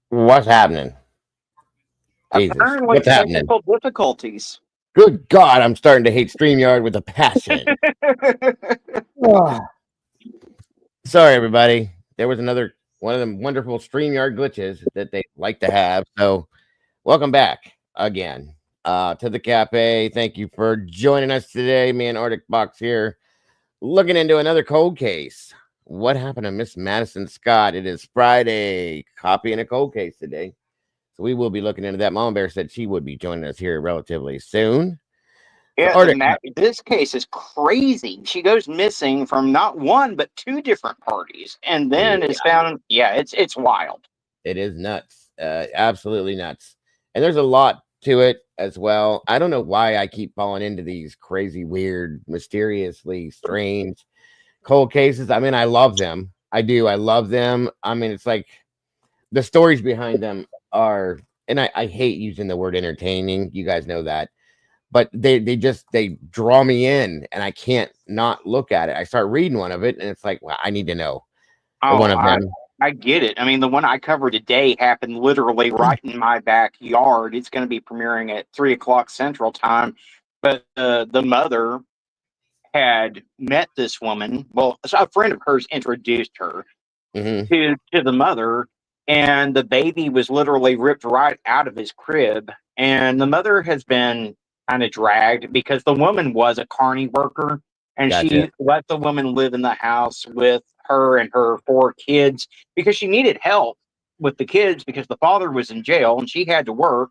What's happening? Jesus, Apparently, what's happening? technical difficulties. Good God, I'm starting to hate StreamYard with a passion. Ugh. Sorry, everybody. There was another one of them wonderful StreamYard glitches that they like to have. So, welcome back again to the cafe. Thank you for joining us today. Me and Arctic Box here, looking into another cold case. What happened to Miss Madison Scott? It is Friday. Copying a cold case today. So we will be looking into that. Mama Bear said she would be joining us here relatively soon. So Yeah, Arctic, this case is crazy. She goes missing from not one but two different parties, and then yeah, is found. Yeah, it's wild. it is nuts. Absolutely nuts. And there's a lot to it as well. I don't know why I keep falling into these crazy, weird, mysteriously strange cold cases. I mean, I love them. I do. I love them. I mean, it's like the stories behind them are, and I hate using the word entertaining. You guys know that, but they draw me in, and I can't not look at it. I start reading one of it, and it's like, well, I need to know one Oh, of them. I get it. I mean, the one I covered today happened literally right in my backyard. It's going to be premiering at 3 o'clock Central Time, but the mother had met this woman. Well, so a friend of hers introduced her Hmm. to the mother, and the baby was literally ripped right out of his crib. And the mother has been kind of dragged because the woman was a carny worker, and Gotcha. she let the woman live in the house with her and her four kids because she needed help with the kids because the father was in jail and she had to work.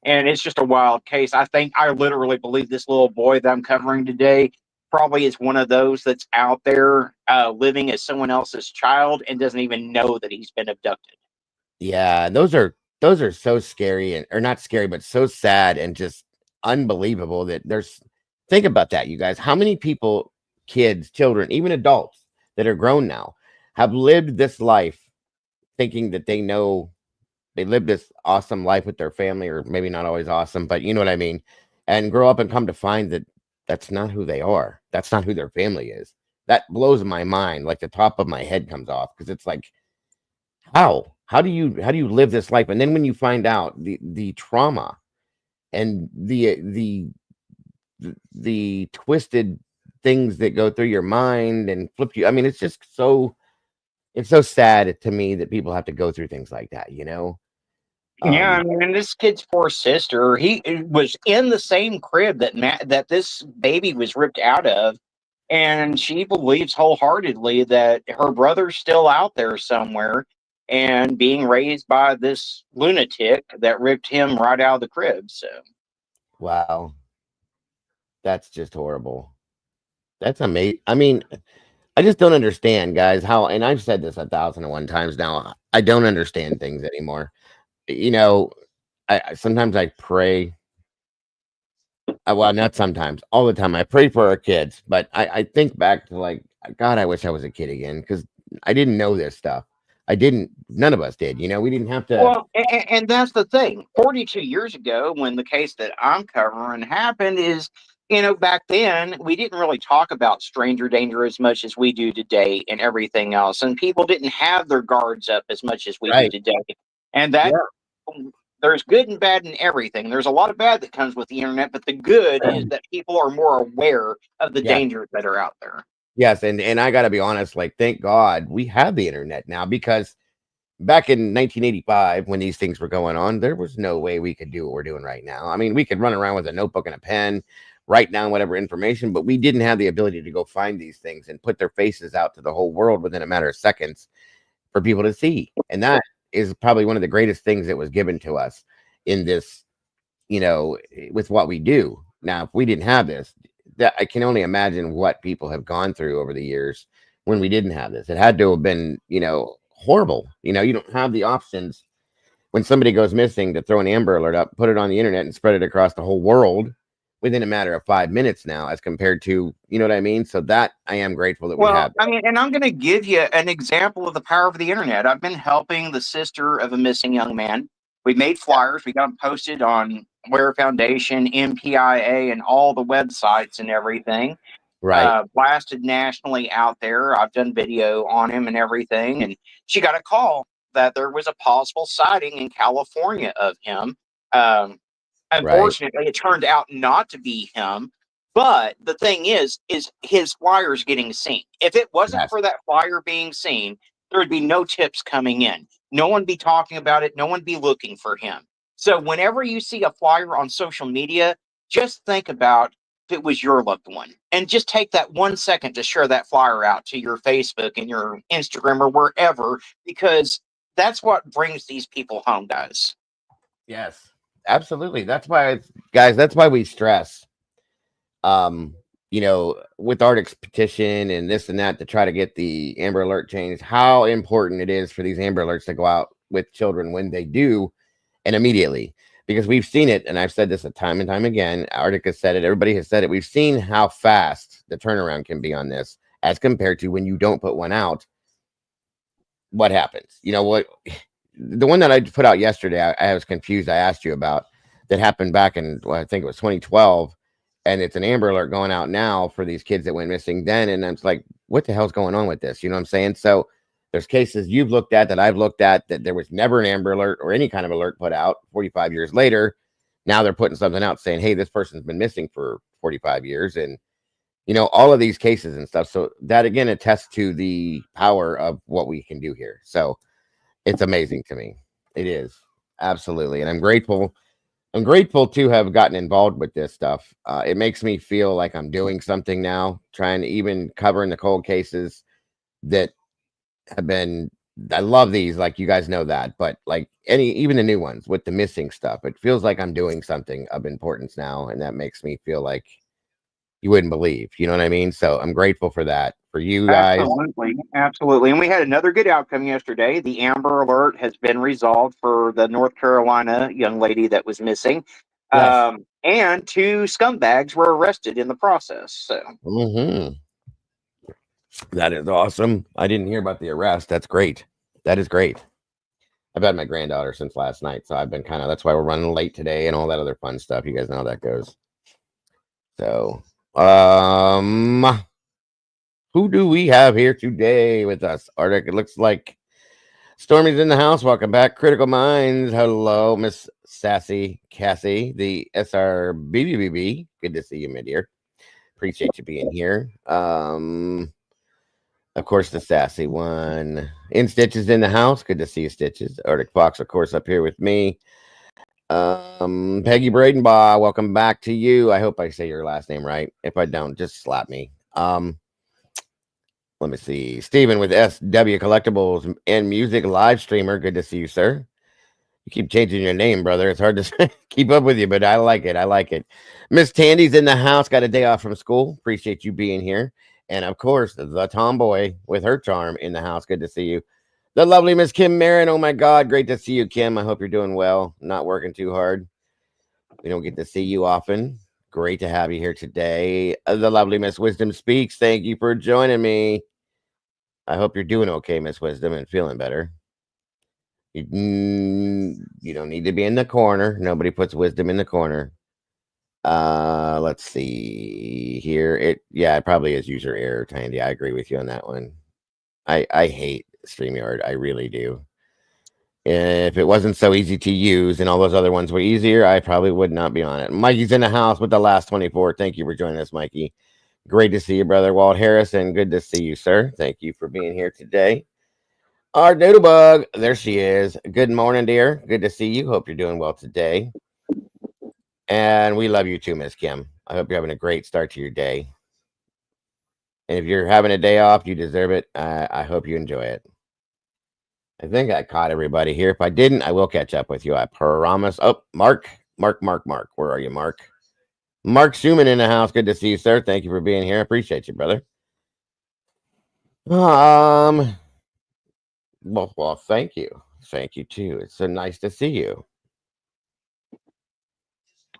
And it's just a wild case. I literally believe this little boy that I'm covering today probably is one of those that's out there living as someone else's child and doesn't even know that he's been abducted. Yeah, those are so scary and or not scary, but so sad and just unbelievable that there's think about that, you guys. How many people, kids, children, even adults that are grown now have lived this life thinking that they know they live this awesome life with their family, or maybe not always awesome, but you know what I mean, and grow up and come to find that that's not who they are. That's not who their family is. That blows my mind. Like the top of my head comes off because it's like how do you live this life? And then when you find out the trauma and the twisted things that go through your mind and flip you. I mean, it's just so sad to me that people have to go through things like that, you know? Yeah, Um, I mean, and this kid's poor sister, he was in the same crib that this baby was ripped out of, and she believes wholeheartedly that her brother's still out there somewhere and being raised by this lunatic that ripped him right out of the crib. So wow, that's just horrible. That's amazing. I mean, I just don't understand, guys, how, and I've said this 1,001 times now. I don't understand things anymore. You know, sometimes I pray. Well, not sometimes, all the time. I pray for our kids, but I think back to like, God, I wish I was a kid again because I didn't know this stuff. I didn't. None of us did. You know, we didn't have to. well, and that's the thing. 42 years ago, when the case that I'm covering happened, is back then we didn't really talk about stranger danger as much as we do today and everything else, and people didn't have their guards up as much as we do Right. today. And that Yeah. there's good and bad in everything. There's a lot of bad that comes with the internet, but the good is that people are more aware of the Yes. dangers that are out there. Yes. And I got to be honest. Like, thank God we have the internet now because back in 1985 when these things were going on, there was no way we could do what we're doing right now. I mean, we could run around with a notebook and a pen, write down whatever information, but we didn't have the ability to go find these things and put their faces out to the whole world within a matter of seconds for people to see. And that is probably one of the greatest things that was given to us in this, with what we do. Now, if we didn't have this, that I can only imagine what people have gone through over the years when we didn't have this. It had to have been, horrible. You don't have the options when somebody goes missing to throw an Amber Alert up, put it on the internet, and spread it across the whole world within a matter of 5 minutes now, as compared to, you know what I mean? So that I am grateful that we Well, have I that. mean, and I'm going to give you an example of the power of the internet. I've been helping the sister of a missing young man. We made flyers. We got them posted on Ware Foundation, MPIA, and all the websites and everything. Right. Blasted nationally out there. I've done video on him and everything. And she got a call that there was a possible sighting in California of him. Right. Unfortunately, it turned out not to be him. But the thing is his flyers getting seen. If it wasn't Yes. for that flyer being seen, there would be no tips coming in. No one be talking about it. No one be looking for him. So whenever you see a flyer on social media, just think about if it was your loved one, and just take that 1 second to share that flyer out to your Facebook and your Instagram or wherever, because that's what brings these people home, guys. Yes. Absolutely. That's why, guys. That's why we stress. Um, with Arctic's petition and this and that to try to get the Amber Alert changed, how important it is for these Amber Alerts to go out with children when they do, and immediately, because we've seen it, and I've said this a time and time again. Arctic has said it. Everybody has said it. We've seen how fast the turnaround can be on this as compared to when you don't put one out. What happens? You know what? The one that I put out yesterday, I was confused. I asked you about that happened back in, well, I think it was 2012, and it's an Amber Alert going out now for these kids that went missing then. And I'm like, what the hell's going on with this? You know what I'm saying? So there's cases you've looked at that I've looked at that there was never an Amber Alert or any kind of alert put out 45 years later. Now they're putting something out saying, hey, this person's been missing for 45 years. And, all of these cases and stuff. So that, again, attests to the power of what we can do here. So it's amazing to me. It is. Absolutely. And I'm grateful. I'm grateful to have gotten involved with this stuff. It makes me feel like I'm doing something now, trying to even covering the cold cases that have been. I love these, like you guys know that, but like even the new ones with the missing stuff, it feels like I'm doing something of importance now, and that makes me feel like you wouldn't believe. You know what I mean? So I'm grateful for that, for you guys. Absolutely, absolutely. And we had another good outcome yesterday. The Amber Alert has been resolved for the North Carolina young lady that was missing. Yes. And two scumbags were arrested in the process. So That is awesome. I didn't hear about the arrest. That's great. That is great. I've had my granddaughter since last night, so I've been that's why we're running late today and all that other fun stuff. You guys know how that goes. So, who do we have here today with us? Arctic, it looks like Stormy's in the house. Welcome back. Critical Minds. Hello, Miss Sassy Cassie, the SRBBB. Good to see you, my dear. Appreciate you being here. Of course, the sassy one. In Stitches in the house. Good to see you, Stitches. Arctic Fox, of course, up here with me. Peggy Bradenbaugh, welcome back to you. I hope I say your last name right. If I don't, just slap me. Let me see. Steven with SW Collectibles and Music live streamer. Good to see you, sir. You keep changing your name, brother. It's hard to keep up with you, but I like it. I like it. Miss Tandy's in the house. Got a day off from school. Appreciate you being here. And of course, the tomboy with her charm in the house. Good to see you. The lovely Miss Kim Marin. Oh my God. Great to see you, Kim. I hope you're doing well. Not working too hard. We don't get to see you often. Great to have you here today. The lovely Miss Wisdom Speaks. Thank you for joining me. I hope you're doing okay, Miss Wisdom, and feeling better. You don't need to be in the corner. Nobody puts wisdom in the corner. Let's see here. It probably is user error, Tandy. I agree with you on that one. I hate StreamYard. I really do. If it wasn't so easy to use and all those other ones were easier, I probably would not be on it. Mikey's in the house with the last 24. Thank you for joining us, Mikey. Great to see you, brother. Walt Harrison. Good to see you, sir. Thank you for being here today. Our Doodlebug, there she is. Good morning, dear. Good to see you. Hope you're doing well today. And we love you too, Miss Kim. I hope you're having a great start to your day. And if you're having a day off, you deserve it. I hope you enjoy it. I think I caught everybody here. If I didn't, I will catch up with you. I promise. Oh, Mark. Where are you, Mark? Mark Schumann in the house. Good to see you, sir. Thank you for being here. I appreciate you, brother. Well, thank you. Thank you too. It's so nice to see you.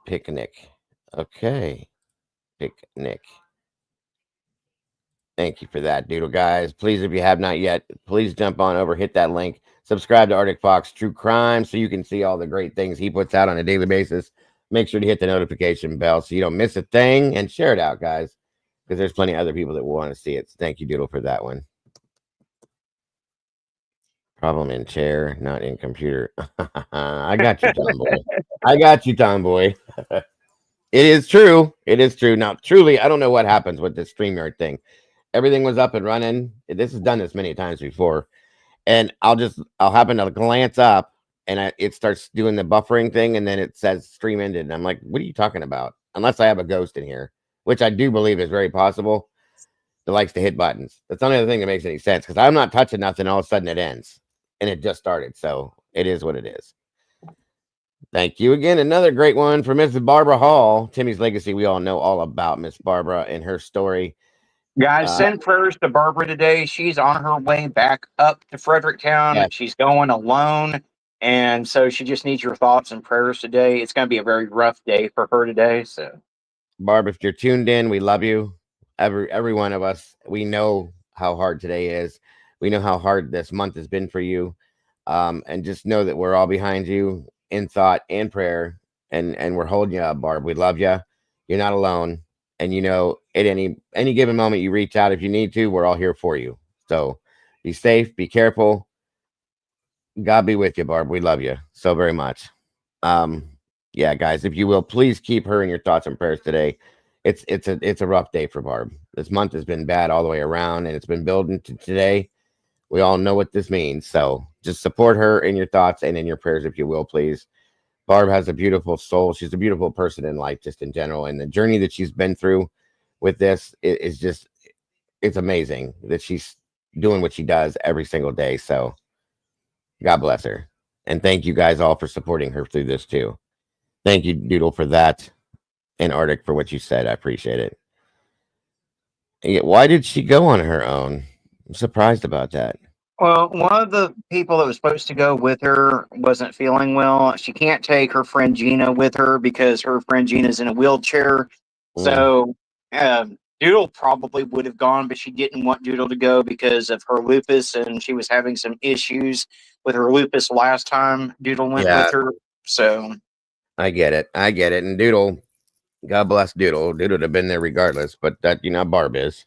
Picnic. Okay. Picnic. Thank you for that, Doodle guys. Please, if you have not yet, please jump on over, hit that link, subscribe to Arctic Fox True Crime so you can see all the great things he puts out on a daily basis. Make sure to hit the notification bell so you don't miss a thing, and share it out, guys, because there's plenty of other people that will want to see it. So thank you, Doodle, for that one. Problem in chair, not in computer. I got you, Tomboy. I got you, Tomboy. It is true. It is true. Now, truly, I don't know what happens with this StreamYard thing. Everything was up and running. This has done this many times before. And I'll happen to glance up and it starts doing the buffering thing. And then it says stream ended. And I'm like, what are you talking about? Unless I have a ghost in here, which I do believe is very possible, that likes to hit buttons. That's the only other thing that makes any sense because I'm not touching nothing. All of a sudden it ends and it just started. So it is what it is. Thank you again. Another great one for Mrs. Barbara Hall. Timmy's Legacy. We all know all about Miss Barbara and her story. Guys, send prayers to Barbara today. She's on her way back up to Fredericktown. Yeah. She's going alone. And so she just needs your thoughts and prayers today. It's going to be a very rough day for her today. So, Barb, if you're tuned in, we love you. Every one of us. We know how hard today is. We know how hard this month has been for you. And just know that we're all behind you in thought and prayer. And we're holding you up, Barb. We love you. You're not alone. And you know, at any given moment you reach out if you need to, we're all here for you. So be safe, be careful. God be with you, Barb. We love you so very much. Yeah, guys, if you will, please keep her in your thoughts and prayers today. It's a rough day for Barb. This month has been bad all the way around, and it's been building to today. We all know what this means. So just support her in your thoughts and in your prayers, if you will, please. Barb has a beautiful soul. She's a beautiful person in life, just in general. And the journey that she's been through with this is just, it's amazing that she's doing what she does every single day. So God bless her. And thank you guys all for supporting her through this too. Thank you, Doodle, for that. And Arctic for what you said. I appreciate it. Yeah, why did she go on her own? I'm surprised about that. well, one of the people that was supposed to go with her wasn't feeling well. She can't take her friend Gina with her because her friend Gina's in a wheelchair. Mm, So, Doodle probably would have gone, but she didn't want Doodle to go because of her lupus, and she was having some issues with her lupus last time Doodle went yeah, with her. So, I get it. I get it. And Doodle, God bless Doodle. Doodle would have been there regardless, but that, you know, Barb is.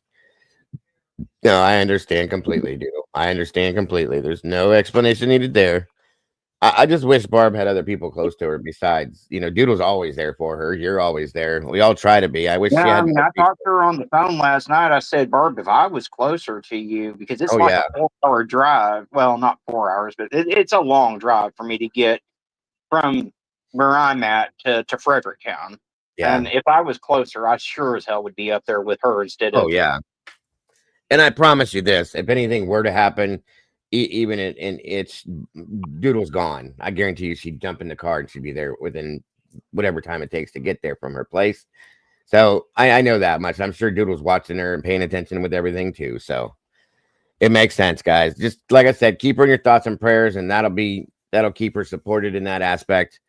No, I understand completely, Doodle. I understand completely. There's no explanation needed there. I just wish Barb had other people close to her besides, you know, Doodle's always there for her. You're always there. We all try to be. I wish yeah, she I had mean, more I people. talked to her on the phone last night. I said, Barb, if I was closer to you, because it's Oh, like yeah. a 4 hour drive. Well, not 4 hours, but it's a long drive for me to get from where I'm at to Fredericktown. Yeah. And if I was closer, I sure as hell would be up there with her instead Oh, of. yeah. And I promise you this, if anything were to happen, even in it's Doodle's gone. I guarantee you she'd jump in the car and she'd be there within whatever time it takes to get there from her place. So I know that much. I'm sure Doodle's watching her and paying attention with everything too. So it makes sense, guys. Just like I said, keep her in your thoughts and prayers, and that'll keep her supported in that aspect.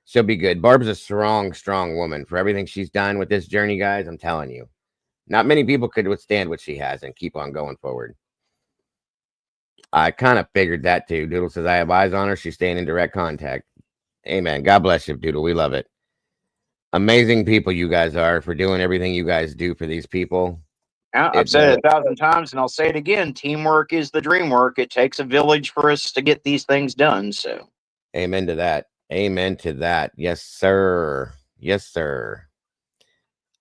She'll be good. Barb's a strong, strong woman for everything she's done with this journey, guys. I'm telling you. Not many people could withstand what she has and keep on going forward. I kind of figured that too. Doodle says, I have eyes on her. She's staying in direct contact. Amen. God bless you, Doodle. We love it. Amazing people you guys are for doing everything you guys do for these people. Yeah, I've It said really, it 1,000 times, and I'll say it again. Teamwork is the dream work. It takes a village for us to get these things done. So, amen to that. Amen to that. Yes, sir. Yes, sir.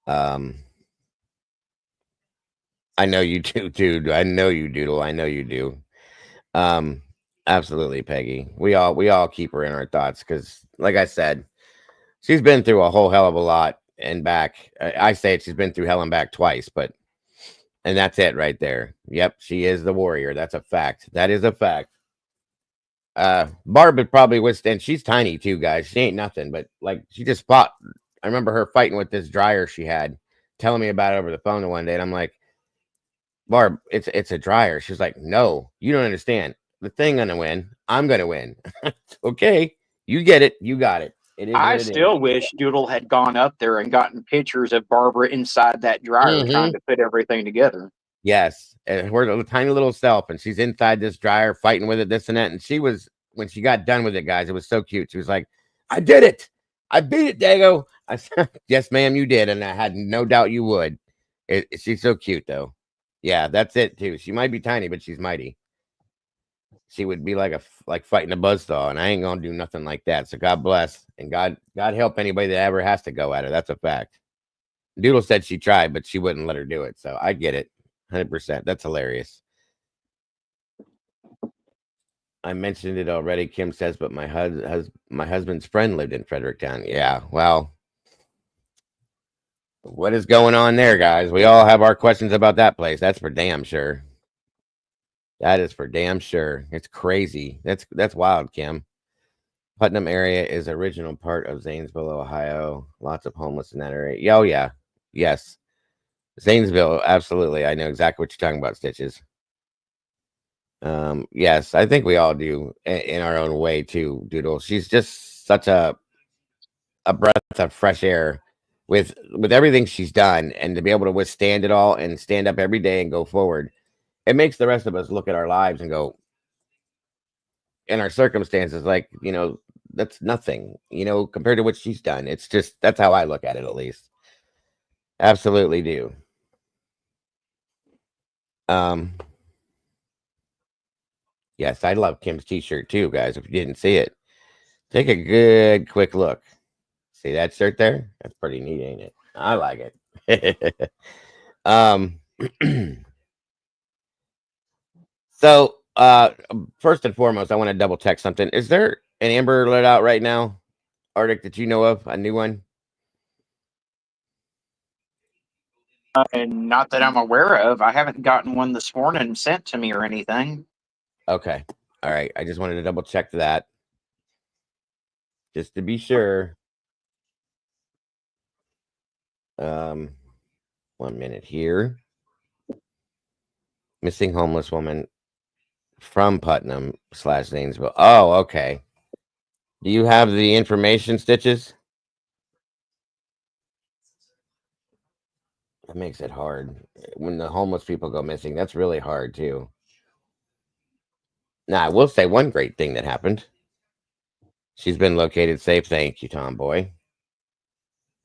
Um, I know you do, dude. I know you, Doodle. I know you do. Um, absolutely, Peggy. We all keep her in our thoughts because, like I said, she's been through a whole hell of a lot and back. I say it, she's been through hell and back twice, but and that's it right there. Yep, she is the warrior. That's a fact. That is a fact. Barb would probably withstand. She's tiny too, guys. She ain't nothing, but like she just fought. I remember her fighting with this dryer she had, telling me about it over the phone one day, and I'm like, Barb, it's a dryer. She's like, no, you don't understand. The thing gonna win. I'm gonna win. Okay, you get it. You got it. It is I what it is. still wish Doodle had gone up there and gotten pictures of Barbara inside that dryer trying Mm-hmm. to put everything together. Yes, and her little tiny little self, and she's inside this dryer fighting with it, this and that. And she was when she got done with it, guys. It was so cute. She was like, "I did it! I beat it, Dago." I said, "Yes, ma'am, you did," and I had no doubt you would. She's so cute, though. Yeah, that's it too. She might be tiny, but she's mighty. she would be like fighting a buzzsaw, and I ain't gonna do nothing like that. So God bless, and God help anybody that ever has to go at her. That's a fact. Doodle said she tried, but she wouldn't let her do it. So I get it, 100%. That's hilarious. I mentioned it already. Kim says, but my husband's friend lived in Fredericktown. Yeah, well, what is going on there, guys? We all have our questions about that place. That's for damn sure. That is for damn sure. It's crazy. That's wild, Kim. Putnam area is original part of Zanesville, Ohio. Lots of homeless in that area. Oh yeah, yes, Zanesville. Absolutely, I know exactly what you're talking about. Stitches. Yes, I think we all do in our own way too. Doodle. She's just such a breath of fresh air with everything she's done, and to be able to withstand it all and stand up every day and go forward. It makes the rest of us look at our lives and go, in our circumstances, like, that's nothing, compared to what she's done. It's just, that's how I look at it, at least. Absolutely do. Yes, I love Kim's t-shirt too, guys. If you didn't see it, take a good quick look. See that shirt there? That's pretty neat, ain't it? I like it. So first and foremost, I want to double check something. Is there an Amber Alert out right now, Arctic, that you know of? A new one? And not that I'm aware of. I haven't gotten one this morning sent to me or anything. Okay. All right. I just wanted to double check that, just to be sure. 1 minute here. Missing homeless woman from Putnam / Zanesville. Oh, okay. Do you have the information, Stitches? That makes it hard when the homeless people go missing. That's really hard too. Now, I will say one great thing that happened. She's been located safe. Thank you, Tomboy.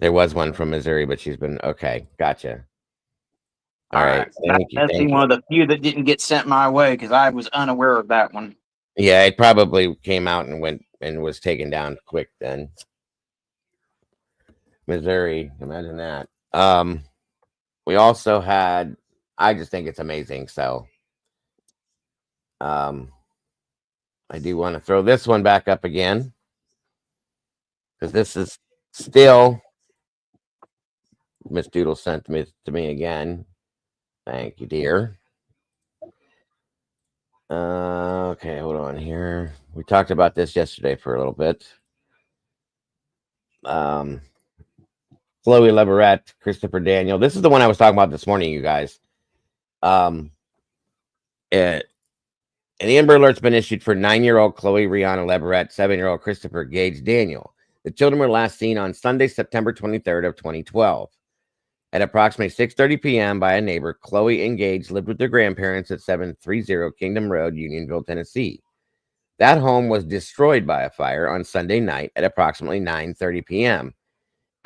There was one from Missouri, but she's been okay. Gotcha. All right. Thank you. That's Thank you. one of the few that didn't get sent my way because I was unaware of that one. Yeah, it probably came out and went and was taken down quick then. Missouri, imagine that. We also had, I just think it's amazing. So I do want to throw this one back up again, because this is still Miss Doodle sent to me again. Thank you, dear. Okay, hold on here. We talked about this yesterday for a little bit. Chloe Leverett, Christopher Daniel. This is the one I was talking about this morning, you guys. An Amber Alert's been issued for 9-year-old Chloe Rihanna Leverett, 7-year-old Christopher Gage Daniel. The children were last seen on Sunday, September 23rd of 2012. At approximately 6:30 p.m. by a neighbor, Chloe and Gage lived with their grandparents at 730 Kingdom Road, Unionville, Tennessee. That home was destroyed by a fire on Sunday night at approximately 9:30 p.m.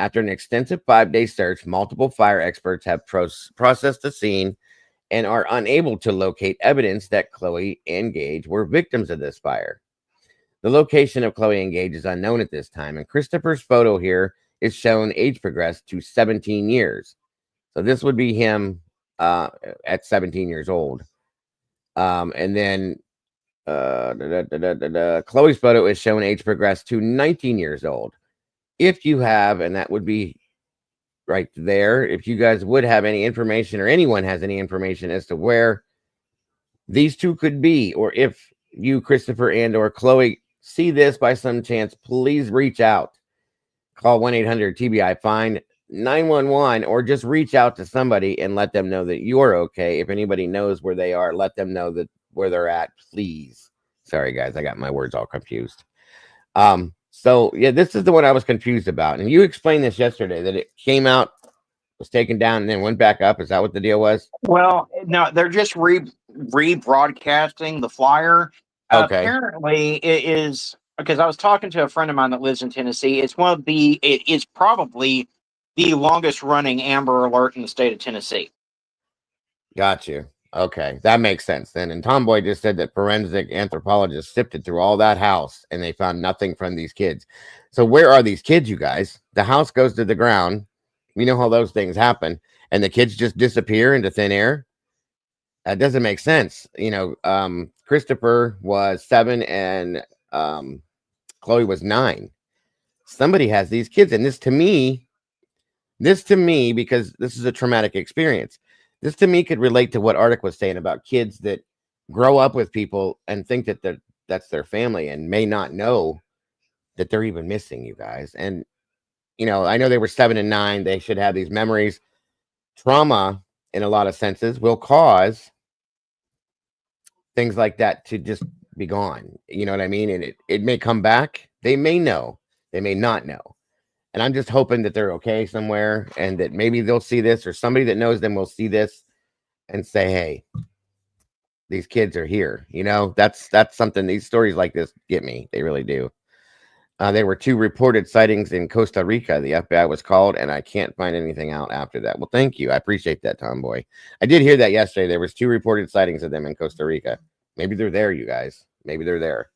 After an extensive 5-day search, multiple fire experts have processed the scene and are unable to locate evidence that Chloe and Gage were victims of this fire. The location of Chloe and Gage is unknown at this time, and Christopher's photo here is shown age progressed to 17 years. So this would be him at 17 years old. And then Chloe's photo is shown age progressed to 19 years old. If you have, and that would be right there, if you guys would have any information, or anyone has any information as to where these two could be, or if you, Christopher and or Chloe, see this by some chance, please reach out. Call 1-800-TBI-FIND 911, or just reach out to somebody and let them know that you're okay. If anybody knows where they are, let them know that where they're at, please. Sorry, guys, I got my words all confused. So yeah, this is the one I was confused about, and you explained this yesterday, that it came out, was taken down, and then went back up. Is that what the deal was? Well, no, they're just rebroadcasting the flyer. Okay. Apparently, it is because I was talking to a friend of mine that lives in Tennessee. It is probably the longest running Amber Alert in the state of Tennessee. Got you. Okay, that makes sense then. And Tomboy just said that forensic anthropologists sifted through all that house and they found nothing from these kids. So where are these kids, you guys? The house goes to the ground. We know how those things happen, and the kids just disappear into thin air. That doesn't make sense. Christopher was 7 and Chloe was 9. Somebody has these kids, and this to me, because this is a traumatic experience. This to me could relate to what Arctic was saying about kids that grow up with people and think that that's their family and may not know that they're even missing, you guys. And I know they were 7 and 9. They should have these memories. Trauma, in a lot of senses, will cause things like that to just be gone. You know what I mean? And it may come back. They may know. They may not know. And I'm just hoping that they're okay somewhere and that maybe they'll see this, or somebody that knows them will see this and say, hey, these kids are here. That's something. These stories like this get me. They really do. There were 2 reported sightings in Costa Rica. The FBI was called, and I can't find anything out after that. Well, thank you. I appreciate that, Tomboy. I did hear that yesterday. There was 2 reported sightings of them in Costa Rica. Maybe they're there, you guys. Maybe they're there.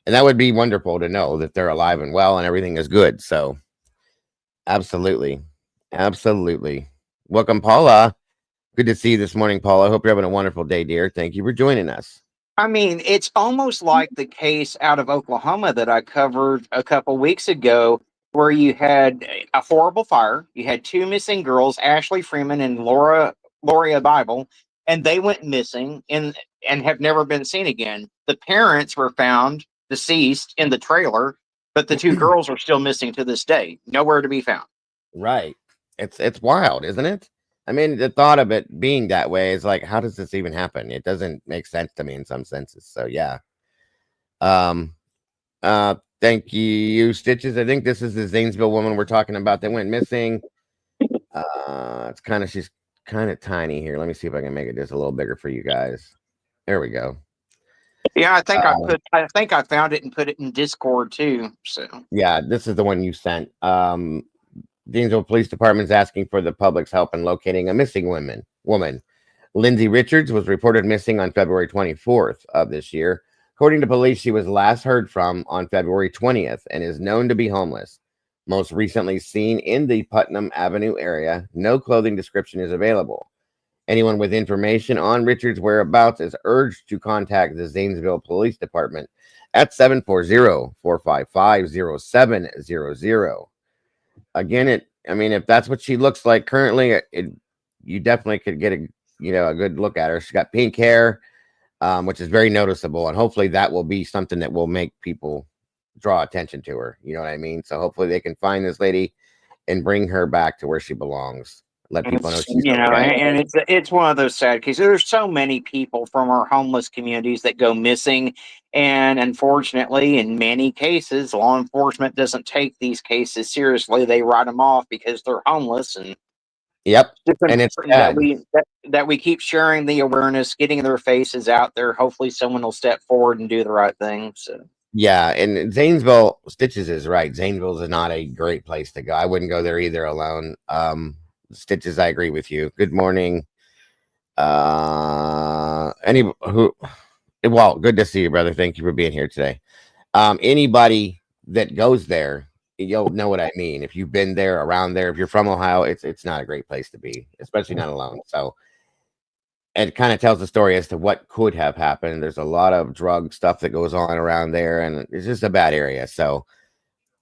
And that would be wonderful to know that they're alive and well and everything is good. So absolutely. Absolutely. Welcome, Paula. Good to see you this morning, Paula. I hope you're having a wonderful day, dear. Thank you for joining us. I mean, it's almost like the case out of Oklahoma that I covered a couple weeks ago, where you had a horrible fire. You had 2 missing girls, Ashley Freeman and Loria Bible, and they went missing and have never been seen again. The parents were found deceased in the trailer, but the 2 girls are still missing to this day, nowhere to be found. Right. It's wild, isn't it? I mean, the thought of it being that way is like, how does this even happen? It doesn't make sense to me in some senses. So yeah. Thank you, Stitches. I think this is the Zanesville woman we're talking about that went missing. She's kind of tiny here. Let me see if I can make it just a little bigger for you guys. There we go. Yeah, I think I found it and put it in Discord too. So yeah, this is the one you sent. Zanesville Police Department is asking for the public's help in locating a missing woman. Lindsay Richards was reported missing on February 24th of this year. According to police, she was last heard from on February 20th and is known to be homeless. Most recently seen in the Putnam Avenue area. No clothing description is available. Anyone with information on Richards' whereabouts is urged to contact the Zanesville Police Department at 740-455-0700. Again, if that's what she looks like currently, you definitely could get a good look at her. She's got pink hair, which is very noticeable, and hopefully that will be something that will make people draw attention to her. You know what I mean? So hopefully they can find this lady and bring her back to where she belongs. Let people know she's okay. And it's one of those sad cases. There's so many people from our homeless communities that go missing, and unfortunately, in many cases, law enforcement doesn't take these cases seriously. They write them off because they're homeless. And yep, and it's sad. that we keep sharing the awareness, getting their faces out there. Hopefully, someone will step forward and do the right thing. So. Yeah, and Zanesville, Stitches is right. Zanesville is not a great place to go. I wouldn't go there either alone. Stitches, I agree with you. Good morning. Well, good to see you, brother. Thank you for being here today. Anybody that goes there, you'll know what I mean. If you've been there, around there, if you're from Ohio, it's not a great place to be, especially not alone. So it kind of tells the story as to what could have happened. There's a lot of drug stuff that goes on around there, and it's just a bad area. So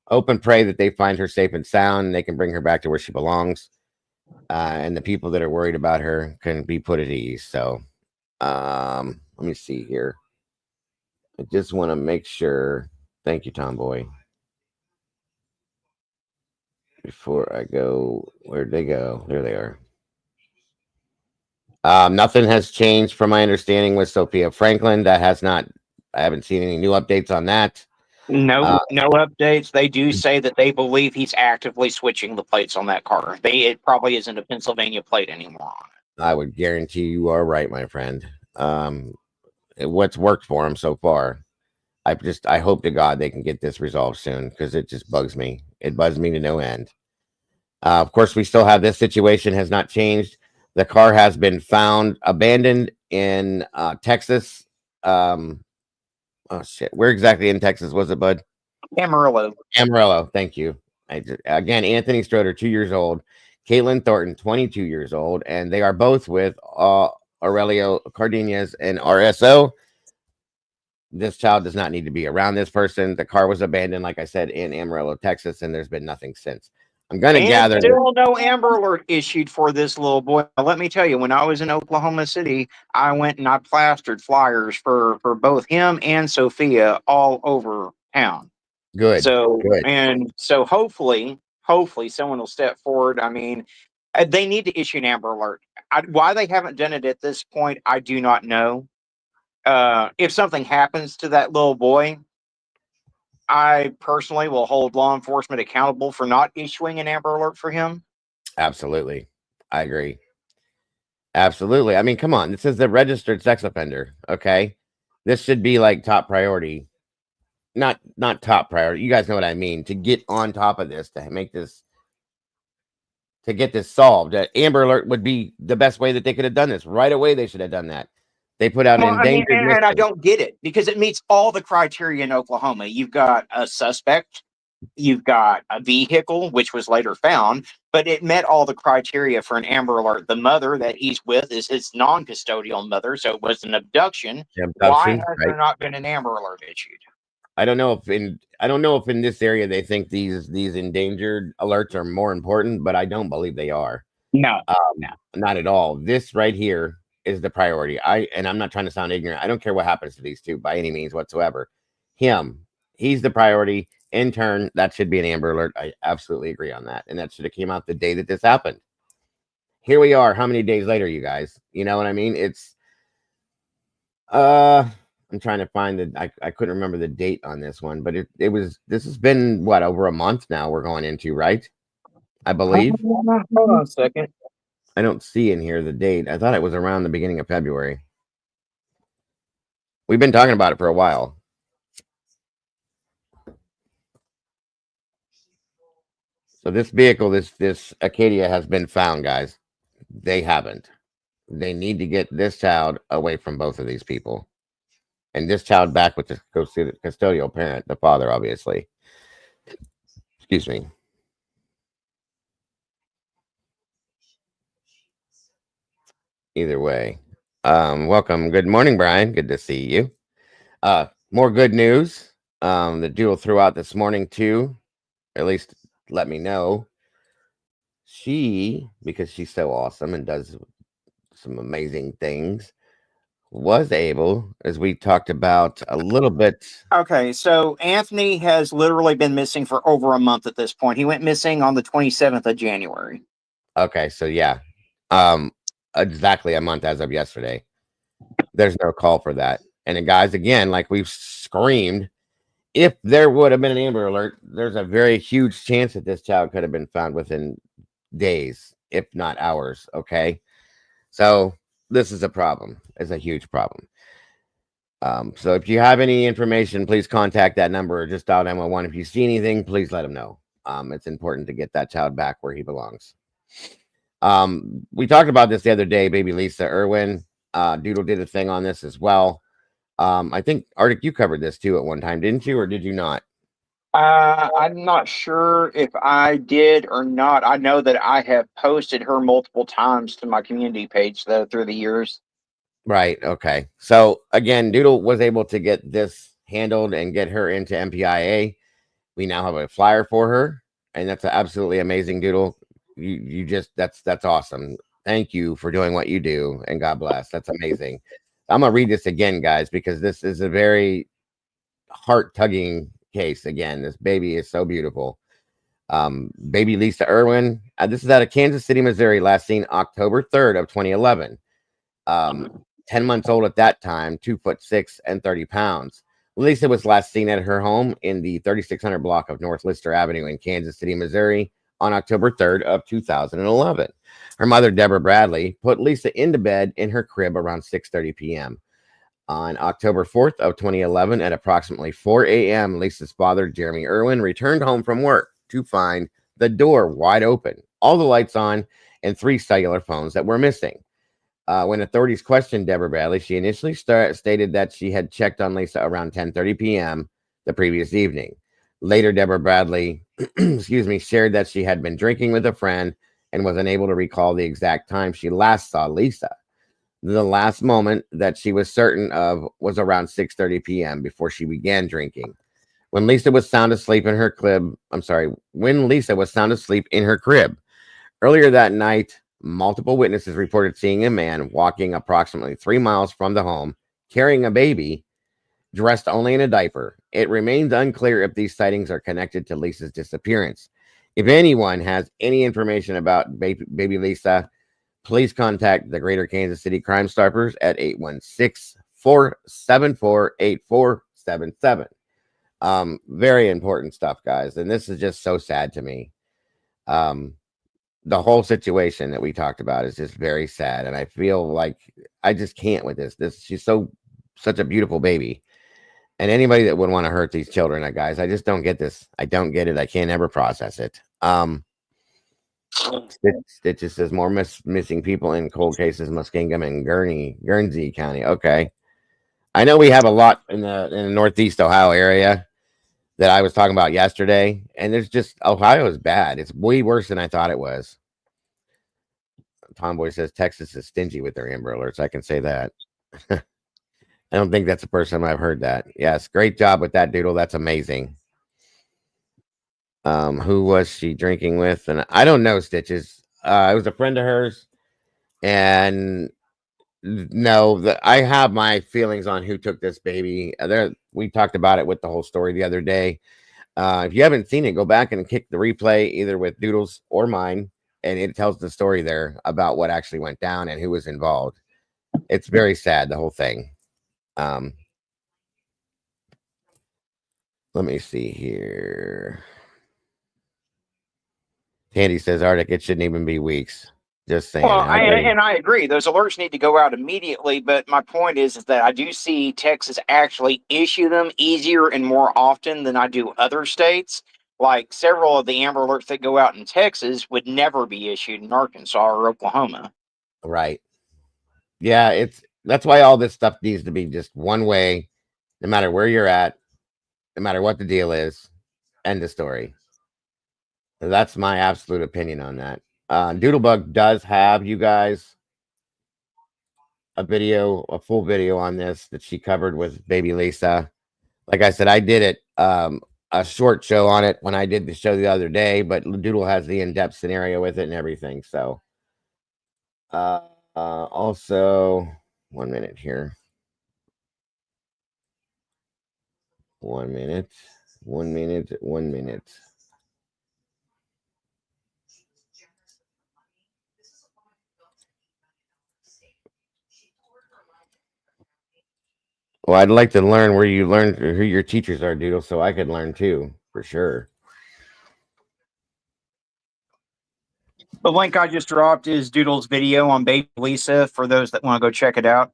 hope and pray that they find her safe and sound and they can bring her back to where she belongs. And the people that are worried about her can be put at ease. So let me see here. I just want to make sure. Thank you, Tomboy. Before I go, where'd they go? There they are. Nothing has changed from my understanding with Sophia Franklin. That has not. I haven't seen any new updates on that. No updates. They do say that they believe he's actively switching the plates on that car. It probably isn't a Pennsylvania plate anymore on it. I would guarantee you are right, my friend. What's worked for him so far. I hope to God they can get this resolved soon, because it just bugs me. It bugs me to no end. Of course, we still have this situation has not changed. The car has been found abandoned in Texas. Oh shit, where exactly in Texas was it, bud? Amarillo. Amarillo. Thank you. Again, Anthony Stroder, 2 years old. Caitlin Thornton, 22 years old, and they are both with Aurelio Cardenas and RSO. This child does not need to be around this person. The car was abandoned, like I said, in Amarillo, Texas, and there's been nothing since. I'm going to gather. Still no Amber Alert issued for this little boy. Now, let me tell you, when I was in Oklahoma City, I went and I plastered flyers for both him and Sophia all over town. Good. So hopefully someone will step forward. I mean, they need to issue an Amber Alert. Why they haven't done it at this point, I do not know. If something happens to that little boy, I personally will hold law enforcement accountable for not issuing an Amber Alert for him. Absolutely. I agree. Absolutely. I mean, come on. This is the registered sex offender. Okay. This should be like top priority. Not top priority. You guys know what I mean. To get on top of this, to make this, to get this solved. Amber Alert would be the best way that they could have done this. Right away, they should have done that. They put out an endangered and I don't get it because it meets all the criteria in Oklahoma. You've got a suspect, you've got a vehicle, which was later found, but it met all the criteria for an Amber Alert. The mother that he's with is his non-custodial mother, so it was an abduction. Why has there not been an Amber Alert issued? I don't know if in this area they think these endangered alerts are more important, but I don't believe they are. No, not at all. This right here is the priority. I'm not trying to sound ignorant. I don't care what happens to these two by any means whatsoever. He's the priority. In turn, that should be an Amber Alert. I absolutely agree on that. And that should have came out the day that this happened. Here we are. How many days later, you guys? You know what I mean? It's I'm trying to find I couldn't remember the date on this one, but this has been what, over a month now we're going into, right? I believe. Hold on a second. I don't see in here the date. I thought it was around the beginning of February. We've been talking about it for a while. So this vehicle, this Acadia has been found, guys. They haven't. They need to get this child away from both of these people. And this child back with the custodial parent, the father, obviously. Excuse me. Either way. Welcome. Good morning, Brian. Good to see you. More good news. The duo threw out this morning too. At least let me know. She, because she's so awesome and does some amazing things, was able, as we talked about a little bit. Okay, so Anthony has literally been missing for over a month at this point. He went missing on the 27th of January. Okay, so yeah, exactly a month as of yesterday. There's no call for that. And guys, again, like we've screamed, if there would have been an Amber Alert, there's a very huge chance that this child could have been found within days, if not hours. Okay, so this is a problem. It's a huge problem. So if you have any information, please contact that number or just dial 911. If you see anything, please let them know. It's important to get that child back where he belongs. We talked about this the other day, baby Lisa Irwin. Doodle did a thing on this as well. I think, Arctic, you covered this too at one time, didn't you, or did you not? I'm not sure if I did or not. I know that I have posted her multiple times to my community page, though, through the years. Right. Okay. So, again, Doodle was able to get this handled and get her into MPIA. We now have a flyer for her, and that's absolutely amazing, Doodle. You just, that's awesome. Thank you for doing what you do, and God bless. That's amazing. I'm going to read this again, guys, because this is a very heart-tugging case. Again, this baby is so beautiful. Baby Lisa Irwin. This is out of Kansas City, Missouri, last seen October 3rd of 2011. 10 months old at that time, 2'6" and 30 pounds. Lisa was last seen at her home in the 3600 block of North Lister Avenue in Kansas City, Missouri on October 3rd of 2011. Her mother, Deborah Bradley, put Lisa into bed in her crib around 6:30 p.m. On October 4th of 2011 at approximately 4 a.m., Lisa's father, Jeremy Irwin, returned home from work to find the door wide open, all the lights on, and 3 cellular phones that were missing. When authorities questioned Deborah Bradley, she initially stated that she had checked on Lisa around 10:30 p.m. the previous evening. Later, Deborah Bradley, excuse me, shared that she had been drinking with a friend and was unable to recall the exact time she last saw Lisa. The last moment that she was certain of was around 6:30 p.m. before she began drinking. When Lisa was sound asleep in her crib, when Lisa was sound asleep in her crib. Earlier that night, multiple witnesses reported seeing a man walking approximately 3 miles from the home, carrying a baby, dressed only in a diaper. It remains unclear if these sightings are connected to Lisa's disappearance. If anyone has any information about baby Lisa, please contact the Greater Kansas City Crime Stoppers at 816-474-8477. Very important stuff, guys. And this is just so sad to me. The whole situation that we talked about is just very sad. And I feel like I just can't with this. She's such a beautiful baby. And anybody that would want to hurt these children, guys, I just don't get this. I don't get it. I can't ever process it. Stitches says more missing people in cold cases, Muskingum and Guernsey County. Okay. I know we have a lot in the Northeast Ohio area that I was talking about yesterday, and there's just Ohio is bad. It's way worse than I thought it was. Tomboy says Texas is stingy with their Amber Alerts. I can say that. I don't think that's the first time I've heard that. Yes, great job with that, Doodle. That's amazing. Who was she drinking with? And I don't know, Stitches. It was a friend of hers, and no, I have my feelings on who took this baby. We talked about it with the whole story the other day. If you haven't seen it, go back and kick the replay either with Doodles or mine, and it tells the story there about what actually went down and who was involved. It's very sad, the whole thing. Let me see here. Tandy says, Arctic, it shouldn't even be weeks. Just saying. Well, I agree. Those alerts need to go out immediately. But my point is that I do see Texas actually issue them easier and more often than I do other states. Like several of the Amber Alerts that go out in Texas would never be issued in Arkansas or Oklahoma. Right. Yeah, that's why all this stuff needs to be just one way, no matter where you're at, no matter what the deal is. End of story. That's my absolute opinion on that. Doodlebug does have, you guys, a full video on this that she covered with baby Lisa. Like I said, I did it, a short show on it when I did the show the other day, but Doodle has the in-depth scenario with it and everything. So, also, 1 minute here. 1 minute. 1 minute. 1 minute. Well, I'd like to learn where you learned who your teachers are, Doodle, so I could learn too, for sure. The link I just dropped is Doodle's video on baby Lisa for those that want to go check it out.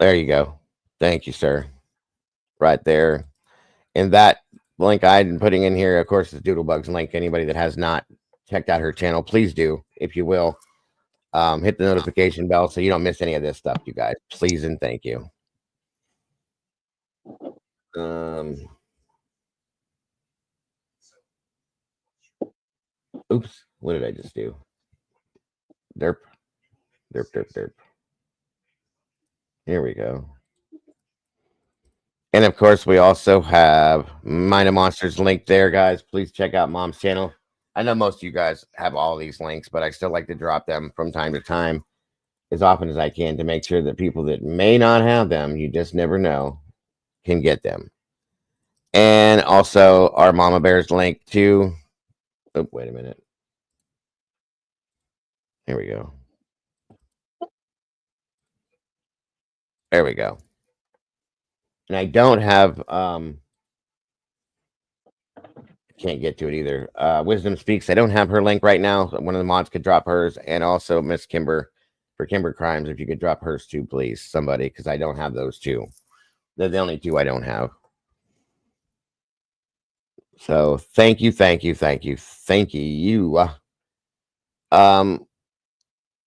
There you go. Thank you, sir. Right there. And that link I'm putting in here, of course, is Doodlebug's link. Anybody that has not checked out her channel, please do, if you will. Hit the notification bell so you don't miss any of this stuff, you guys. Please and thank you. Oops, what did I just do? Derp. Here we go. And of course, we also have Mind of Monsters link there, guys. Please check out Mom's channel. I know most of you guys have all these links, but I still like to drop them from time to time as often as I can to make sure that people that may not have them, you just never know, can get them. And also our Mama Bears link too. Oh, wait a minute. Here we go. There we go. And I don't have can't get to it either. Wisdom Speaks. I don't have her link right now. One of the mods could drop hers, and also Miss Kimber for Kimber Crimes. If you could drop hers too, please, somebody, because I don't have those two. They're the only two I don't have. So thank you.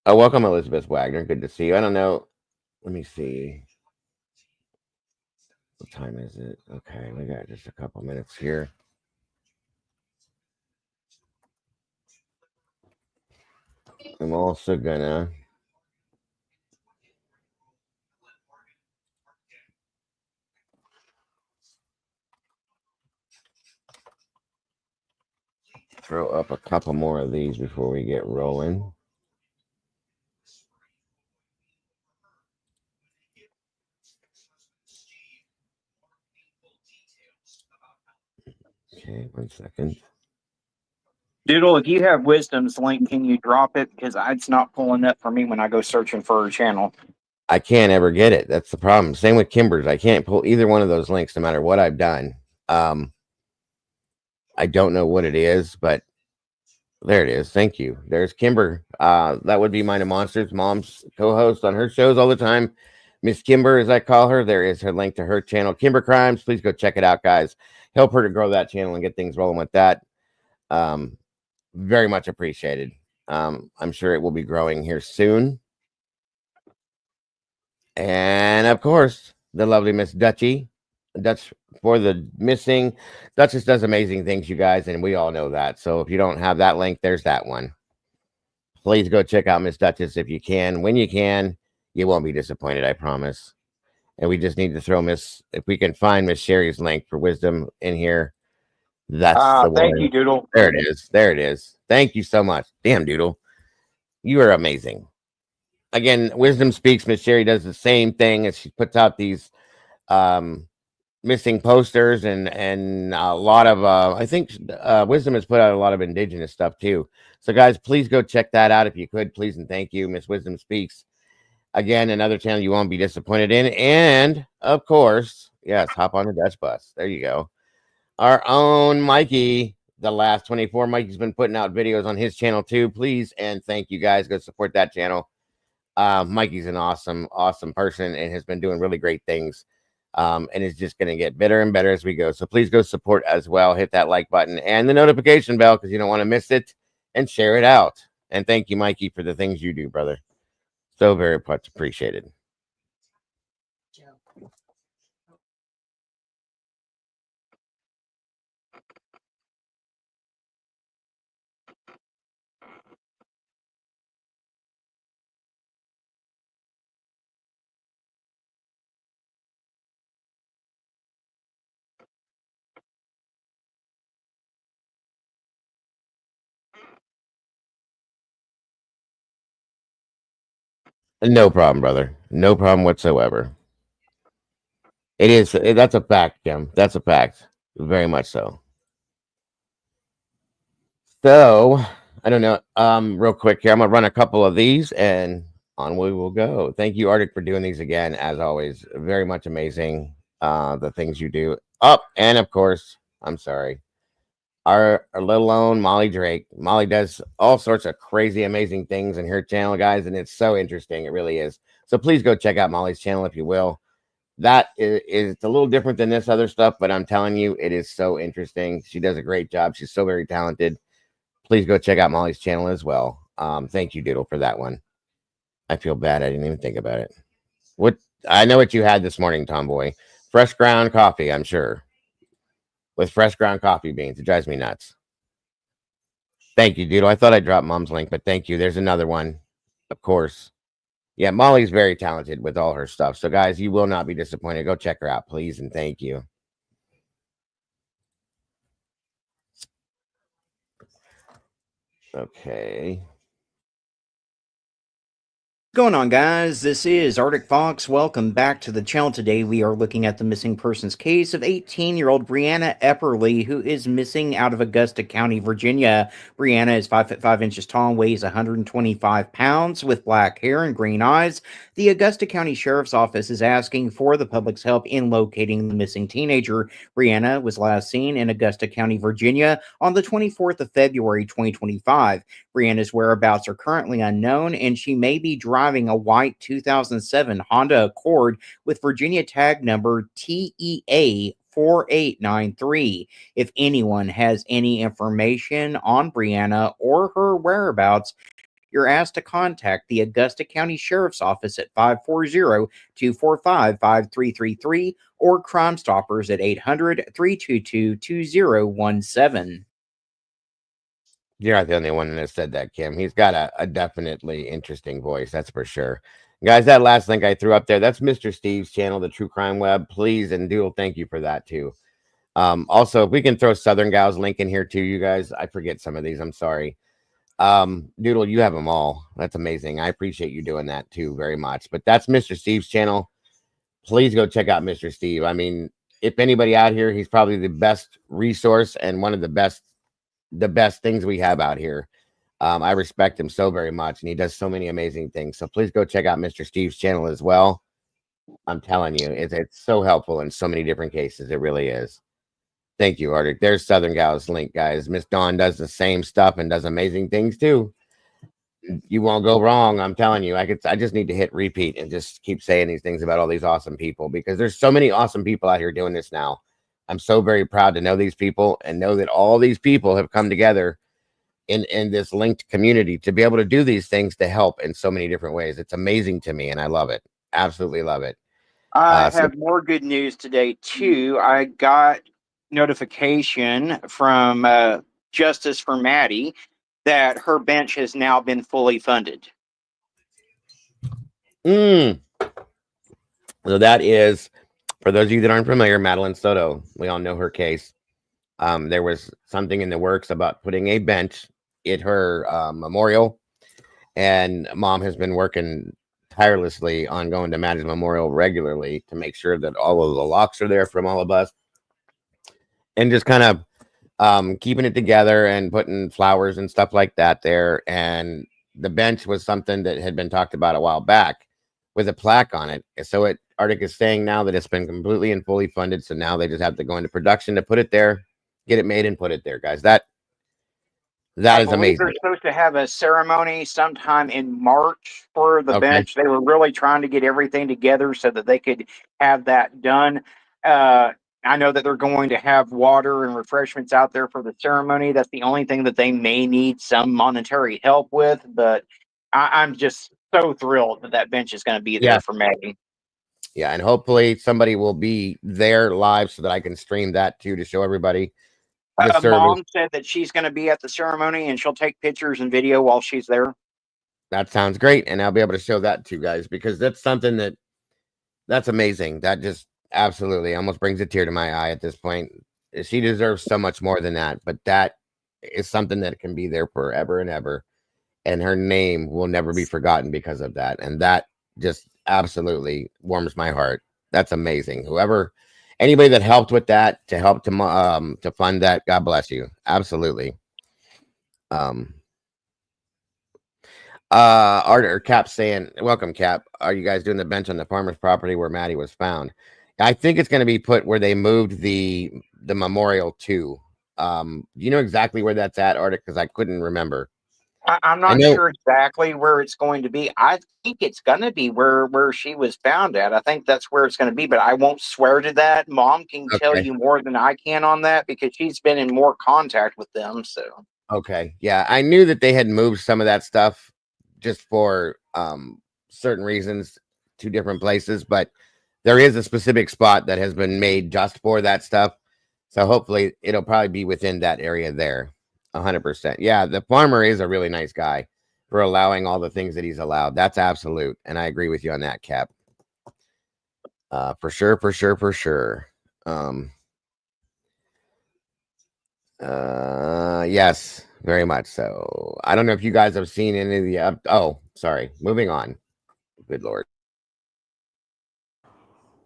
Oh, welcome, Elizabeth Wagner. Good to see you. I don't know. Let me see. What time is it? Okay, we got just a couple minutes here. I'm also gonna throw up a couple more of these before we get rolling. Okay, 1 second. Doodle, if you have Wisdom's link, can you drop it? Because it's not pulling up for me when I go searching for her channel. I can't ever get it. That's the problem. Same with Kimber's. I can't pull either one of those links no matter what I've done. I don't know what it is, but there it is. Thank you. There's Kimber. That would be Mind of Monsters, mom's co-host on her shows all the time. Miss Kimber, as I call her. There is her link to her channel, Kimber Crimes. Please go check it out, guys. Help her to grow that channel and get things rolling with that. Very much appreciated. I'm sure it will be growing here soon. And of course, the lovely Miss Dutchie. Dutch for the missing. Duchess does amazing things, you guys, and we all know that. So if you don't have that link, there's that one. Please go check out Miss Duchess if you can. When you can, you won't be disappointed, I promise. And we just need to throw if we can find Miss Sherry's link for Wisdom in here. That's the one. Thank you, Doodle. There it is. There it is. Thank you so much. Damn, Doodle. You are amazing. Again, Wisdom Speaks. Miss Sherry does the same thing as she puts out these missing posters and a lot of I think Wisdom has put out a lot of indigenous stuff too. So guys, please go check that out if you could, please, and thank you. Miss Wisdom Speaks, again, another channel you won't be disappointed in. And of course, yes, hop on the Dutch bus. There you go. Our own Mikey, the last 24. Mikey's been putting out videos on his channel too. Please and thank you guys. Go support that channel. Mikey's an awesome person and has been doing really great things. And is just going to get better and better as we go. So please go support as well. Hit that like button and the notification bell because you don't want to miss it, and share it out. And thank you, Mikey, for the things you do, brother. So very much appreciated. No problem, brother. No problem whatsoever. It is. That's a fact, Jim. That's a fact. Very much so. So I don't know. Real quick here, I'm gonna run a couple of these and on we will go. Thank you, Arctic, for doing these again, as always. Very much amazing. The things you do. And of course, I'm sorry. Our little own Molly Drake. Molly does all sorts of crazy, amazing things in her channel, guys, and it's so interesting. It really is. So please go check out Molly's channel if you will. That is a little different than this other stuff, but I'm telling you, it is so interesting. She does a great job. She's so very talented. Please go check out Molly's channel as well. Thank you, Doodle, for that one. I feel bad. I didn't even think about it. What I know what you had this morning, Tomboy. Fresh ground coffee, I'm sure. With fresh ground coffee beans. It drives me nuts. Thank you, Doodle. I thought I dropped Mom's link, but thank you. There's another one, of course. Yeah, Molly's very talented with all her stuff. So, guys, you will not be disappointed. Go check her out, please, and thank you. Okay. What's going on, guys? This is Arctic Fox. Welcome back to the channel. Today we are looking at the missing persons case of 18-year-old Brianna Epperly, who is missing out of Augusta County, Virginia. Brianna is 5'5" tall and weighs 125 pounds with black hair and green eyes. The Augusta County Sheriff's Office is asking for the public's help in locating the missing teenager. Brianna was last seen in Augusta County, Virginia on the 24th of February, 2025. Brianna's whereabouts are currently unknown, and she may be driving a white 2007 Honda Accord with Virginia tag number TEA 4893. If anyone has any information on Brianna or her whereabouts, you're asked to contact the Augusta County Sheriff's Office at 540-245-5333 or Crime Stoppers at 800-322-2017. You're not the only one that said that, Kim. He's got a definitely interesting voice, that's for sure. Guys, that last link I threw up there, that's Mr. Steve's channel, the True Crime Web. Please, and Doodle, thank you for that too. Also, if we can throw Southern Gal's link in here too, you guys. I forget some of these. I'm sorry. Doodle, you have them all. That's amazing. I appreciate you doing that too very much. But that's Mr. Steve's channel. Please go check out Mr. Steve. I mean, if anybody out here, he's probably the best resource and one of the best things we have out here. I respect him so very much, and he does so many amazing things. So please go check out Mr. Steve's channel as well. I'm telling you, it's so helpful in so many different cases. It really is. Thank you, Arctic. There's Southern Gal's link, guys. Miss Dawn does the same stuff and does amazing things too. You won't go wrong. I'm telling you. I just need to hit repeat and just keep saying these things about all these awesome people, because there's so many awesome people out here doing this now. I'm so very proud to know these people and know that all these people have come together in this linked community to be able to do these things to help in so many different ways. It's amazing to me, and I love it. Absolutely love it. I have more good news today too. I got notification from Justice for Maddie that her bench has now been fully funded. So that is, for those of you that aren't familiar, Madeline Soto. We all know her case. There was something in the works about putting a bench at her memorial, and Mom has been working tirelessly on going to Maddie's memorial regularly to make sure that all of the locks are there from all of us, and just kind of keeping it together and putting flowers and stuff like that there. And the bench was something that had been talked about a while back with a plaque on it. So Arctic is saying now that it's been completely and fully funded. So now they just have to go into production to put it there, get it made, and put it there, guys. That is amazing. They're supposed to have a ceremony sometime in March for the bench. They were really trying to get everything together so that they could have that done. I know that they're going to have water and refreshments out there for the ceremony. That's the only thing that they may need some monetary help with. But I'm just so thrilled that bench is going to be there for Maggie. Yeah, and hopefully somebody will be there live so that I can stream that too to show everybody. Mom said that she's going to be at the ceremony and she'll take pictures and video while she's there. That sounds great, and I'll be able to show that to you guys, because that's something that's amazing. That just absolutely almost brings a tear to my eye at this point. She deserves so much more than that, but that is something that can be there forever and ever, and her name will never be forgotten because of that. And that just absolutely warms my heart. That's amazing. Anybody that helped with that, to help to fund that, God bless you. Absolutely. Cap saying, welcome, Cap. Are you guys doing the bench on the farmer's property where Maddie was found? I think it's going to be put where they moved the memorial to. Do you know exactly where that's at, Arctic? Because I couldn't remember. I'm not sure exactly where it's going to be. I think it's going to be where she was found at. I think that's where it's going to be, but I won't swear to that. Mom can tell you more than I can on that, because she's been in more contact with them. So okay, yeah, I knew that they had moved some of that stuff just for certain reasons to different places, but there is a specific spot that has been made just for that stuff. So hopefully it'll probably be within that area there. 100%. Yeah, the farmer is a really nice guy for allowing all the things that he's allowed. That's absolute. And I agree with you on that, Cap. For sure. Yes, very much so. I don't know if you guys have seen any of the sorry. Moving on. Good Lord.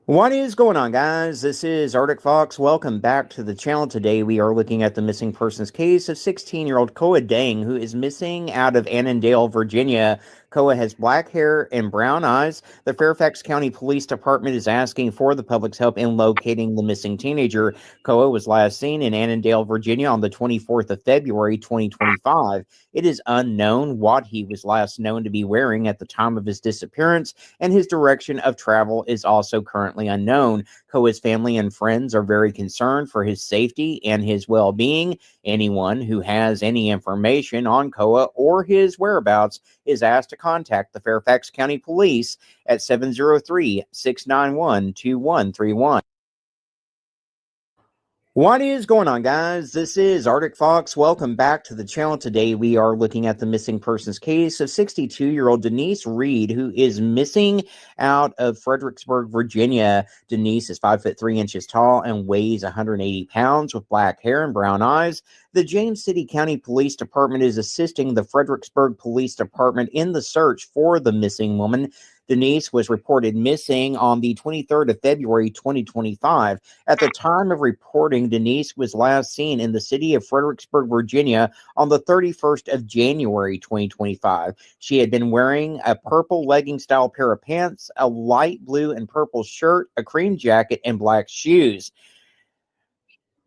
What is going on, guys? This is Arctic Fox. Welcome back to the channel. Today we are looking at the missing persons case of 16-year-old Koa Dang, who is missing out of Annandale, Virginia. Koa has black hair and brown eyes. The Fairfax County Police Department is asking for the public's help in locating the missing teenager. Koa was last seen in Annandale, Virginia on the 24th of February, 2025. It is unknown what he was last known to be wearing at the time of his disappearance, and his direction of travel is also currently unknown. Koa's family and friends are very concerned for his safety and his well-being. Anyone who has any information on Koa or his whereabouts is asked to contact the Fairfax County Police at 703-691-2131. What is going on, guys? This is Arctic Fox. Welcome back to the channel. Today we are looking at the missing persons case of 62-year-old Denise Reed, who is missing out of Fredericksburg, Virginia. Denise is 5'3" tall and weighs 180 pounds with black hair and brown eyes. The James City County Police Department is assisting the Fredericksburg Police Department in the search for the missing woman. Denise was reported missing on the 23rd of February, 2025. At the time of reporting, Denise was last seen in the city of Fredericksburg, Virginia on the 31st of January, 2025. She had been wearing a purple legging-style pair of pants, a light blue and purple shirt, a cream jacket, and black shoes.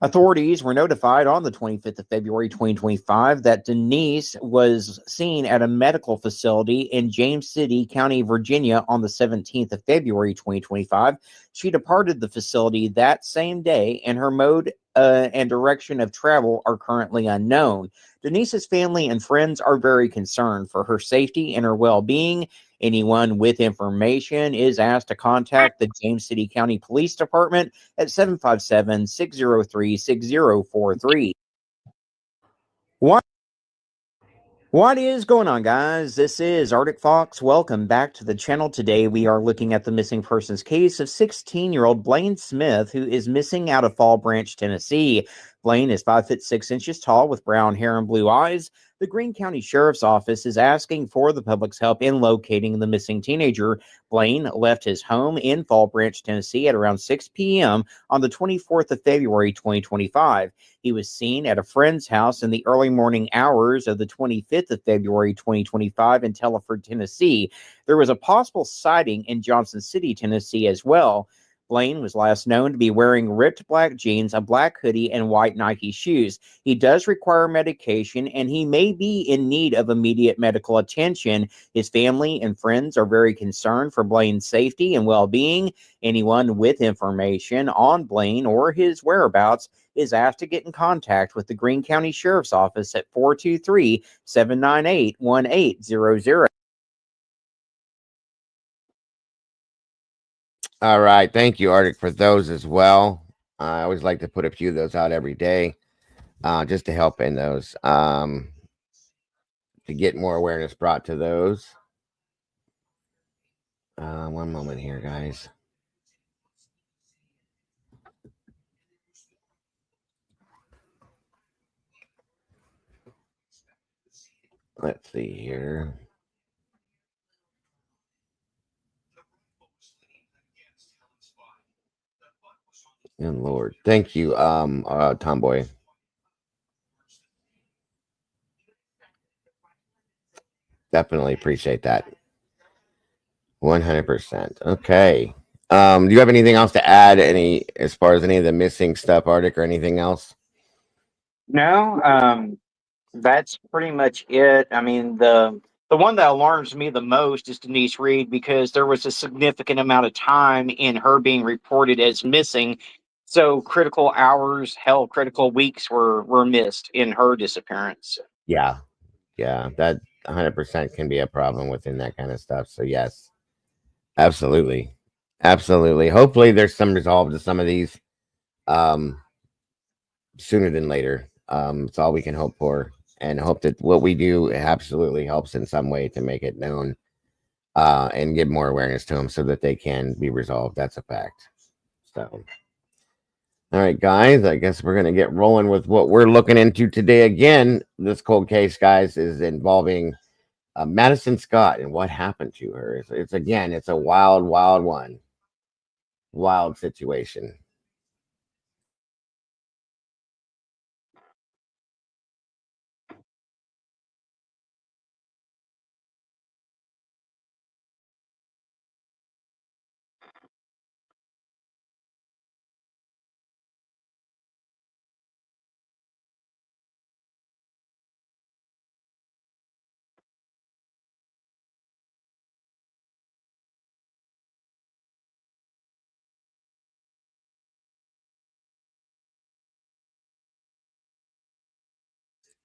Authorities were notified on the 25th of February, 2025, that Denise was seen at a medical facility in James City County, Virginia on the 17th of February, 2025. She departed the facility that same day, and her mode and direction of travel are currently unknown. Denise's family and friends are very concerned for her safety and her well-being. Anyone with information is asked to contact the James City County Police Department at 757-603-6043. What is going on, guys? This is Arctic Fox. Welcome back to the channel. Today we are looking at the missing persons case of 16-year-old Blaine Smith, who is missing out of Fall Branch, Tennessee. Blaine is 5'6" tall with brown hair and blue eyes. The Greene County Sheriff's Office is asking for the public's help in locating the missing teenager. Blaine left his home in Fall Branch, Tennessee at around 6 p.m. on the 24th of February, 2025. He was seen at a friend's house in the early morning hours of the 25th of February, 2025 in Telford, Tennessee. There was a possible sighting in Johnson City, Tennessee as well. Blaine was last known to be wearing ripped black jeans, a black hoodie, and white Nike shoes. He does require medication, and he may be in need of immediate medical attention. His family and friends are very concerned for Blaine's safety and well-being. Anyone with information on Blaine or his whereabouts is asked to get in contact with the Greene County Sheriff's Office at 423-798-1800. All right. Thank you, Arctic, for those as well. I always like to put a few of those out every day just to help in those, to get more awareness brought to those. One moment here, guys. Let's see here. And Lord, thank you, Tomboy. Definitely appreciate that. 100%. Okay. Do you have anything else to add? Any as far as any of the missing stuff, Arctic, or anything else? No, that's pretty much it. I mean, the one that alarms me the most is Denise Reed, because there was a significant amount of time in her being reported as missing. So critical hours, hell, critical weeks were missed in her disappearance. Yeah. Yeah. That 100% can be a problem within that kind of stuff. So yes, absolutely. Absolutely. Hopefully there's some resolve to some of these um sooner than later. It's all we can hope for, and hope that what we do absolutely helps in some way to make it known and give more awareness to them so that they can be resolved. That's a fact. So, all right, guys, I guess we're going to get rolling with what we're looking into today. Again, this cold case, guys, is involving Madison Scott and what happened to her. It's again, it's a wild, wild one. Wild situation.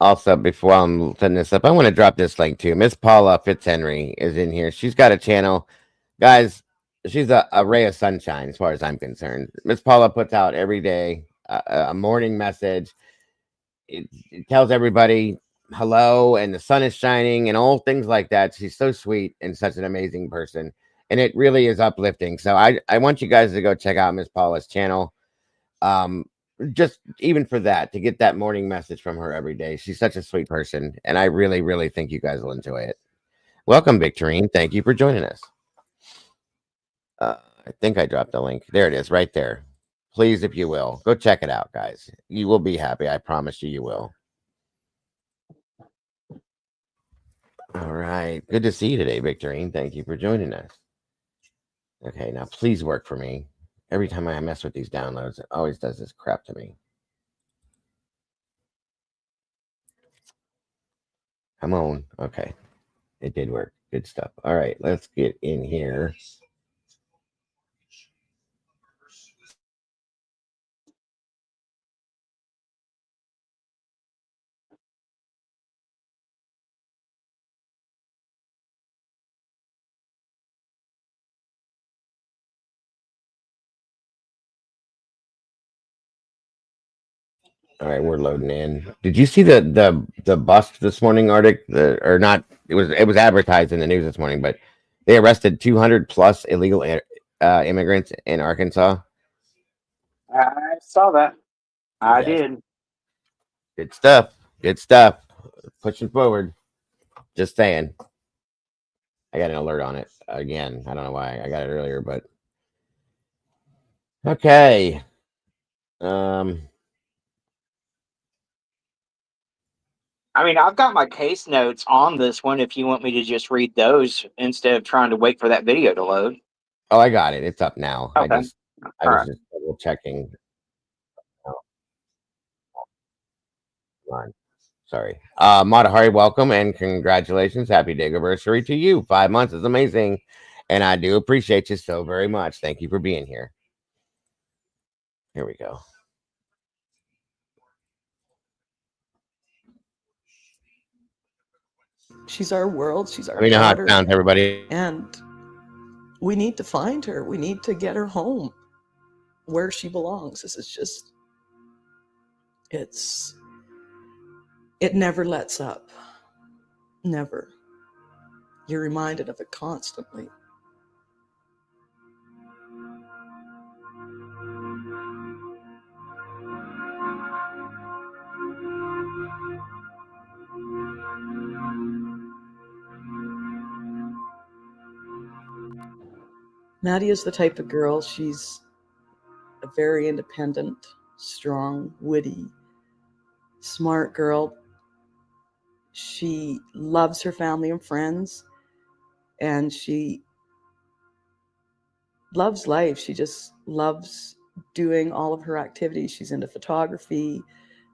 Also, before I'm setting this up, I want to drop this link too. Miss Paula Fitzhenry is in here. She's got a channel, guys. She's a ray of sunshine, as far as I'm concerned. Miss Paula puts out every day a morning message. It tells everybody hello and the sun is shining and all things like that. She's so sweet and such an amazing person, and it really is uplifting. So I want you guys to go check out Miss Paula's channel. Um, just even for that, to get that morning message from her every day. She's such a sweet person, and I really, really think you guys will enjoy it. Welcome, Victorine. Thank you for joining us. I think I dropped the link. There it is, right there. Please, if you will, go check it out, guys. You will be happy. I promise you, you will. All right. Good to see you today, Victorine. Thank you for joining us. Okay, now please work for me. Every time I mess with these downloads, it always does this crap to me. Come on. Okay. It did work. Good stuff. All right, let's get in here. All right, we're loading in. Did you see the bust this morning, Arctic? Or not? It was advertised in the news this morning, but they arrested 200 plus illegal immigrants in Arkansas. I saw that. I Yes. did. Good stuff. Good stuff. Pushing forward. Just saying. I got an alert on it again. I don't know why. I got it earlier, but okay. I mean, I've got my case notes on this one if you want me to just read those instead of trying to wait for that video to load. Oh, I got it. It's up now. Okay. I All was right. just double checking. Oh, come on. Sorry. Matahari, welcome and congratulations. Happy day anniversary to you. 5 months is amazing. And I do appreciate you so very much. Thank you for being here. Here we go. She's our world. She's our Let me know how it daughter. sounds, everybody. And we need to find her. We need to get her home where she belongs. This is just, it never lets up. Never. You're reminded of it constantly. Maddie is the type of girl, she's a very independent, strong, witty, smart girl. She loves her family and friends, and she loves life. She just loves doing all of her activities. She's into photography,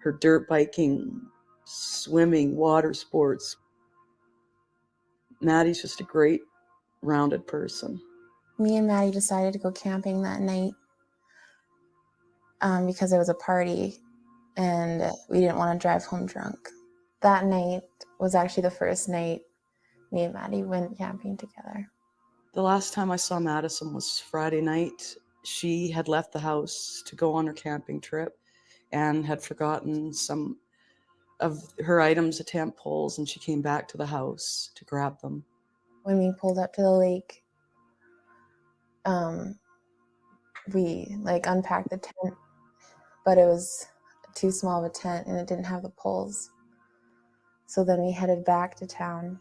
her dirt biking, swimming, water sports. Maddie's just a great, rounded person. Me and Maddie decided to go camping that night because it was a party and we didn't want to drive home drunk. That night was actually the first night me and Maddie went camping together. The last time I saw Madison was Friday night. She had left the house to go on her camping trip and had forgotten some of her items, the tent poles, and she came back to the house to grab them. When we pulled up to the lake, we unpacked the tent, but it was too small of a tent and it didn't have the poles. So then we headed back to town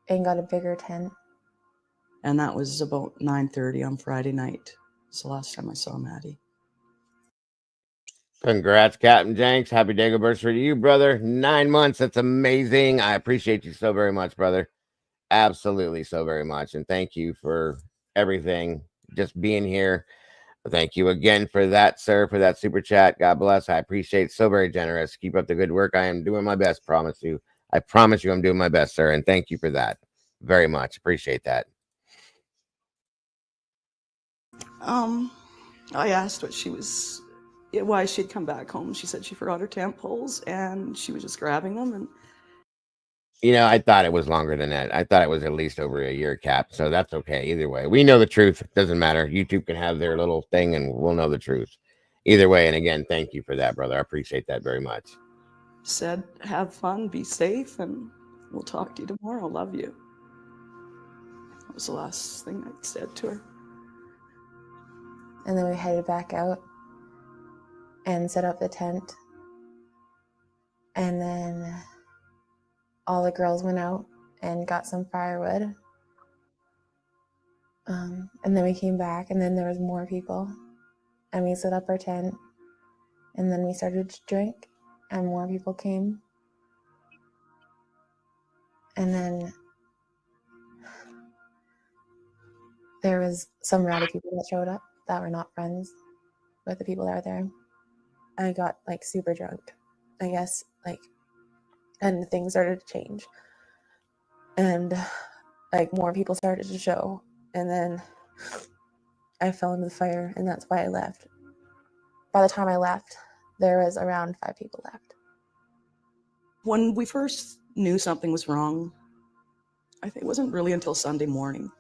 and got a bigger tent. And that was about 9:30 on Friday night. It's the last time I saw Maddie. Congrats, Captain Jenks. Happy day anniversary to you, brother. 9 months. That's amazing. I appreciate you so very much, brother. Absolutely so very much. And thank you for everything. Just being here. Thank you again for that, sir, for that super chat. God bless. I appreciate it. So very generous. Keep up the good work. I am doing my best. Promise you. I promise you I'm doing my best, sir. And thank you for that very much. Appreciate that. I asked what she was why she'd come back home. She said she forgot her tent poles and she was just grabbing them. And You know, I thought it was longer than that. I thought it was at least over a year cap. So that's okay. Either way, we know the truth. It doesn't matter. YouTube can have their little thing and we'll know the truth. Either way. And again, thank you for that, brother. I appreciate that very much. said, have fun, be safe, and we'll talk to you tomorrow. Love you. That was the last thing I said to her. And then we headed back out and set up the tent. And then all the girls went out and got some firewood. And then we came back, and then there was more people. And we set up our tent. And then we started to drink, and more people came. And then there was some rowdy people that showed up that were not friends with the people that were there. I got like super drunk, I guess, and things started to change. And like more people started to show. And then I fell into the fire, and that's why I left. By the time I left, there was around 5 people left. When we first knew something was wrong, I think it wasn't really until Sunday morning.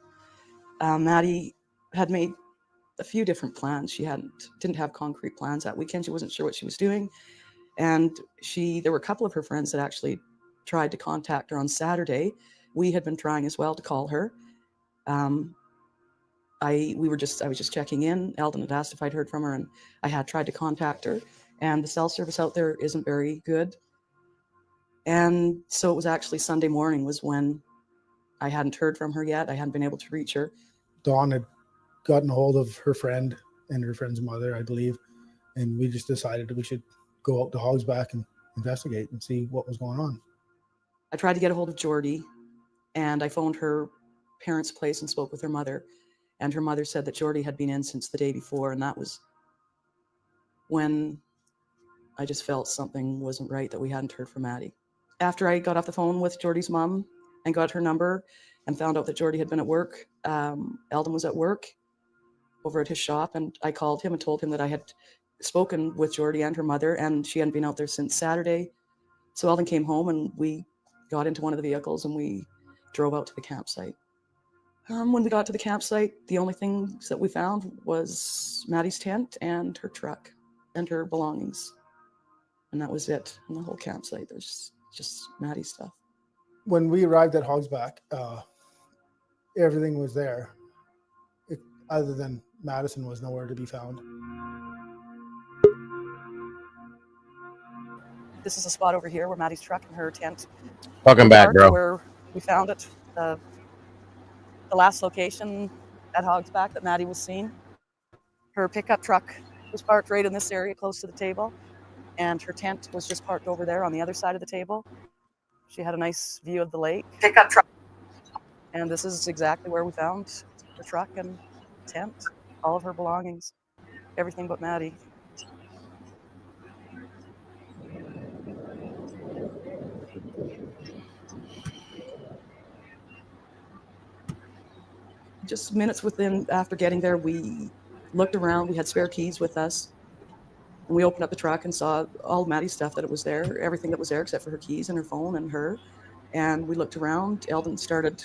Maddie had made a few different plans. She didn't have concrete plans that weekend. She wasn't sure what she was doing. And there were a couple of her friends that actually tried to contact her on Saturday. We had been trying as well to call her. I was just checking in. Eldon had asked if I'd heard from her, and I had tried to contact her. And the cell service out there isn't very good. And so it was actually Sunday morning was when I hadn't heard from her yet. I hadn't been able to reach her. Dawn had gotten a hold of her friend and her friend's mother, I believe, and we just decided that we should go out to Hogsback and investigate and see what was going on. I tried to get a hold of Jordy, and I phoned her parents' place and spoke with her mother. And her mother said that Jordy had been in since the day before, and that was when I just felt something wasn't right, that we hadn't heard from Maddie. After I got off the phone with Jordy's mom and got her number and found out that Jordy had been at work, Eldon was at work over at his shop, and I called him and told him that I had spoken with Jordy and her mother, and she hadn't been out there since Saturday. So Eldon came home, and we got into one of the vehicles, and we drove out to the campsite. When we got to the campsite, the only things that we found was Maddie's tent and her truck and her belongings. And that was it in the whole campsite. There's just Maddie's stuff. When we arrived at Hogsback, everything was there. Other than Madison was nowhere to be found. This is a spot over here where Maddie's truck and her tent. Welcome back, bro. Where we found it. The last location at Hogsback that Maddie was seen. Her pickup truck was parked right in this area close to the table, and her tent was just parked over there on the other side of the table. She had a nice view of the lake. Pickup truck. And this is exactly where we found the truck and tent, all of her belongings, everything but Maddie. Just minutes after getting there, we looked around. We had spare keys with us. And we opened up the truck and saw all Maddie's stuff, that it was there, everything that was there except for her keys and her phone and her. And we looked around. Eldon started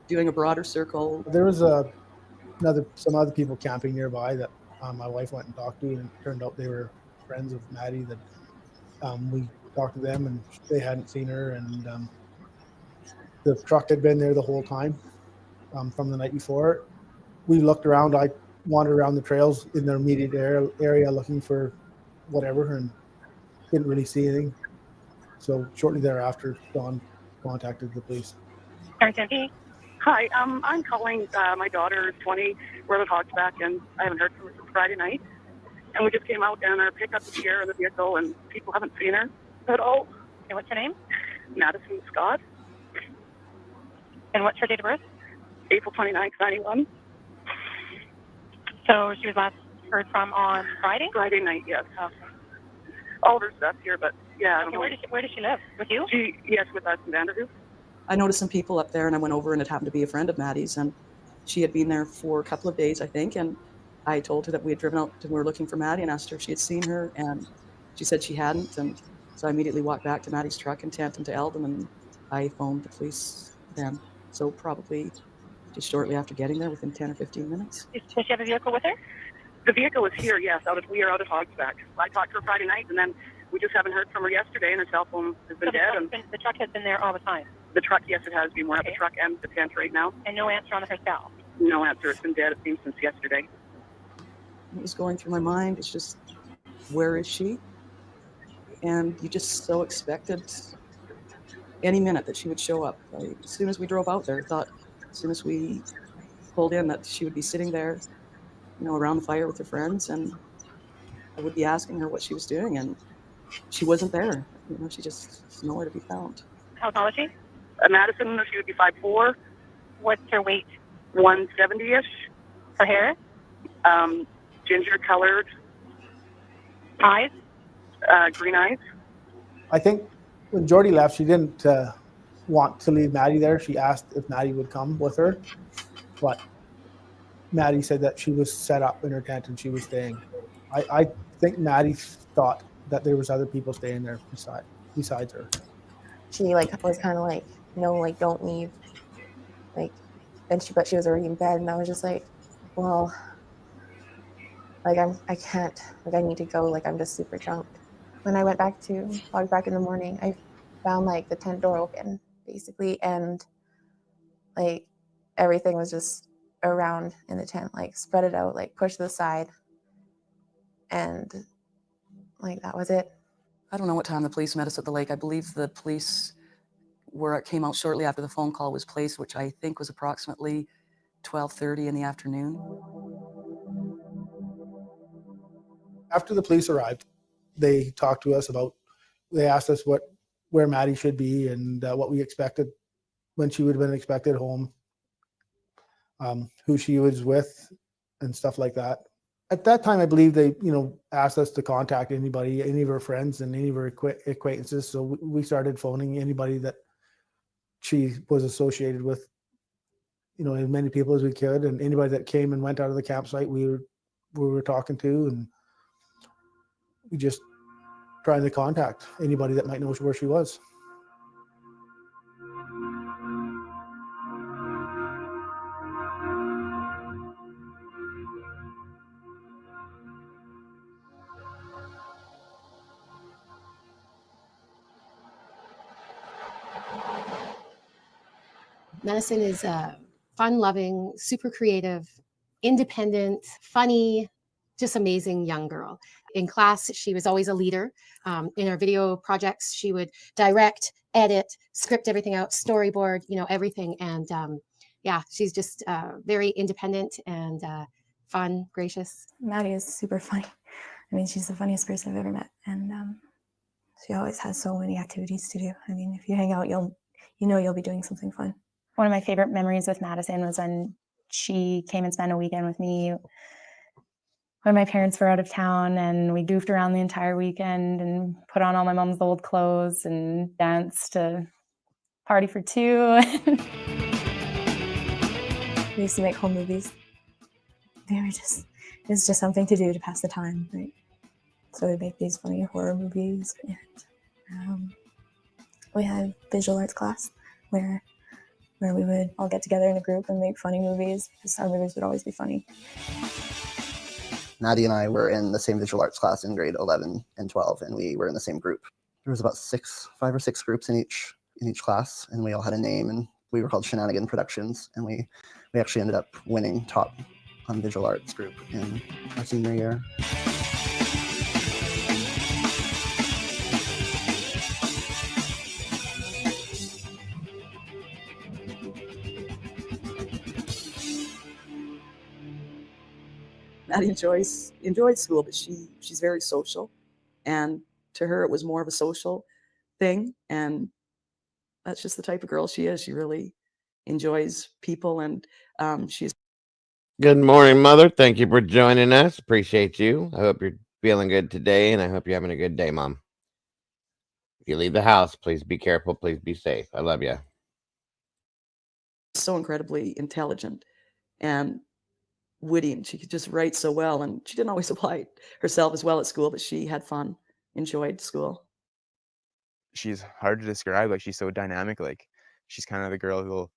doing a broader circle. There was some other people camping nearby that my wife went and talked to, and it turned out they were friends of Maddie. That we talked to them, and they hadn't seen her, and the truck had been there the whole time from the night before. We looked around. I wandered around the trails in the immediate area looking for whatever, and didn't really see anything. So shortly thereafter, Dawn contacted the police. Hi, I'm calling. My daughter is 20. We're at Hogsback, and I haven't heard from her since Friday night. And we just came out, and our pickup is here in the vehicle, and people haven't seen her at all. And what's her name? Madison Scott. And what's her date of birth? April 29th, 91. So she was last heard from on Friday? Friday night, yes. Oh. All of her stuff's here, but yeah. I don't know. Where does she live? With you? Yes, with us in Vanderhoof. I noticed some people up there, and I went over, and it happened to be a friend of Maddie's, and she had been there for a couple of days, I think, and I told her that we had driven out and we were looking for Maddie and asked her if she had seen her, and she said she hadn't. And so I immediately walked back to Maddie's truck in Tanton to Eldon, and I phoned the police then. So probably just shortly after getting there, within 10 or 15 minutes. Does she have a vehicle with her? The vehicle is here, yes. We are out of Hogsback. I talked to her Friday night, and then we just haven't heard from her yesterday, and her cell phone has been dead. And The truck has been there all the time. the truck, yes, it has been. We're at the Okay. truck and the tent right now. And no answer on her cell. No answer. It's been dead, it seems, since yesterday. It was going through my mind. It's just, where is she? And you just so expected any minute that she would show up. As soon as we drove out there, I thought as soon as we pulled in that she would be sitting there, you know, around the fire with her friends, and I would be asking her what she was doing, and she wasn't there. You know, she just is nowhere to be found. How tall is she? Madison, she would be 5'4", What's her weight? 170-ish, Her hair? ginger colored, Eyes? green eyes. I think when Jordy left, she didn't want to leave Maddie there. She asked if Maddie would come with her, but Maddie said that she was set up in her tent and she was staying. I think Maddie thought that there was other people staying there besides her. She like was kind of like, no, like don't leave, like, but she was already in bed, and I was just like, well, like I can't, like I need to go, like I'm just super drunk. When I went back to Hogsback in the morning, I found like the tent door open basically, and like everything was just around in the tent, like spread it out, like pushed to the side, and like that was it. I don't know what time the police met us at the lake. I believe the police came out shortly after the phone call was placed, which I think was approximately 12:30 in the afternoon. After the police arrived, they talked to us they asked us where Maddie should be and what we expected, when she would have been expected home, who she was with and stuff like that. At that time, I believe they, asked us to contact anybody, any of her friends and any of her acquaintances. So we started phoning anybody that she was associated with, as many people as we could, and anybody that came and went out of the campsite, we were talking to, and we just trying to contact anybody that might know where she was. Madison is a fun-loving, super creative, independent, funny, just amazing young girl. In class, she was always a leader. In her video projects, she would direct, edit, script everything out, storyboard, everything. And she's just very independent and fun, gracious. Maddie is super funny. I mean, she's the funniest person I've ever met, and she always has so many activities to do. I mean, if you hang out, you'll be doing something fun. One of my favorite memories with Madison was when she came and spent a weekend with me when my parents were out of town, and we goofed around the entire weekend and put on all my mom's old clothes and danced to Party for Two. We used to make home movies. It's just something to do to pass the time, right? So we make these funny horror movies, and we had visual arts class where we would all get together in a group and make funny movies, because our movies would always be funny. Maddie and I were in the same visual arts class in grade 11 and 12, and we were in the same group. There was about 5 or 6 groups in each class, and we all had a name, and we were called Shenanigan Productions, and we actually ended up winning top on visual arts group in our senior year. Maddie enjoyed school, but she's very social, and to her it was more of a social thing, and that's just the type of girl she is. She really enjoys people, and she's. Good morning, Mother. Thank you for joining us. Appreciate you. I hope you're feeling good today, and I hope you're having a good day, Mom. If you leave the house, please be careful. Please be safe. I love you. So incredibly intelligent, and witty, and she could just write so well. And she didn't always apply herself as well at school, but she had fun, enjoyed school. She's hard to describe. Like, she's so dynamic. Like, she's kind of the girl who'll,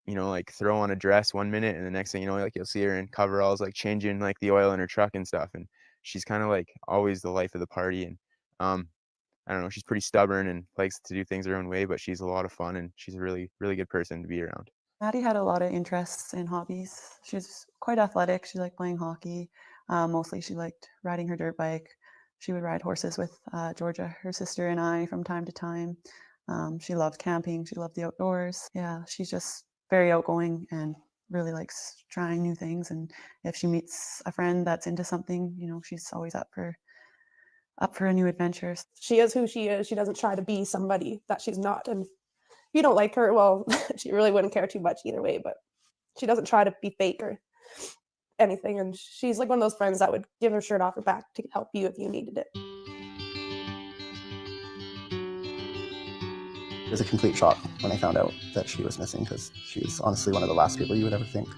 you know, like throw on a dress 1 minute, and the next thing you know, like you'll see her in coveralls, like changing like the oil in her truck and stuff. And she's kind of like always the life of the party. And I don't know, she's pretty stubborn and likes to do things her own way, but she's a lot of fun, and she's a really, really good person to be around. Maddie had a lot of interests and hobbies. She was quite athletic. She liked playing hockey. Mostly she liked riding her dirt bike. She would ride horses with Georgia, her sister, and I from time to time. She loved camping. She loved the outdoors. Yeah, she's just very outgoing and really likes trying new things. And if she meets a friend that's into something, you know, she's always up for a new adventure. She is who she is. She doesn't try to be somebody that she's not. And if you don't like her, well, she really wouldn't care too much either way, but she doesn't try to be fake or anything. And she's like one of those friends that would give her shirt off her back to help you if you needed it. It was a complete shock when I found out that she was missing, because she was honestly one of the last people you would ever think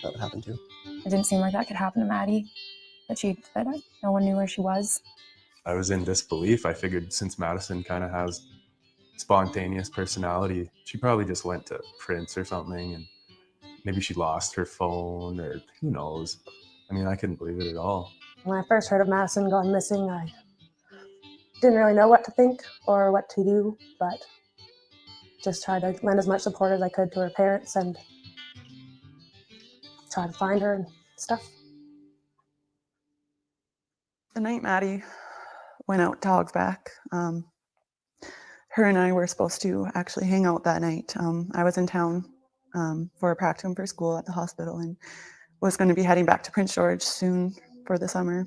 that would happen to. It didn't seem like that could happen to Maddie, that no one knew where she was. I was in disbelief. I figured since Madison kind of has spontaneous personality, she probably just went to Prince or something, and maybe she lost her phone, or who knows. I mean, I couldn't believe it at all. When I first heard of Madison gone missing, I didn't really know what to think or what to do, but just tried to lend as much support as I could to her parents and try to find her and stuff. The night Maddie went out to Hogsback, her and I were supposed to actually hang out that night. I was in town for a practicum for school at the hospital and was going to be heading back to Prince George soon for the summer.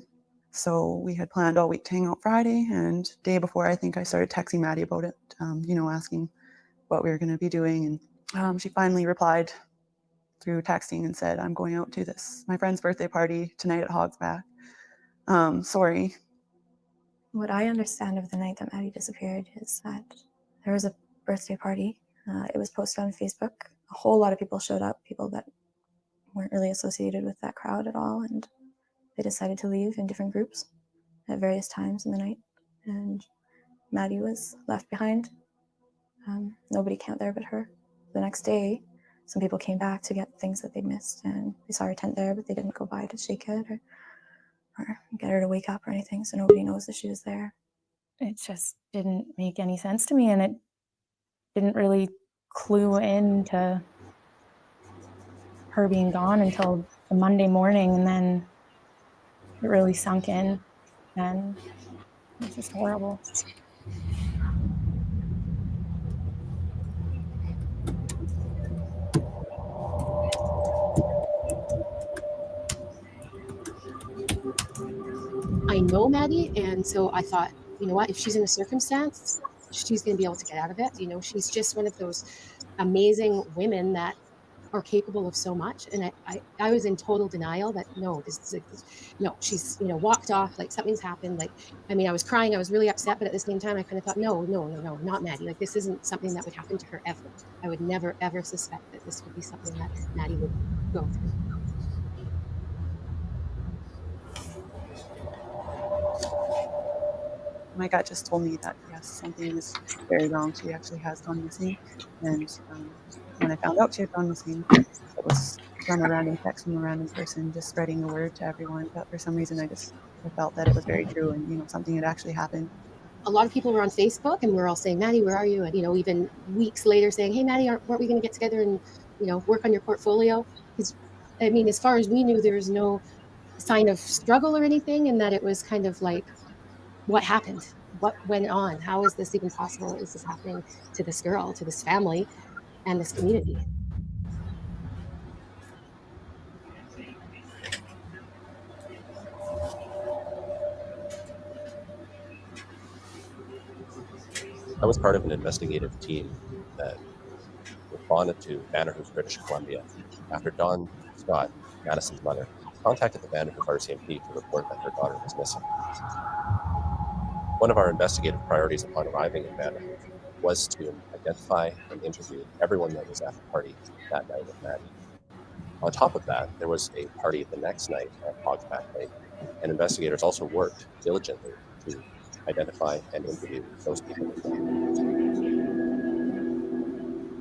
So we had planned all week to hang out Friday, and day before, I think I started texting Maddie about it, asking what we were going to be doing. And she finally replied through texting and said, "I'm going out to my friend's birthday party tonight at Hogsback. Sorry." What I understand of the night that Maddie disappeared is that there was a birthday party. It was posted on Facebook. A whole lot of people showed up, people that weren't really associated with that crowd at all, and they decided to leave in different groups at various times in the night. And Maddie was left behind. Nobody camped there but her. The next day, some people came back to get things that they missed, and they saw her tent there, but they didn't go by to shake it or get her to wake up or anything, so nobody knows that she was there. It just didn't make any sense to me, and it didn't really clue into her being gone until the Monday morning, and then it really sunk in, and it's just horrible. I know Maddie, and so I thought, you know what, if she's in a circumstance, she's going to be able to get out of it. You know, she's just one of those amazing women that are capable of so much. And I was in total denial that no, she's, walked off, like something's happened. Like, I mean, I was crying, I was really upset, but at the same time, I kind of thought, no, not Maddie. Like, this isn't something that would happen to her ever. I would never, ever suspect that this would be something that Maddie would go through. My gut just told me that, yes, something is very wrong. She actually has gone missing. And when I found out she had gone missing, it was from a random text from a random person, just spreading the word to everyone. But for some reason, I felt that it was very true, and, something had actually happened. A lot of people were on Facebook, and we're all saying, Maddie, where are you? And, even weeks later saying, hey, Maddie, weren't we going to get together and, work on your portfolio? Because, I mean, as far as we knew, there was no sign of struggle or anything, and that it was kind of like, what happened? What went on? How is this even possible? Is this happening to this girl, to this family, and this community? I was part of an investigative team that responded to Vanderhoof, British Columbia, after Dawn Scott, Madison's mother, contacted the Vanderhoof RCMP to report that her daughter was missing. One of our investigative priorities upon arriving in Madison was to identify and interview everyone that was at the party that night with Maddie. On top of that, there was a party the next night at Hogsback Lake, and investigators also worked diligently to identify and interview those people as well.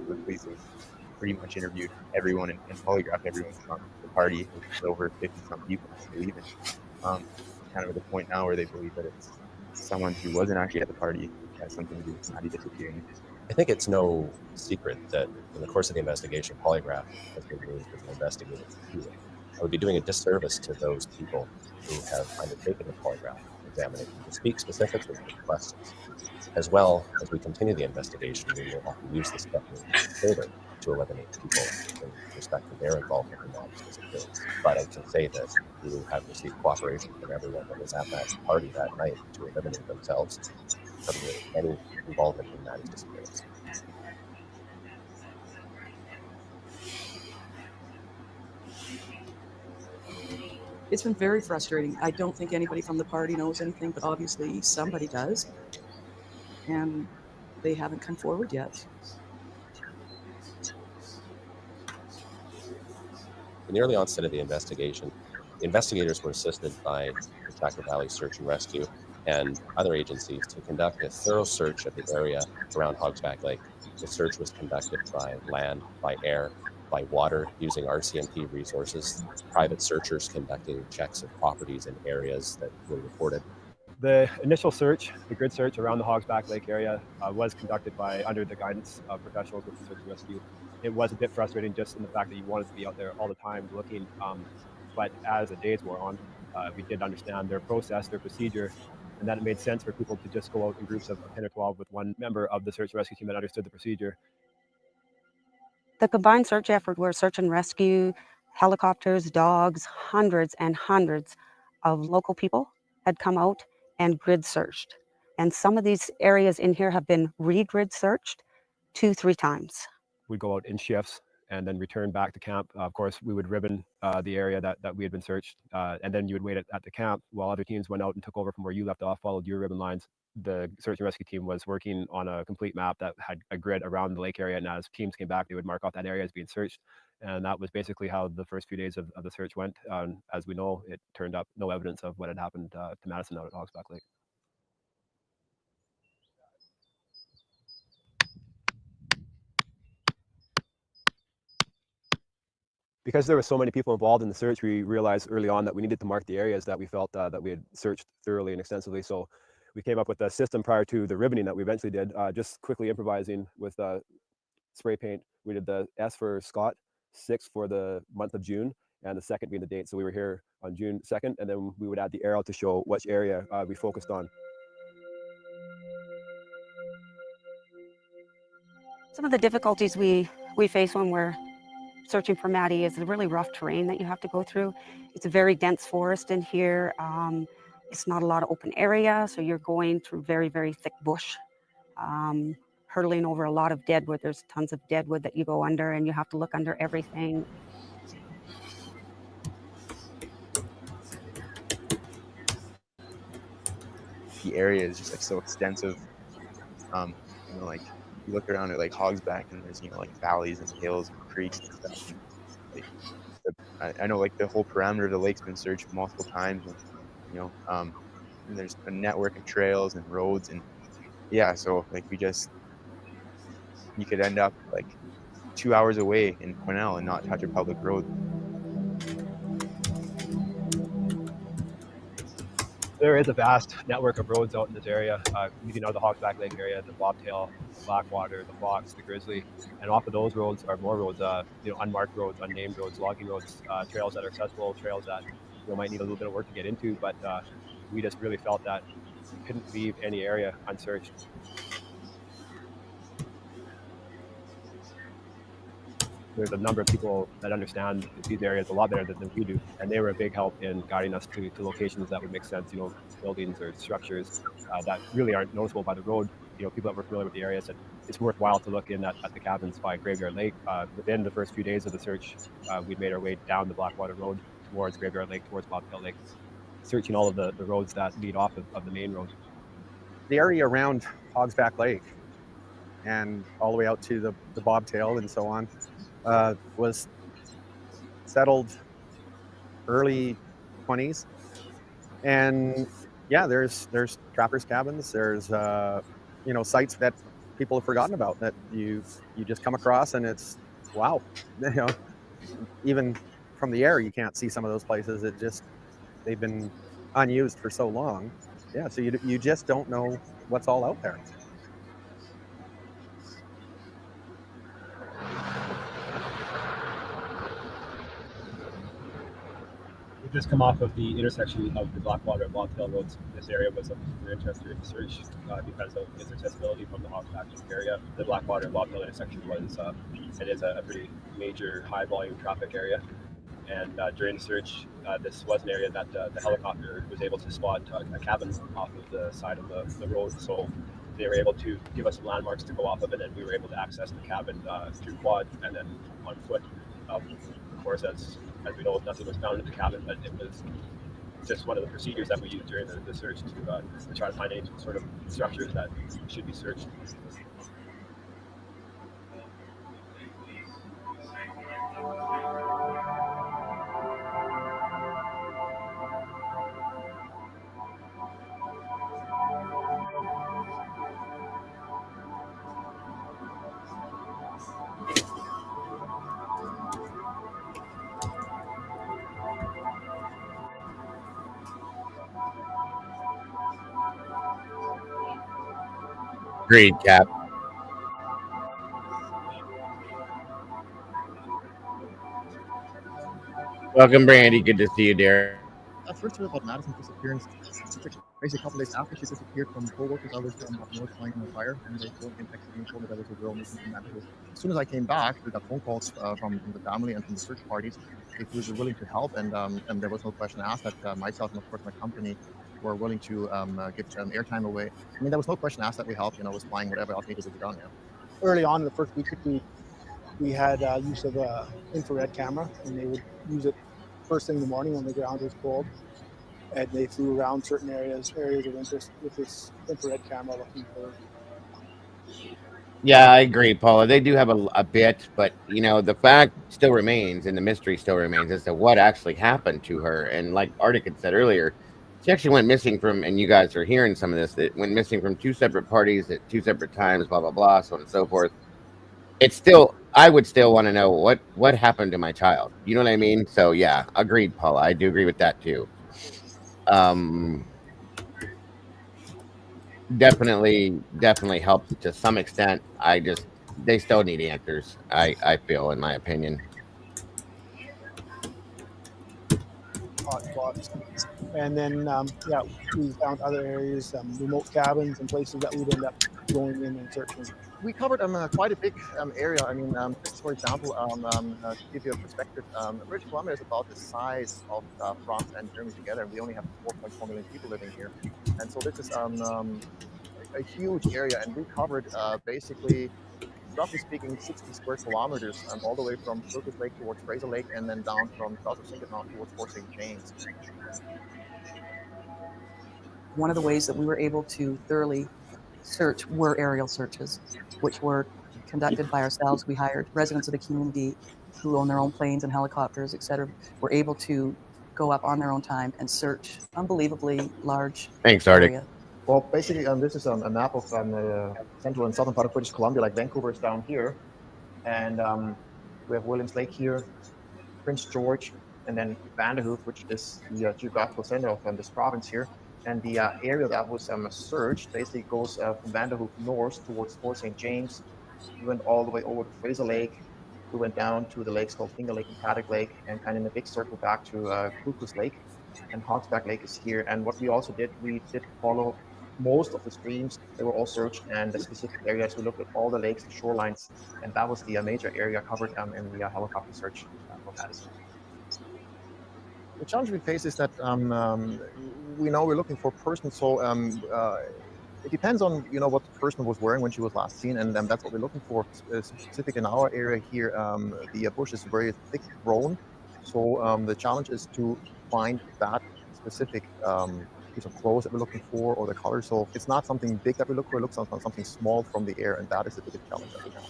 The police have pretty much interviewed everyone and polygraphed everyone from the party, which is over 50-some people, I believe. And kind of at the point now where they believe that it's someone who wasn't actually at the party who has something to do with Maddie disappearing. I think it's no secret that in the course of the investigation, polygraph has been used as an investigative tool. I would be doing a disservice to those people who have undertaken the polygraph examination to speak specifically to the questions. As well as we continue the investigation, we will have to use this technique further to eliminate people in respect to their involvement in Maddie's disappearance. But I can say that we have received cooperation from everyone that was at that party that night to eliminate themselves from any involvement in Maddie's disappearance. It's been very frustrating. I don't think anybody from the party knows anything, but obviously somebody does. And they haven't come forward yet. In the early onset of the investigation, the investigators were assisted by the Chaco Valley Search and Rescue and other agencies to conduct a thorough search of the area around Hogsback Lake. The search was conducted by land, by air, by water, using RCMP resources, private searchers conducting checks of properties and areas that were reported. The initial search, the grid search around the Hogsback Lake area was conducted under the guidance of professionals with the search and rescue. It was a bit frustrating just in the fact that you wanted to be out there all the time looking, but as the days wore on, we did understand their process, their procedure, and that it made sense for people to just go out in groups of 10 or 12 with one member of the search and rescue team that understood the procedure. The combined search effort where search and rescue, helicopters, dogs, hundreds and hundreds of local people had come out and grid searched. And some of these areas in here have been re-grid searched 2-3 times. We'd go out in shifts and then return back to camp. Of course, we would ribbon the area that we had been searched, and then you would wait at the camp while other teams went out and took over from where you left off, followed your ribbon lines. The search and rescue team was working on a complete map that had a grid around the lake area, and as teams came back, they would mark off that area as being searched. And that was basically how the first few days of the search went. As we know, it turned up no evidence of what had happened to Madison out at Hogsback Lake. Because there were so many people involved in the search, we realized early on that we needed to mark the areas that we felt that we had searched thoroughly and extensively. So we came up with a system prior to the ribboning that we eventually did, just quickly improvising with spray paint. We did the S for Scott, 6 for the month of June, and the 2nd being the date. So we were here on June 2nd, and then we would add the arrow to show which area we focused on. Some of the difficulties we face when we're searching for Maddie is the really rough terrain that you have to go through. It's a very dense forest in here. It's not a lot of open area, so you're going through very, very thick bush, hurtling over a lot of deadwood. There's tons of deadwood that you go under, and you have to look under everything. The area is just like so extensive. You know, like you look around at like Hogsback, and there's, you know, like valleys and hills and creeks and stuff. And, like, I know like the whole perimeter of the lake's been searched multiple times, and you know, and there's a network of trails and roads, and yeah, so like you could end up like 2 hours away in Quesnel and not touch a public road. There is a vast network of roads out in this area, leading out of the Hogsback Lake area, the Bobtail, the Blackwater, the Fox, the Grizzly, and off of those roads are more roads, you know, unmarked roads, unnamed roads, logging roads, trails that are accessible, trails that, you know, might need a little bit of work to get into, but we just really felt that we couldn't leave any area unsearched. There's a number of people that understand these areas a lot better than we do, and they were a big help in guiding us to locations that would make sense, you know, buildings or structures that really aren't noticeable by the road. You know, people that were familiar with the area said it's worthwhile to look in at the cabins by Graveyard Lake. Within the first few days of the search, we made our way down the Blackwater Road towards Graveyard Lake, towards Bobtail Lake, searching all of the roads that lead off of the main road. The area around Hogsback Lake and all the way out to the Bobtail and so on was settled early 20s. And yeah, there's trappers cabins, there's you know, sites that people have forgotten about that you just come across, and it's wow. You know, even from the air you can't see some of those places. It just, they've been unused for so long. Yeah, so you just don't know what's all out there. We've just come off of the intersection of the Blackwater and Lobtail roads. This area was of particular interest during the search because of its accessibility from the Hogsback area. The Blackwater and Lobtail intersection was, it is a pretty major high volume traffic area. And during the search, this was an area that the helicopter was able to spot a cabin off of the side of the road. So they were able to give us some landmarks to go off of, and then we were able to access the cabin through quad and then on foot. Of course, as we know, nothing was found in the cabin, but it was just one of the procedures that we used during the search to try to find any sort of structures that should be searched. Agreed, Cap. Welcome, Brandy. Good to see you, dear. First of all, about Madison's disappearance, basically a couple days after she disappeared from co-workers, I was up north flying on a fire, and they came texted me and told me there was a girl missing from Madison. As soon as I came back, we got phone calls from the family and from the search parties if we were willing to help, and there was no question asked that myself and of course my company were willing to give airtime away. I mean, there was no question asked that we helped. You know, was flying whatever else needed to be done. Yeah. Early on in the first week or two, we had use of a infrared camera, and they would use it first thing in the morning when the ground was cold, and they flew around certain areas of interest with this infrared camera looking for. Yeah, I agree, Paula. They do have a bit, but you know, the fact still remains, and the mystery still remains as to what actually happened to her. And like Arctic had said earlier, she actually went missing from, and you guys are hearing some of this, it went missing from 2 separate parties at 2 separate times, blah blah blah, so on and so forth. It's still, I would still want to know what happened to my child. You know what I mean? So yeah, agreed, Paula. I do agree with that too. Definitely helps to some extent. They still need answers. I feel, in my opinion. Hot spots, and then yeah, we found other areas, remote cabins and places that we'd end up going in and searching. We covered quite a big area. I mean, just for example, to give you a perspective, British Columbia is about the size of France and Germany together. We only have 4.4 million people living here, and so this is a huge area. And we covered basically, roughly speaking, 60 square kilometers, all the way from Circus Lake towards Fraser Lake, and then down from south of St. Mountain towards Fort St. James. One of the ways that we were able to thoroughly search were aerial searches, which were conducted by ourselves. We hired residents of the community who own their own planes and helicopters, et cetera, were able to go up on their own time and search unbelievably large Thanks, Arctic. area. Well, basically, this is a map of central and southern part of British Columbia. Like Vancouver is down here, and we have Williams Lake here, Prince George, and then Vanderhoof, which is the geographical center of this province here. And the area that was searched basically goes from Vanderhoof north towards Fort St. James. We went all the way over to Fraser Lake. We went down to the lakes called Finger Lake and Paddock Lake, and kind of in a big circle back to Crocus Lake. And Hogsback Lake is here. And what we also did, we did follow most of the streams. They were all searched, and the specific areas. We looked at all the lakes and shorelines, and that was the major area covered in the helicopter search for Madison. The challenge we face is that we know we're looking for a person, so it depends on what the person was wearing when she was last seen, and that's what we're looking for. Specific in our area here, the bush is very thick grown, so the challenge is to find that specific piece of clothes that we're looking for, or the color. So it's not something big that we look for. It looks like something small from the air, and that is the biggest challenge that we have.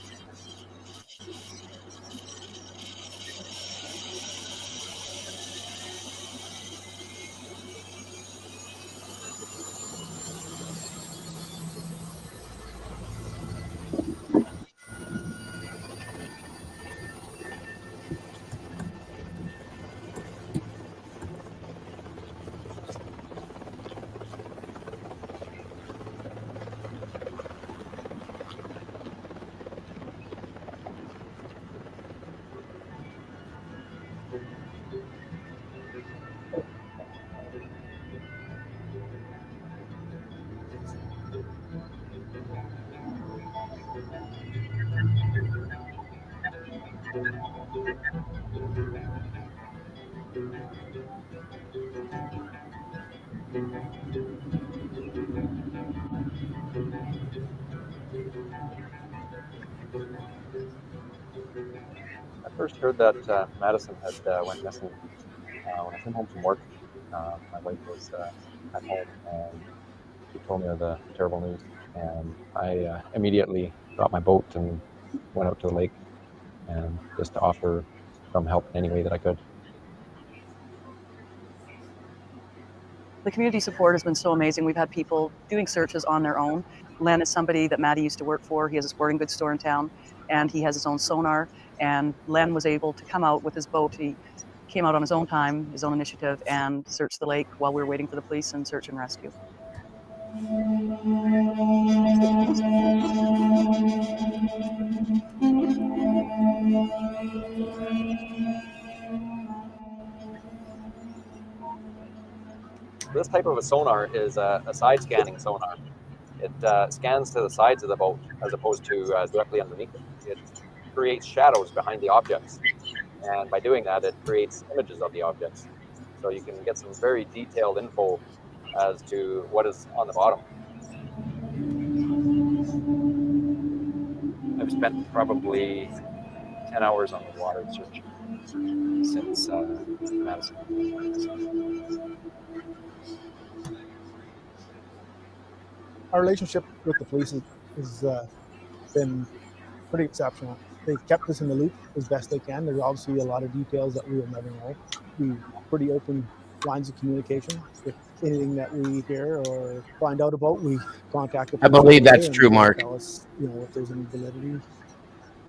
I first heard that Madison had went missing when I came home from work. My wife was at home, and she told me of the terrible news. And I immediately got my boat and went out to the lake, and just to offer some help in any way that I could. The community support has been so amazing. We've had people doing searches on their own. Len is somebody that Maddie used to work for. He has a sporting goods store in town, and he has his own sonar. And Len was able to come out with his boat. He came out on his own time, his own initiative, and search the lake while we were waiting for the police and search and rescue. This type of a sonar is a side scanning sonar. It scans to the sides of the boat as opposed to directly underneath it. It creates shadows behind the objects. And by doing that, it creates images of the objects. So you can get some very detailed info as to what is on the bottom. I've spent probably 10 hours on the water searching since Madison. Our relationship with the police has been pretty exceptional. They've kept us in the loop as best they can. There's obviously a lot of details that we will never know. We've pretty open lines of communication. If anything that we hear or find out about, we contact the I police believe right away that's and true, they Mark. tell us, you know, if there's any validity.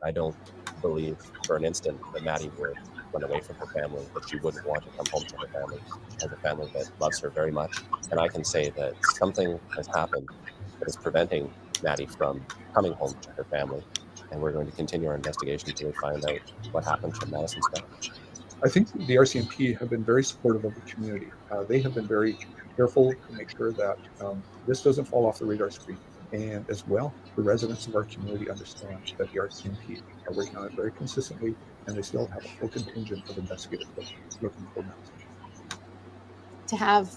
I don't believe for an instant that Maddie would run away from her family, that she wouldn't want to come home to her family. She has a family that loves her very much. And I can say that something has happened that is preventing Maddie from coming home to her family. And we're going to continue our investigation until we find out what happened to Madison's family. I think the RCMP have been very supportive of the community. They have been very careful to make sure that this doesn't fall off the radar screen. And as well, the residents of our community understand that the RCMP are working on it very consistently, and they still have a full contingent of investigators looking for Madison. To have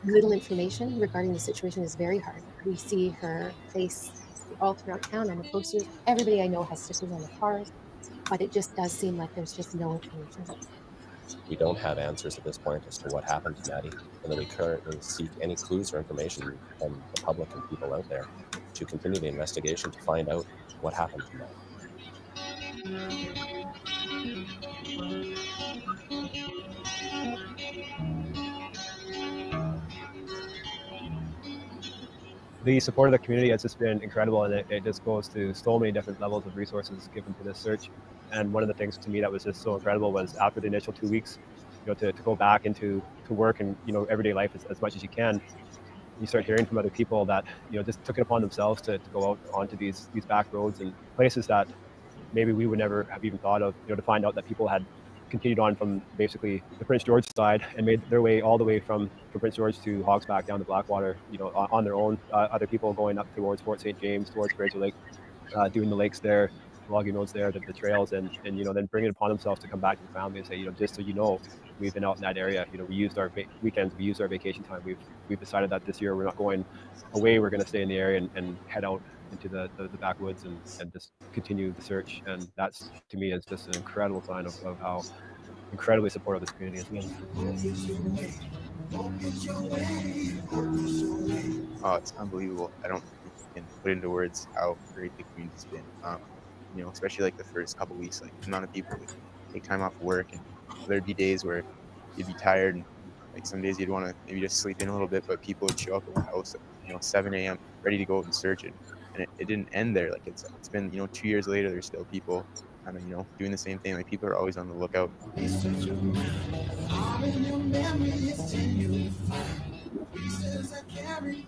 little information regarding the situation is very hard. We see her face all throughout town on the posters. Everybody I know has stickers on the cars, but it just does seem like there's just no information. We don't have answers at this point as to what happened to Maddie, and that we currently seek any clues or information from the public and people out there to continue the investigation to find out what happened to Maddie. The support of the community has just been incredible, and it just goes to so many different levels of resources given to this search. And one of the things to me that was just so incredible was after the initial 2 weeks, you know, to go back into work and, you know, everyday life as much as you can. You start hearing from other people that, you know, just took it upon themselves to go out onto these back roads and places that maybe we would never have even thought of, you know, to find out that people had continued on from basically the Prince George side and made their way all the way from Prince George to Hogsback down to Blackwater, you know, on their own. Other people going up towards Fort St. James, towards Fraser Lake, doing the lakes there, logging roads there, the trails, and you know, then bringing it upon themselves to come back to the family and say, you know, just so you know, we've been out in that area. You know, we used our weekends, we used our vacation time. We've decided that this year we're not going away. We're going to stay in the area and head out into the backwoods and just continue the search. And that's, to me, is just an incredible sign of how incredibly supportive this community has been. Oh, it's unbelievable. I don't think we can put into words how great the community's been. You know, especially like the first couple weeks, like the amount of people would take time off work, and there'd be days where you'd be tired, and like some days you'd want to maybe just sleep in a little bit, but people would show up at the house at, you know, 7 a.m. ready to go out and search it. And it didn't end there. Like it's been, you know, 2 years later, there's still people kind of, you know, doing the same thing. Like people are always on the lookout.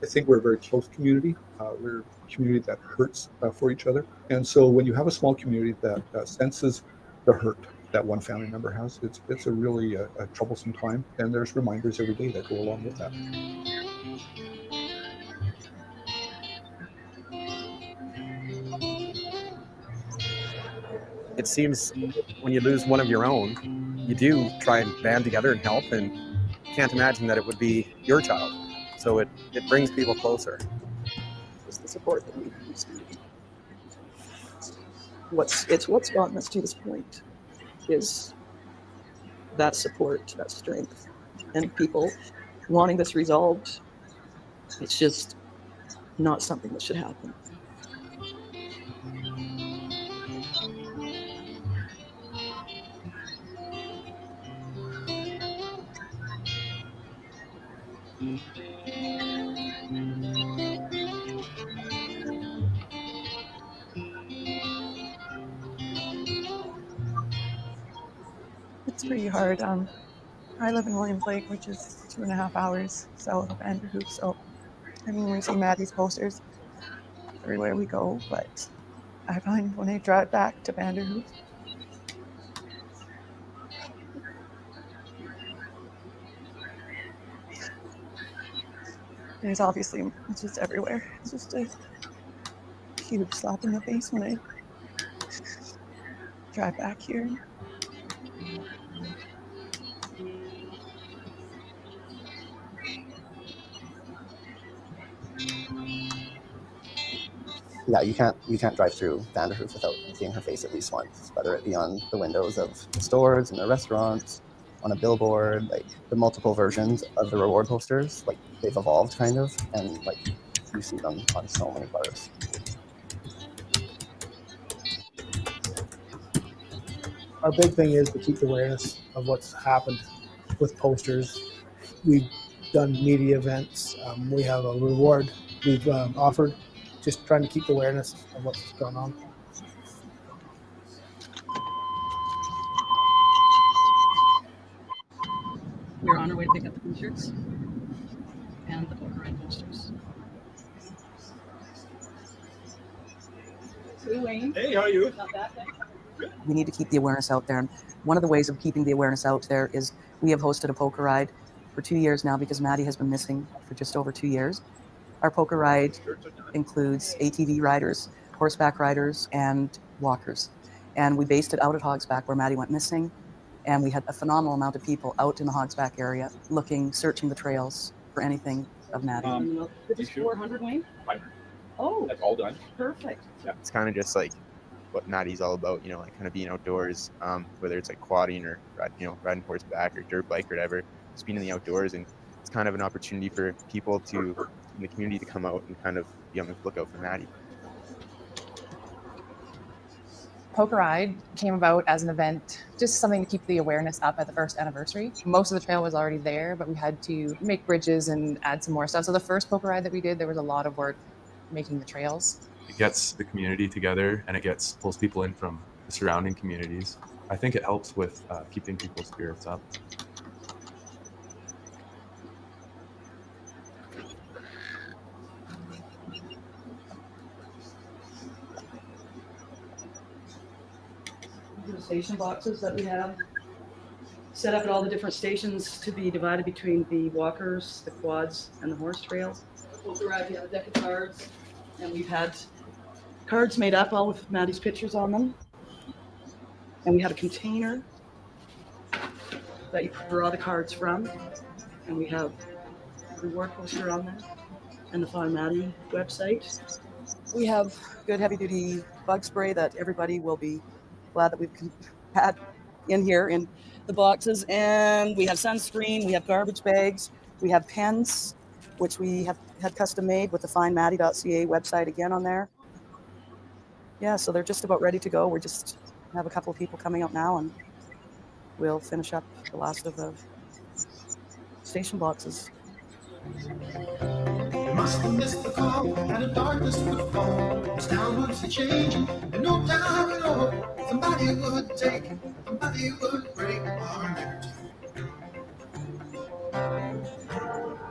I think we're a very close community. We're a community that hurts for each other. And so when you have a small community that senses the hurt that one family member has. It's a really a troublesome time, and there's reminders every day that go along with that. It seems when you lose one of your own, you do try and band together and help, and can't imagine that it would be your child. So it brings people closer. It's the support that we've received. It's what's gotten us to this point is that support, that strength, and people wanting this resolved. It's just not something that should happen. It's pretty hard. I live in Williams Lake, which is 2.5 hours south of Vanderhoof. So, I mean, we see Maddie's posters everywhere we go, but I find when I drive back to Vanderhoof, there's obviously, it's just everywhere. It's just a huge slap in the face when I drive back here. Yeah, you can't drive through Vanderhoof without seeing her face at least once, whether it be on the windows of the stores and the restaurants, on a billboard, like the multiple versions of the reward posters, like they've evolved kind of, and like you see them on so many bars. Our big thing is to keep the awareness of what's happened with posters. We've done media events. We have a reward we've offered, just trying to keep the awareness of what's going on. We're on our way to pick up the t-shirts and the poker ride posters. Hey, Wayne. Hey, how are you? Not bad, thanks. We need to keep the awareness out there. And one of the ways of keeping the awareness out there is we have hosted a poker ride for 2 years now because Maddie has been missing for just over 2 years. Our poker ride includes ATV riders, horseback riders, and walkers. And we based it out at Hogsback where Maddie went missing. And we had a phenomenal amount of people out in the Hogsback area looking, searching the trails for anything of Maddie. Just 400, Wayne? 500. Oh, That's all done. perfect. Yeah. It's kind of just like what Maddie's all about, like kind of being outdoors, whether it's like quadding or riding horseback or dirt bike or whatever, just being in the outdoors. And it's kind of an opportunity for people in the community to come out and kind of be on the lookout for Maddie. Poker Ride came about as an event, just something to keep the awareness up at the first anniversary. Most of the trail was already there, but we had to make bridges and add some more stuff. So the first Poker Ride that we did, there was a lot of work making the trails. It gets the community together, and it pulls people in from the surrounding communities. I think it helps with keeping people's spirits up. The station boxes that we have set up at all the different stations to be divided between the walkers, the quads, and the horse trails. Poker Ride, we have a deck of cards, and we've had cards made up all with Maddie's pictures on them. And we have a container that you draw the cards from, and we have a reward poster on there, and the Find Maddie website. We have good heavy-duty bug spray that everybody will be glad that we've had in here in the boxes. And we have sunscreen, we have garbage bags, we have pens, which we have had custom made with the findmaddie.ca website again on there. Yeah, so they're just about ready to go. We just have a couple of people coming out now, and we'll finish up the last of the station boxes. You must have missed the call, and the darkness would fall. The sound would be changing, and no time at all. Somebody would take, somebody would break our neck.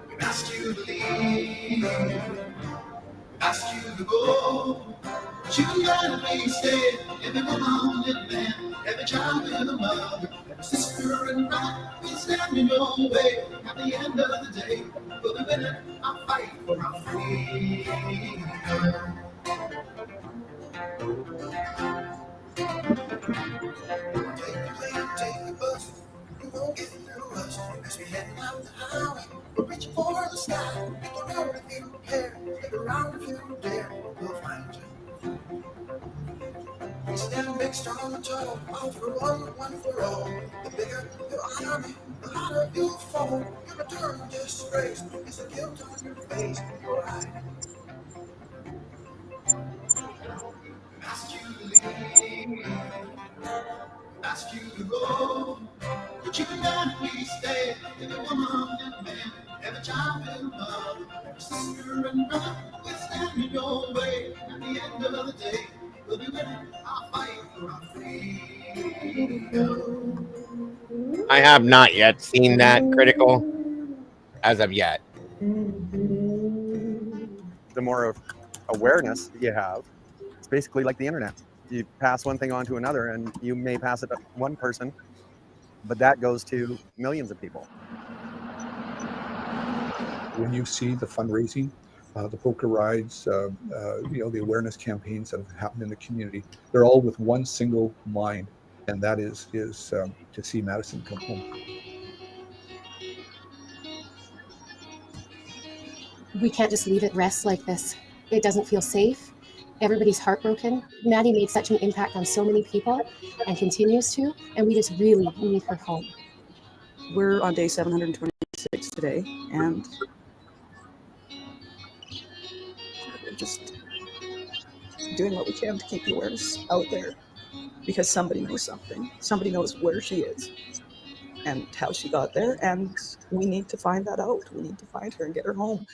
We asked you to leave, we asked you to go, but you gotta please stay. Every woman, every man, every a child and a mother, and a sister and brother will stand in your way. At the end of the day, we'll be winning our fight for our freedom. Take the plane, take the bus, you won't get through us. As we head down the highway, we're reaching for the sky. Make a road if you care, make a round if you dare, we'll find you. We stand big, strong, and tall, all for one for all. The bigger your army, the harder you fall. Your eternal disgrace is the guilt on your face. Your eyes ask you to leave, ask you to go. But you can manfully stay in the woman and man, and the child and mother, and sister and brother will stand in your way. At the end of the day, we'll be winning our fight for our freedom. I have not yet seen that critical as of yet. The more awareness you have, it's basically like the internet. You pass one thing on to another, and you may pass it to one person, but that goes to millions of people. When you see the fundraising, the poker rides, the awareness campaigns that have happened in the community, they're all with one single mind, and that is to see Madison come home. We can't just leave it rest like this. It doesn't feel safe. Everybody's heartbroken. Maddie made such an impact on so many people and continues to, and we just really need her home. We're on day 726 today, and we're just doing what we can to keep the awareness out there, because somebody knows something. Somebody knows where she is and how she got there, and we need to find that out. We need to find her and get her home.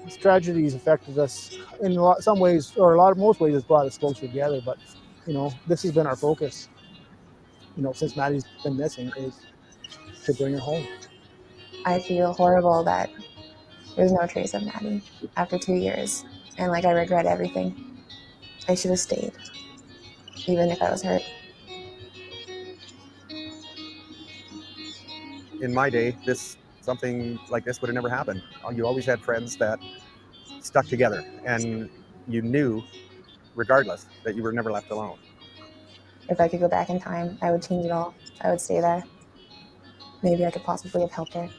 This tragedy has affected us in some ways, or most ways it's brought us closer together, but this has been our focus, since Maddie's been missing, is to bring her home. I feel horrible that there's no trace of Maddie after 2 years, and like I regret everything. I should have stayed, even if I was hurt. In my day, something like this would have never happened. You always had friends that stuck together, and you knew, regardless, that you were never left alone. If I could go back in time, I would change it all. I would stay there. Maybe I could possibly have helped her.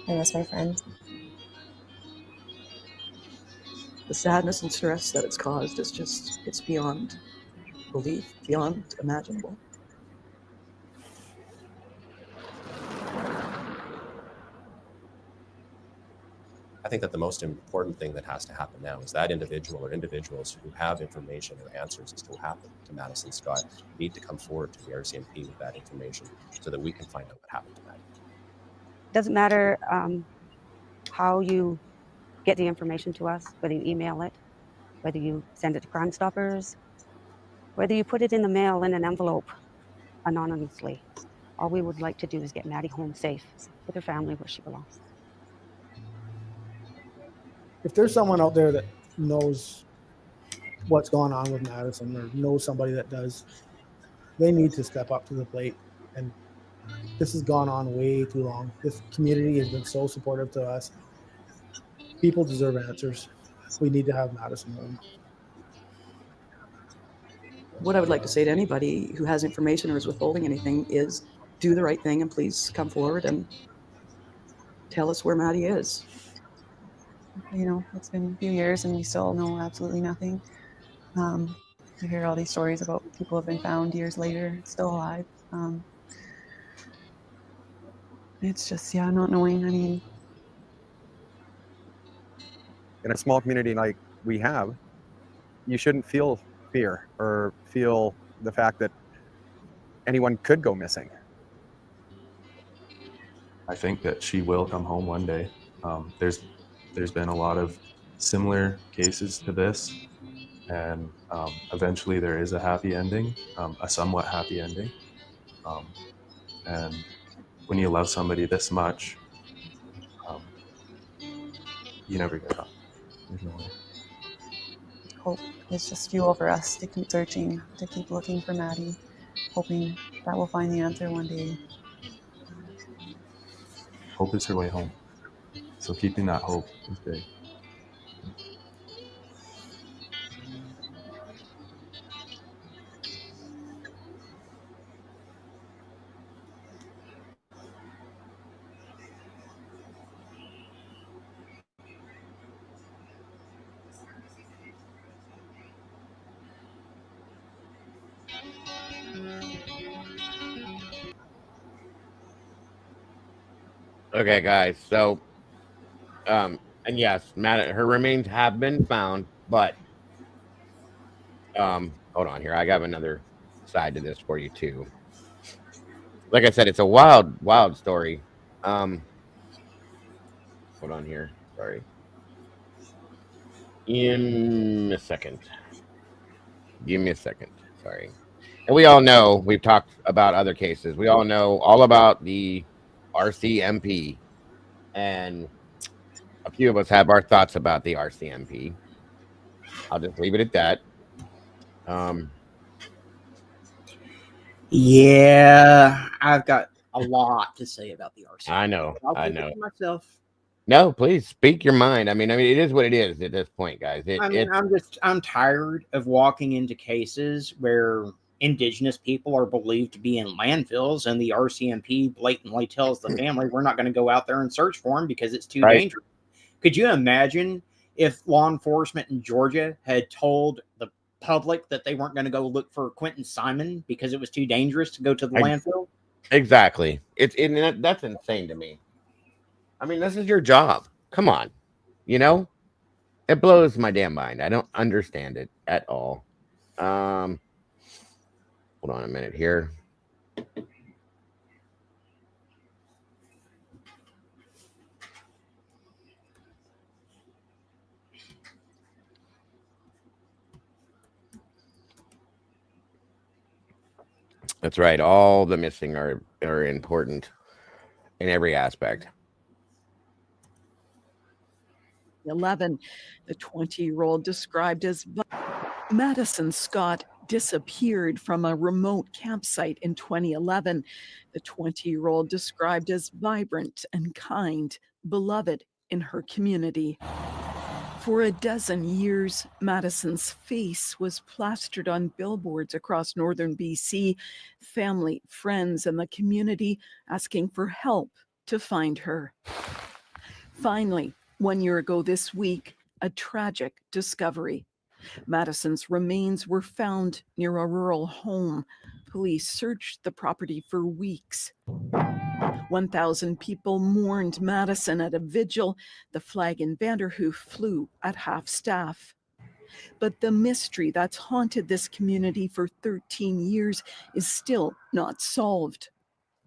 I miss my friend. The sadness and stress that it's caused is it's beyond belief, beyond imaginable. I think that the most important thing that has to happen now is that individual or individuals who have information or answers as to what happened to Madison Scott need to come forward to the RCMP with that information so that we can find out what happened to Maddie. Doesn't matter how you get the information to us, whether you email it, whether you send it to Crime Stoppers, whether you put it in the mail in an envelope anonymously. All we would like to do is get Maddie home safe with her family where she belongs. If there's someone out there that knows what's going on with Madison, or knows somebody that does, they need to step up to the plate. And this has gone on way too long. This community has been so supportive to us. People deserve answers. We need to have Madison home. What I would like to say to anybody who has information or is withholding anything is do the right thing and please come forward and tell us where Maddie is. It's been a few years and we still know absolutely nothing. You hear all these stories about people have been found years later, still alive. It's just, not knowing. I mean, In a small community like we have, you shouldn't feel fear or feel the fact that anyone could go missing. I think that she will come home one day. There's been a lot of similar cases to this, and eventually there is a happy ending, a somewhat happy ending. And when you love somebody this much, you never give up. There's no way. hope is just fuel for us to keep searching, to keep looking for Maddie. hoping that we'll find the answer one day. Hope is her way home. So keeping that hope is big. Okay, guys. So, and yes, her remains have been found, but hold on here. I got another side to this for you too. Like I said, it's a wild story. Hold on here. Sorry. In a second. Give me a second. Sorry. And we all know, we've talked about other cases. We all know all about the RCMP, and a few of us have our thoughts about the RCMP. I'll just leave it at that. Yeah, I've got a lot to say about the RCMP. I know. I'll I keep it know. to myself. No, please speak your mind. I mean, it is what it is at this point, guys. I'm tired of walking into cases where Indigenous people are believed to be in landfills, and the RCMP blatantly tells the family, we're not going to go out there and search for them because it's too dangerous. Could you imagine if law enforcement in Georgia had told the public that they weren't going to go look for Quentin Simon because it was too dangerous to go to the landfill? Exactly. That's insane to me. I mean, this is your job. Come on. You know? It blows my damn mind. I don't understand it at all. Hold on a minute here. That's right. All the missing are important in every aspect. 11, the 20-year-old described as Madison Scott disappeared from a remote campsite in 2011. The 20-year-old described as vibrant and kind, beloved in her community. For a dozen years, Madison's face was plastered on billboards across northern BC, family, friends, and the community asking for help to find her. Finally, 1 year ago this week, a tragic discovery. Madison's remains were found near a rural home. Police searched the property for weeks. 1,000 people mourned Madison at a vigil. The flag in Vanderhoof flew at half-staff. But the mystery that's haunted this community for 13 years is still not solved.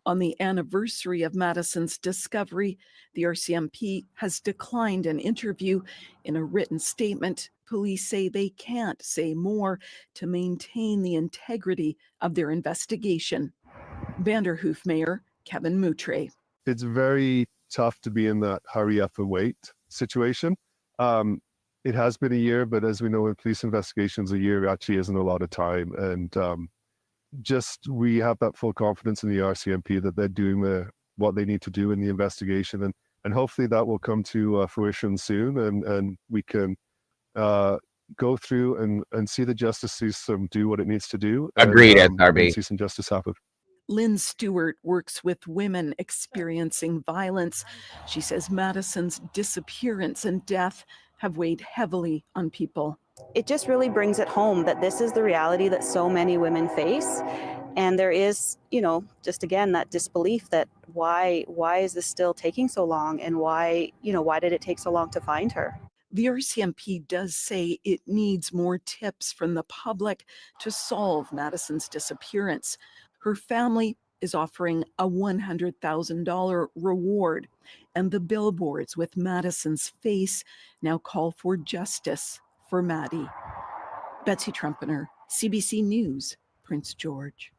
On the anniversary of Madison's discovery, the RCMP has declined an interview. In a written statement, police say they can't say more to maintain the integrity of their investigation. Vanderhoof Mayor Kevin Moutre. It's very tough to be in that hurry up and wait situation. It has been a year, but as we know in police investigations, a year actually isn't a lot of time. And we have that full confidence in the RCMP that they're doing what they need to do in the investigation, and hopefully that will come to fruition soon, and we can go through and see the justice system do what it needs to do. Agreed, and see some justice happen. Lynn Stewart works with women experiencing violence. She says Madison's disappearance and death have weighed heavily on people. It just really brings it home that this is the reality that so many women face. And there is, just again, that disbelief that why is this still taking so long, and why did it take so long to find her? The RCMP does say it needs more tips from the public to solve Madison's disappearance. Her family is offering a $100,000 reward, and the billboards with Madison's face now call for justice for Maddie. Betsy Trumpeter, CBC News, Prince George.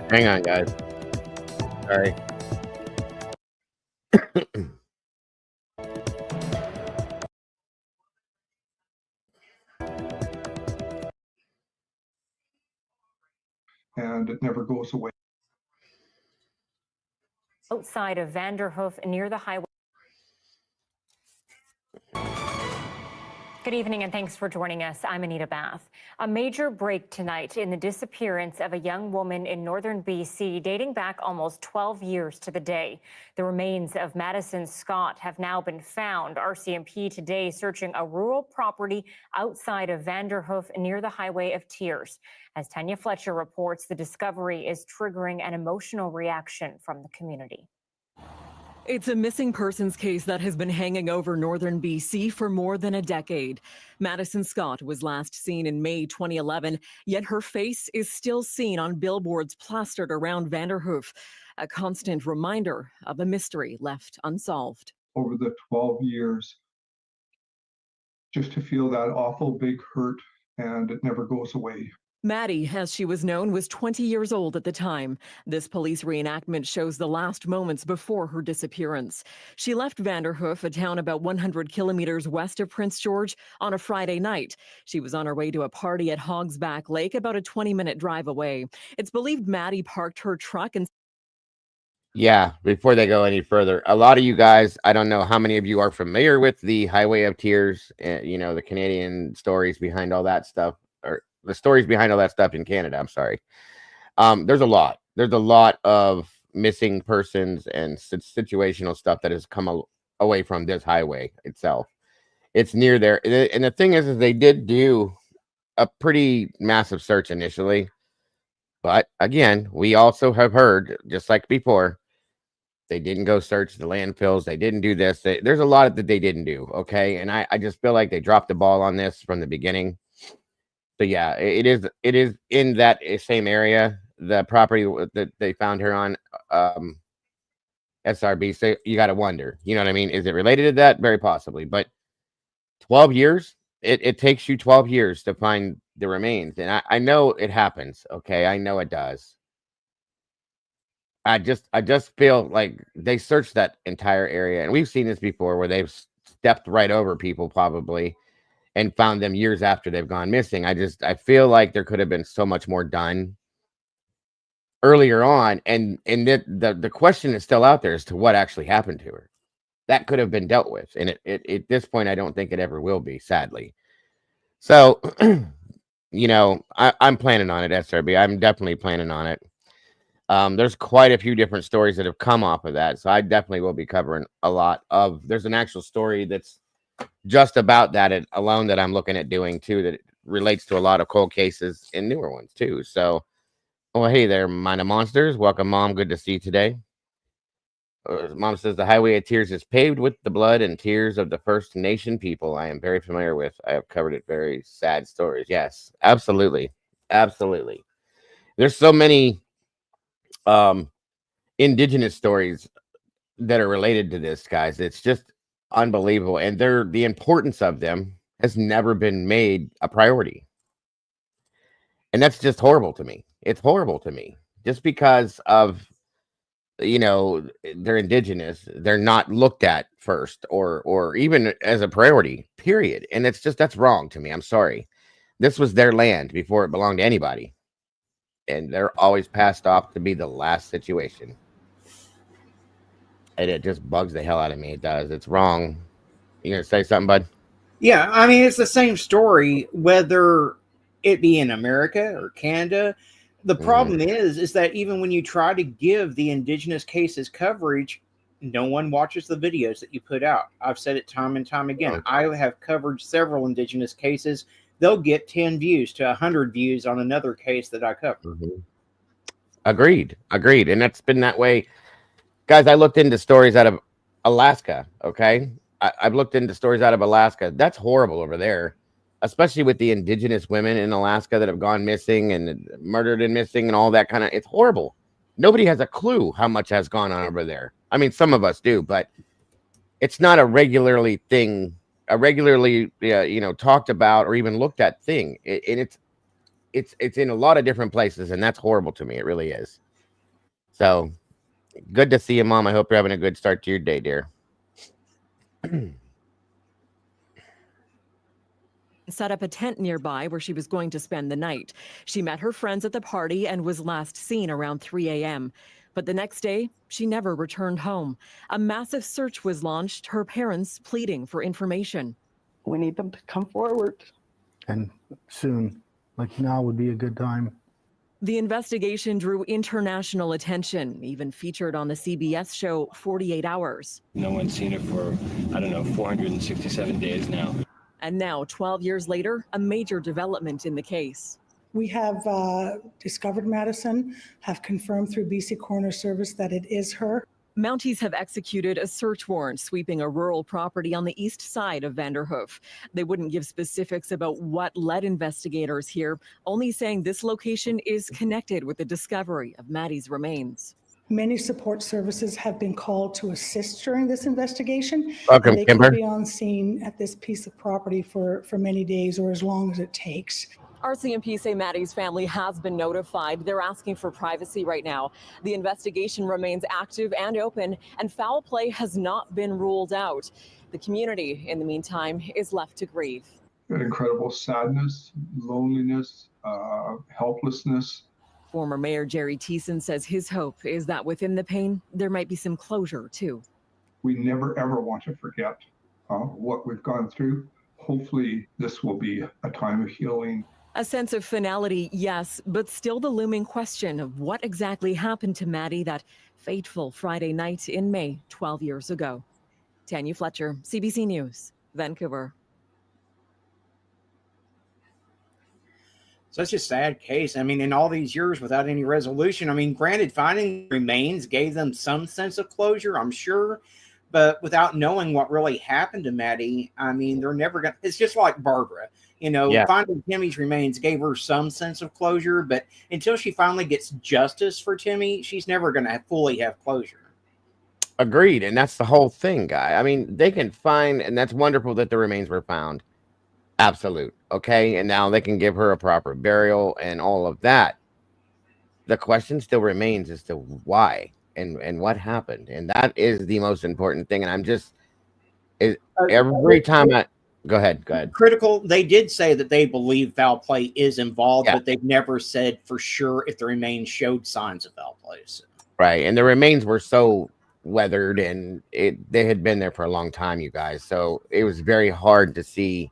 Hang on, guys. Sorry. And it never goes away. Outside of Vanderhoof near the highway. Good evening and thanks for joining us. I'm Anita Bath. A major break tonight in the disappearance of a young woman in northern BC dating back almost 12 years to the day. The remains of Madison Scott have now been found. RCMP today searching a rural property outside of Vanderhoof near the Highway of Tears. As Tanya Fletcher reports, the discovery is triggering an emotional reaction from the community. It's a missing persons case that has been hanging over northern BC for more than a decade. Madison Scott was last seen in May 2011, yet her face is still seen on billboards plastered around Vanderhoof, a constant reminder of a mystery left unsolved. Over the 12 years, just to feel that awful big hurt, and it never goes away. Maddie, as she was known, was 20 years old at the time. This police reenactment shows the last moments before her disappearance. She left Vanderhoof, a town about 100 kilometers west of Prince George, on a Friday night. She was on her way to a party at Hogsback Lake, about a 20-minute drive away. It's believed Maddie parked her truck and... Yeah, before they go any further, a lot of you guys, I don't know how many of you are familiar with the Highway of Tears, you know, the Canadian stories behind all that stuff, or the stories behind all that stuff in Canada. I'm sorry. There's a lot. There's a lot of missing persons and situational stuff that has come away from this highway itself. It's near there. And the thing is they did do a pretty massive search initially. But again, we also have heard, just like before, they didn't go search the landfills. They didn't do this. There's a lot that they didn't do. Okay. And I just feel like they dropped the ball on this from the beginning. So yeah, it is in that same area, the property that they found her on, SRB. So you got to wonder, you know what I mean? Is it related to that? Very possibly, but 12 years, it takes you 12 years to find the remains. And I know it happens. Okay. I know it does. I just feel like they searched that entire area, and we've seen this before where they've stepped right over people probably and found them years after they've gone missing. I feel like there could have been so much more done earlier on, and the question is still out there as to what actually happened to her. That could have been dealt with, and at this point, I don't think it ever will be, sadly. So, you know, I'm planning on it, SRB. I'm definitely planning on it. There's quite a few different stories that have come off of that, so I definitely will be covering a lot of. There's an actual story that's just about that alone that I'm looking at doing too, that relates to a lot of cold cases and newer ones too. So, well, hey there, Mind of Monsters. Welcome, Mom. Good to see you today. Mom says the Highway of Tears is paved with the blood and tears of the First Nation people I am very familiar with. I have covered it. Very sad stories. Yes, absolutely. Absolutely. There's so many indigenous stories that are related to this, guys. It's just unbelievable, and the importance of them has never been made a priority, and that's just horrible to me. It's horrible to me just because of, you know, they're indigenous, they're not looked at first or even as a priority, period. And it's just, that's wrong to me. I'm sorry. This was their land before it belonged to anybody, and they're always passed off to be the last situation. And it just bugs the hell out of me. It does. It's wrong. You gonna say something, bud? Yeah, I mean, it's the same story, whether it be in America or Canada. The problem is that even when you try to give the indigenous cases coverage, no one watches the videos that you put out. I've said it time and time again. I have covered several indigenous cases. They'll get 10 views to 100 views on another case that I covered. Agreed. And that's been that way. Guys, I looked into stories out of Alaska, okay? I've looked into stories out of Alaska. That's horrible over there, especially with the indigenous women in Alaska that have gone missing and murdered and missing and all that kind of. It's horrible. Nobody has a clue how much has gone on over there. I mean, some of us do, but it's not a regularly talked about or even looked at thing. And it's in a lot of different places, and that's horrible to me. It really is. So good to see you, Mom. I hope you're having a good start to your day, dear. Set up a tent nearby where she was going to spend the night. She met her friends at the party and was last seen around 3 a.m. But the next day, she never returned home. A massive search was launched, her parents pleading for information. We need them to come forward. And soon, like now would be a good time. The investigation drew international attention, even featured on the CBS show 48 Hours. No one's seen her for, I don't know, 467 days now. And now, 12 years later, a major development in the case. We have discovered Madison, have confirmed through BC Coroner Service that it is her. Mounties have executed a search warrant sweeping a rural property on the east side of Vanderhoof. They wouldn't give specifics about what led investigators here, only saying this location is connected with the discovery of Maddie's remains. Many support services have been called to assist during this investigation. Welcome, and they Kimber. could be on scene at this piece of property for many days or as long as it takes. RCMP say Maddie's family has been notified. They're asking for privacy right now. The investigation remains active and open, and foul play has not been ruled out. The community, in the meantime, is left to grieve. An incredible sadness, loneliness, helplessness. Former Mayor Jerry Thiessen says his hope is that within the pain, there might be some closure, too. We never, ever want to forget what we've gone through. Hopefully, this will be a time of healing. A sense of finality, yes, but still the looming question of what exactly happened to Maddie that fateful Friday night in May 12 years ago. Tanya Fletcher, CBC News, Vancouver. Such a sad case. I mean, in all these years without any resolution, I mean, granted, finding remains gave them some sense of closure, I'm sure, but without knowing what really happened to Maddie, I mean, they're never going to, it's just like Barbara, you know, finding Timmy's remains gave her some sense of closure, but until she finally gets justice for Timmy, she's never going to fully have closure. Agreed. And that's the whole thing, guy. I mean, they can find, and that's wonderful that the remains were found. Absolute. Okay. And now they can give her a proper burial and all of that. The question still remains as to why and what happened. And that is the most important thing. And I'm just, every time I, go ahead. Critical. They did say that they believe foul play is involved, but they've never said for sure if the remains showed signs of foul play. So. Right. And the remains were so weathered and they had been there for a long time, you guys. So it was very hard to see.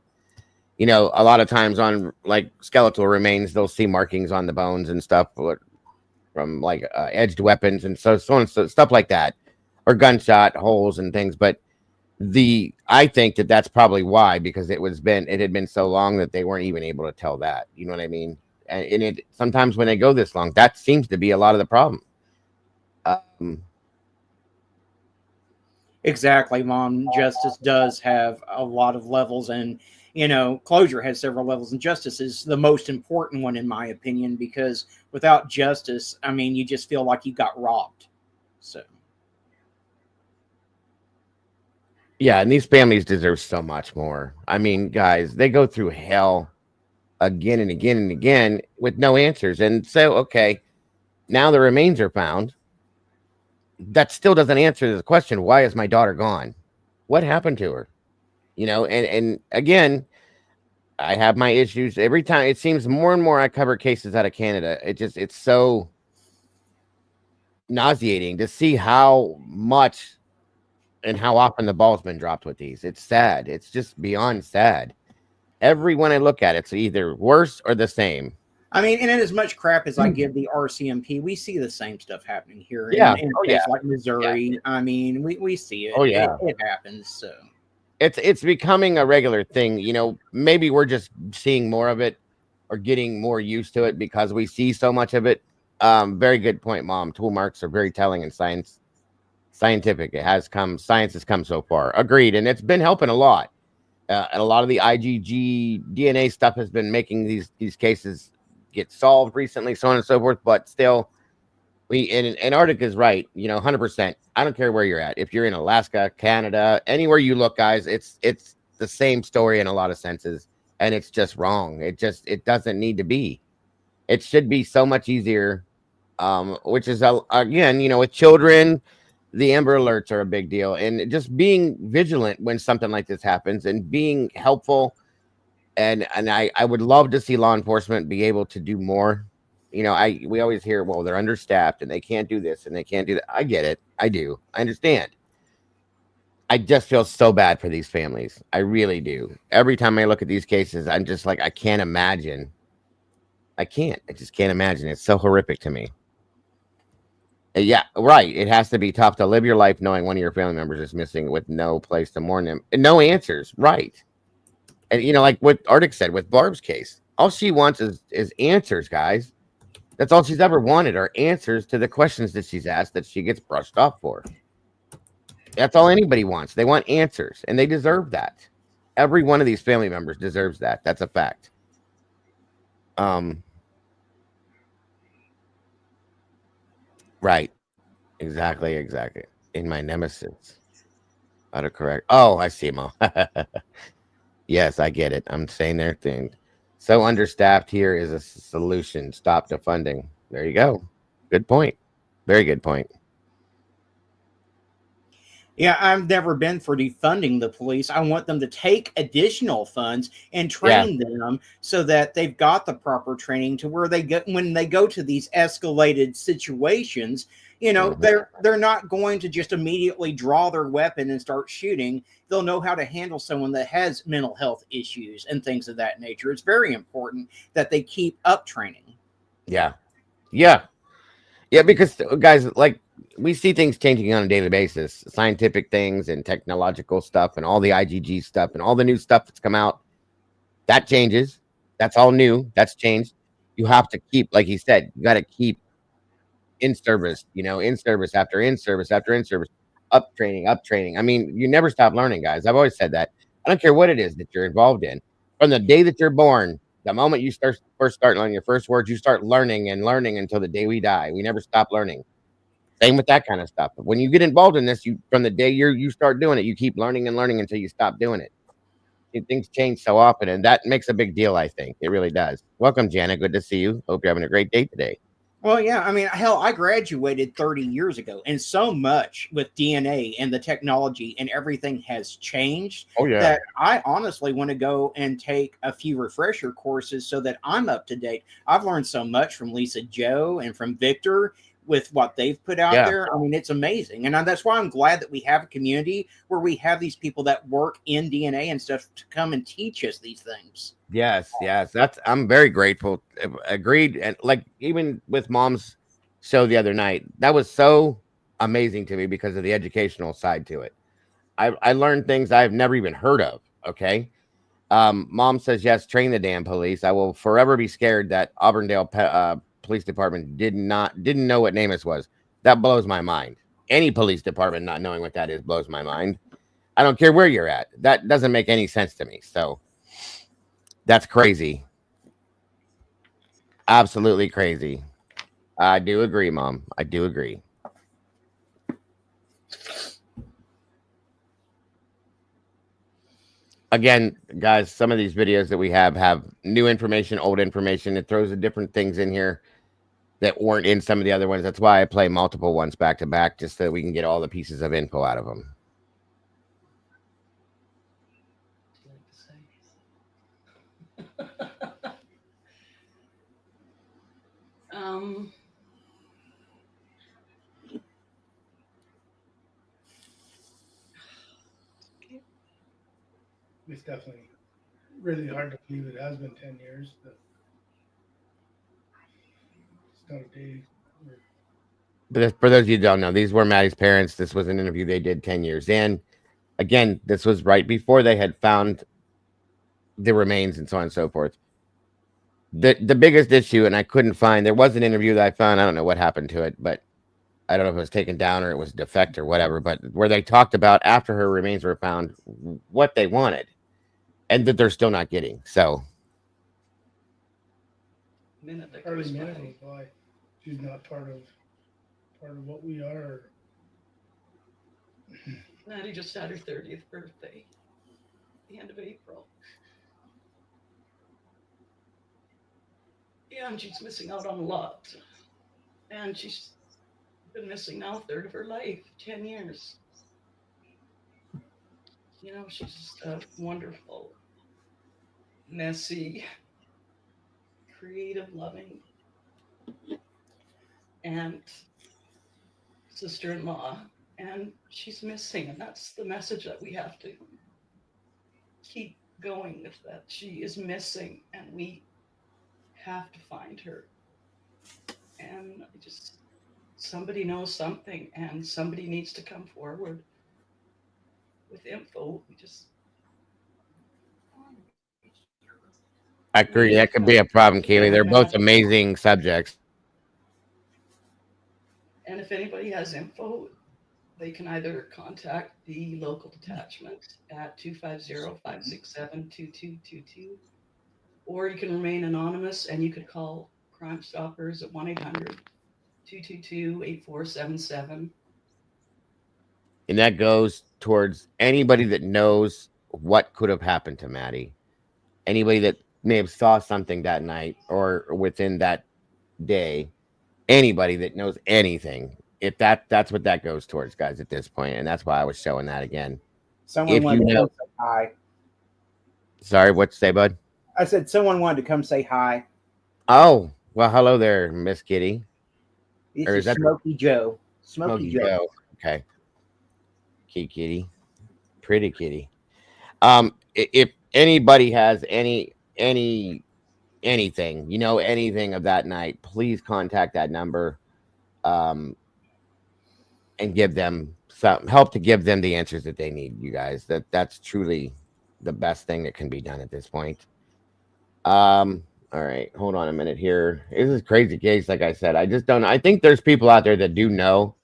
You know, a lot of times on like skeletal remains, they'll see markings on the bones and stuff from like edged weapons and so on, so stuff like that, or gunshot holes and things. But I think that's probably why, because it had been so long that they weren't even able to tell that. You know what I mean? And it sometimes when they go this long, that seems to be a lot of the problem. Exactly, Mom. Justice does have a lot of levels, and you know, closure has several levels, and justice is the most important one, in my opinion, because without justice, I mean, you just feel like you got robbed. So, yeah, and these families deserve so much more. I mean, guys, they go through hell again and again and again with no answers. And so, okay, now the remains are found. That still doesn't answer the question, why is my daughter gone? What happened to her? You know, and again, I have my issues every time. It seems more and more I cover cases out of Canada. It's so nauseating to see how much and how often the ball's been dropped with these. It's sad. It's just beyond sad. Everyone I look at, it's either worse or the same. I mean, and as much crap as I give the RCMP, we see the same stuff happening here in states like Missouri. Yeah. I mean, we see it. It happens. So it's becoming a regular thing. You know, maybe we're just seeing more of it or getting more used to it because we see so much of it. Very good point, Mom. Tool marks are very telling in scientific. Science has come so far. Agreed. And it's been helping a lot. And a lot of the IgG DNA stuff has been making these cases get solved recently, so on and so forth. But still, Antarctica is right, 100%. I don't care where you're at. If you're in Alaska, Canada, anywhere you look, guys, it's the same story in a lot of senses, and it's just wrong. It doesn't need to be. It should be so much easier which is again, with children, the Amber Alerts are a big deal, and just being vigilant when something like this happens and being helpful. And I would love to see law enforcement be able to do more. We always hear, well, they're understaffed and they can't do this and they can't do that. I get it. I do. I understand. I just feel so bad for these families. I really do. Every time I look at these cases, I'm just like, I can't imagine. I can't. I just can't imagine. It's so horrific to me. Yeah, right. It has to be tough to live your life knowing one of your family members is missing with no place to mourn them and no answers. Right. And like what Arctic said with Barb's case, all she wants is answers, guys. That's all she's ever wanted are answers to the questions that she's asked that she gets brushed off for. That's all anybody wants. They want answers, and they deserve that. Every one of these family members deserves that. That's a fact. Right. Exactly. In my nemesis. Autocorrect. Oh, I see, Mo. Yes, I get it. I'm saying their thing. So understaffed here is a solution. Stop defunding. There you go. Good point. Very good point. Yeah, I've never been for defunding the police. I want them to take additional funds and train them so that they've got the proper training to where they get when they go to these escalated situations. They're not going to just immediately draw their weapon and start shooting. They'll know how to handle someone that has mental health issues and things of that nature. It's very important that they keep up training. Yeah. Because guys, like we see things changing on a daily basis, scientific things and technological stuff and all the IgG stuff and all the new stuff that's come out. That changes. That's all new. That's changed. You have to keep, like he said, you got to keep in service, in service after in service after in service, up training. I mean, you never stop learning, guys. I've always said that. I don't care what it is that you're involved in. From the day that you're born, the moment you start learning your first words, you start learning and learning until the day we die. We never stop learning. Same with that kind of stuff. But when you get involved in this, from the day you start doing it, you keep learning and learning until you stop doing it. Things change so often, and that makes a big deal. I think it really does. Welcome, Jana. Good to see you. Hope you're having a great day today. Well, yeah, I mean, hell, I graduated 30 years ago, and so much with DNA and the technology and everything has changed that I honestly want to go and take a few refresher courses so that I'm up to date. I've learned so much from Lisa Joe and from Victor with what they've put out there. I mean, it's amazing. And that's why I'm glad that we have a community where we have these people that work in DNA and stuff to come and teach us these things. Yes. I'm very grateful. Agreed. And like even with Mom's show the other night, that was so amazing to me because of the educational side to it. I learned things I've never even heard of. Okay. Mom says, yes, train the damn police. I will forever be scared that Auburndale Police Department didn't know what NamUs was. That blows my mind. Any police department not knowing what that is blows my mind. I don't care where you're at. That doesn't make any sense to me. So that's crazy. Absolutely crazy. I do agree, Mom. I do agree. Again, guys, some of these videos that we have new information, old information. It throws the different things in here that weren't in some of the other ones. That's why I play multiple ones back to back, just so we can get all the pieces of info out of them. It's definitely really hard to believe it has been 10 years, but it's not a day. But for those of you who don't know, these were Maddie's parents. This was an interview they did 10 years in. Again, this was right before they had found the remains and so on and so forth. The biggest issue, and I couldn't find, there was an interview that I found. I don't know what happened to it, but I don't know if it was taken down or it was defect or whatever, but where they talked about after her remains were found, what they wanted and that they're still not getting. So. Minute goes by. She's not part of what we are. Maddie just had her 30th birthday, the end of April. Yeah, and she's missing out on a lot. And she's been missing now a third of her life, 10 years. You know, she's just a wonderful, messy, creative, loving, and sister-in-law. And she's missing, and that's the message that we have to keep going with, that she is missing and we have to find her. And I just, somebody knows something and somebody needs to come forward with info. We just, I agree. That could be a problem, Kaylee. They're both amazing subjects. and if anybody has info, they can either contact the local detachment at 250-567-2222, or you can remain anonymous and you could call Crime Stoppers at 1-800-222-8477. And that goes towards anybody that knows what could have happened to Maddie. Anybody that may have saw something that night or within that day. Anybody that knows anything. If that's what that goes towards, guys, at this point. And that's why I was showing that again. Someone If you wanted to know, come say hi. sorry, what to say, bud? I said someone wanted to come say hi. Oh, well, hello there, Miss Kitty. This Or is that Smokey Joe. Smokey Joe. Joe? Okay. Cute kitty. Pretty kitty. If anybody has anything, you know, anything of that night, please contact that number. And give them some help to give them the answers that they need, you guys. That's truly the best thing that can be done at this point. All right, hold on a minute here. This is a crazy case, like I said. I just don't. I think there's people out there that do know,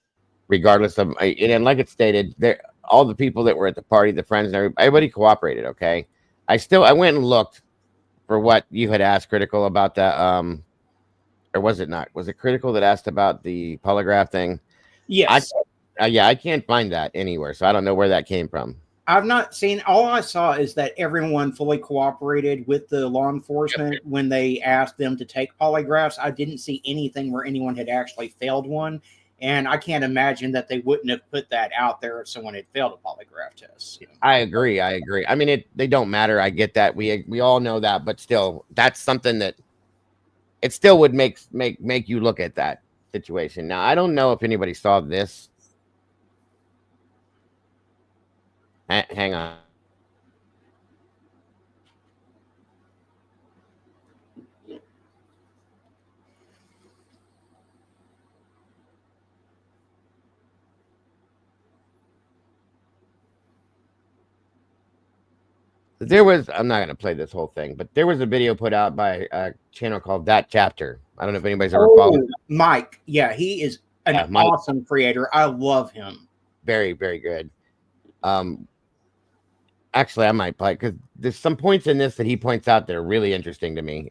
regardless of. And like it stated, there all the people that were at the party, the friends, and everybody cooperated. Okay, I went and looked for what you had asked Critical about that. Or was it not? Was it Critical that asked about the polygraph thing? Yes. I can't find that anywhere, so I don't know where that came from. I've not seen. All I saw is that everyone fully cooperated with the law enforcement when they asked them to take polygraphs. I didn't see anything where anyone had actually failed one, and I can't imagine that they wouldn't have put that out there if someone had failed a polygraph test. You know? I agree. I mean, they don't matter. I get that. We all know that, but still, that's something that it still would make you look at that situation. Now, I don't know if anybody saw this. Hang on. There was, I'm not going to play this whole thing, but there was a video put out by a channel called That Chapter. I don't know if anybody's ever followed. Mike. Yeah, he is an awesome creator. I love him. Very, very good. Actually, I might play because there's some points in this that he points out that are really interesting to me.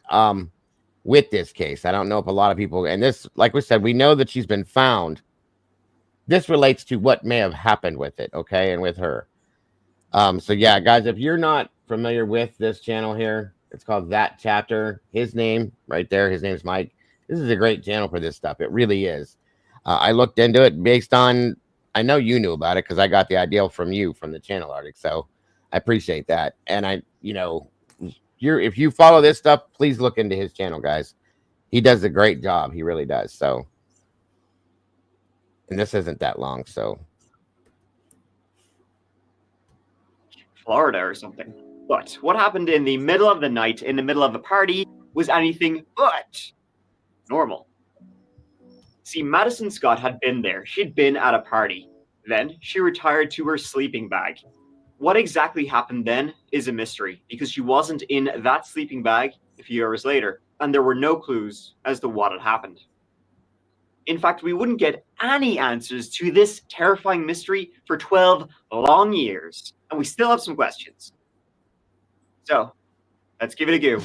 With this case, I don't know if a lot of people, and this, like we said, we know that she's been found. This relates to what may have happened with it, okay, and with her. So yeah, guys, if you're not familiar with this channel here, it's called That Chapter. His name right there, his name's Mike. This is a great channel for this stuff. It really is. I looked into it based on, I know you knew about it because I got the idea from you from the channel article. So I appreciate that. And if you follow this stuff, please look into his channel, guys. He does a great job. He really does. So, and this isn't that long, so. Florida or something. But what happened in the middle of the night, in the middle of a party, was anything but normal. See, Madison Scott had been there. She'd been at a party. Then she retired to her sleeping bag. What exactly happened then is a mystery, because she wasn't in that sleeping bag a few hours later, and there were no clues as to what had happened. In fact, we wouldn't get any answers to this terrifying mystery for 12 long years, and we still have some questions. So, let's give it a go.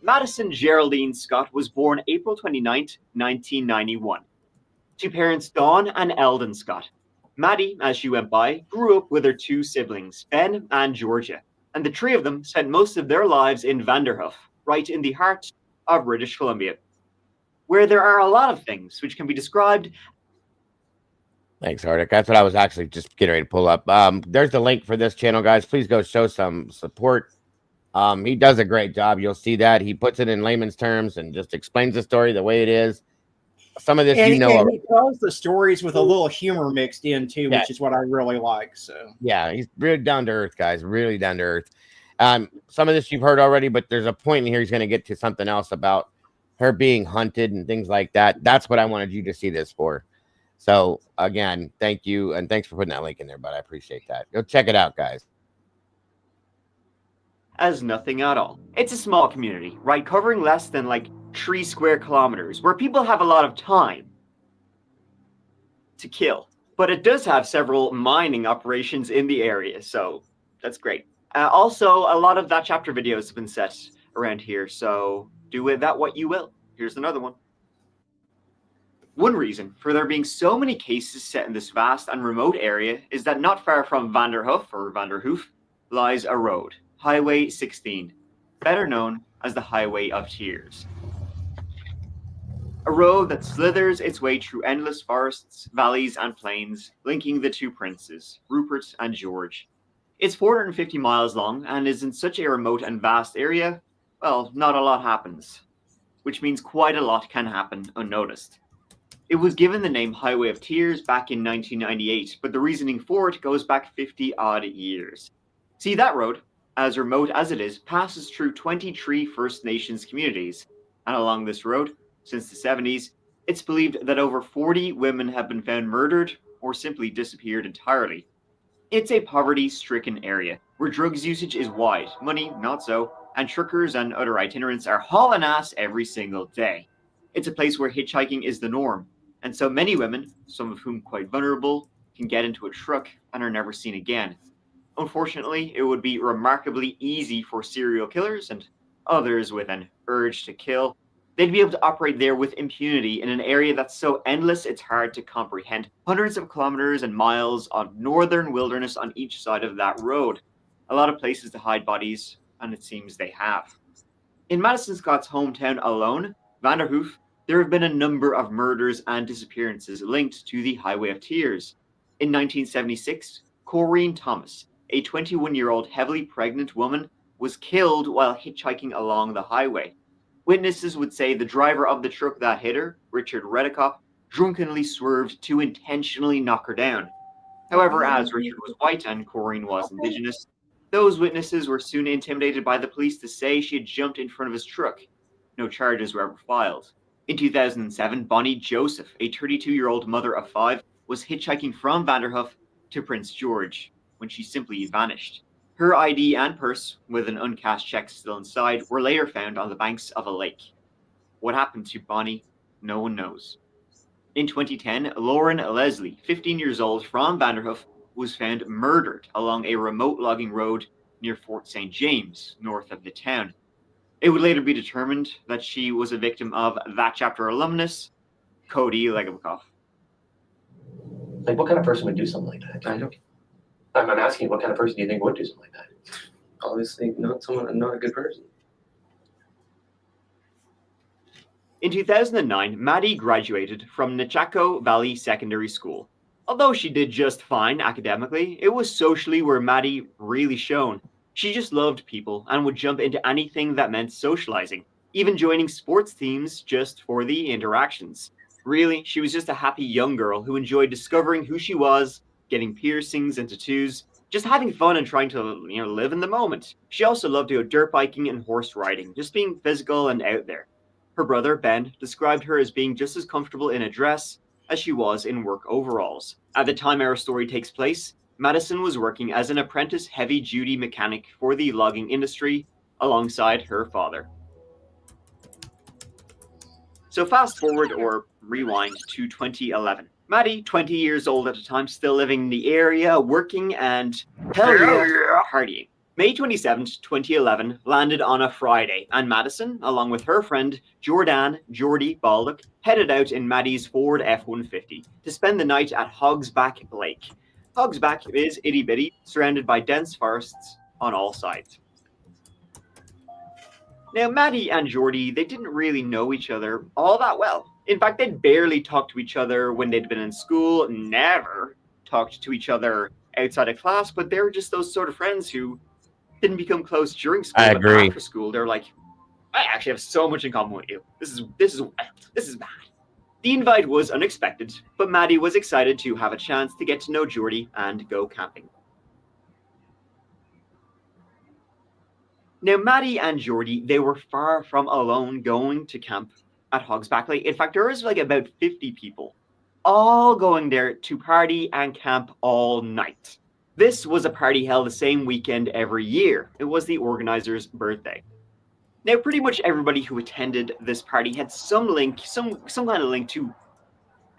Madison Geraldine Scott was born April 29th, 1991, to parents Dawn and Eldon Scott. Maddie, as she went by, grew up with her two siblings, Ben and Georgia, and the three of them spent most of their lives in Vanderhoof, right in the heart of British Columbia, where there are a lot of things which can be described. Thanks, Hardik. That's what I was actually just getting ready to pull up. There's the link for this channel, guys. Please go show some support. He does a great job. You'll see that. He puts it in layman's terms and just explains the story the way it is. Some of this, and, you know, and he tells the stories with a little humor mixed in too, Yeah. which is what I really like. So yeah, he's really down to earth, guys. Really down to earth. Some of this you've heard already, but there's a point in here he's going to get to something else about her being hunted and things like that. That's what I wanted you to see this for. So again, thank you, and thanks for putting that link in there, but I appreciate that. Go check it out, guys. As nothing at all. It's a small community, right, covering less than like 3 square kilometers, where people have a lot of time to kill. But it does have several mining operations in the area, so that's great. Also, a lot of that chapter videos have been set around here, so do with that what you will. Here's another one. One reason for there being so many cases set in this vast and remote area is that not far from Vanderhoof lies a road, Highway 16, better known as the Highway of Tears. A road that slithers its way through endless forests, valleys, and plains, linking the two princes, Rupert and George. It's 450 miles long and is in such a remote and vast area, well, not a lot happens, which means quite a lot can happen unnoticed. It was given the name Highway of Tears back in 1998, but the reasoning for it goes back 50-odd years. See, that road, as remote as it is, passes through 23 First Nations communities, and along this road, since the 70s, it's believed that over 40 women have been found murdered or simply disappeared entirely. It's a poverty-stricken area, where drugs usage is wide, money not so, and truckers and other itinerants are hauling ass every single day. It's a place where hitchhiking is the norm, and so many women, some of whom quite vulnerable, can get into a truck and are never seen again. Unfortunately, it would be remarkably easy for serial killers and others with an urge to kill. They'd be able to operate there with impunity in an area that's so endless it's hard to comprehend. Hundreds of kilometers and miles of northern wilderness on each side of that road. A lot of places to hide bodies, and it seems they have. In Madison Scott's hometown alone, Vanderhoof, there have been a number of murders and disappearances linked to the Highway of Tears. In 1976, Corrine Thomas, a 21-year-old heavily pregnant woman, was killed while hitchhiking along the highway. Witnesses would say the driver of the truck that hit her, Richard Redicop, drunkenly swerved to intentionally knock her down. However, as Richard was white and Corrine was Indigenous, those witnesses were soon intimidated by the police to say she had jumped in front of his truck. No charges were ever filed. In 2007, Bonnie Joseph, a 32-year-old mother of 5, was hitchhiking from Vanderhoof to Prince George when she simply vanished. Her ID and purse, with an uncashed check still inside, were later found on the banks of a lake. What happened to Bonnie, no one knows. In 2010, Lauren Leslie, 15 years old from Vanderhoof, was found murdered along a remote logging road near Fort St. James, north of the town. It would later be determined that she was a victim of that chapter alumnus, Cody Legabkoff. Like, what kind of person would do something like that? I'm asking, what kind of person do you think would do something like that? Obviously, not a good person. In 2009, Maddie graduated from Nechako Valley Secondary School. Although she did just fine academically, it was socially where Maddie really shone. She just loved people and would jump into anything that meant socializing, even joining sports teams just for the interactions. Really, she was just a happy young girl who enjoyed discovering who she was, getting piercings and tattoos, just having fun and trying to, live in the moment. She also loved to go dirt biking and horse riding, just being physical and out there. Her brother, Ben, described her as being just as comfortable in a dress as she was in work overalls. At the time our story takes place, Madison was working as an apprentice heavy-duty mechanic for the logging industry alongside her father. So fast forward or rewind to 2011. Maddie, 20 years old at the time, still living in the area, working and hell yeah, partying. May 27th, 2011 landed on a Friday, and Madison, along with her friend Geordie Baldock, headed out in Maddie's Ford F-150 to spend the night at Hogsback Lake. Hogsback is itty-bitty, surrounded by dense forests on all sides. Now, Maddie and Geordie, they didn't really know each other all that well. In fact, they'd barely talked to each other when they'd been in school, never talked to each other outside of class, but they were just those sort of friends who didn't become close during school. I but agree. after school, they're like, I actually have so much in common with you. This is wild. This is mad. The invite was unexpected, but Maddie was excited to have a chance to get to know Geordie and go camping. Now, Maddie and Geordie, they were far from alone going to camp at Hogsback Lake. In fact, there was like about 50 people, all going there to party and camp all night. This was a party held the same weekend every year. It was the organizer's birthday. Now, pretty much everybody who attended this party had some link, some kind of link to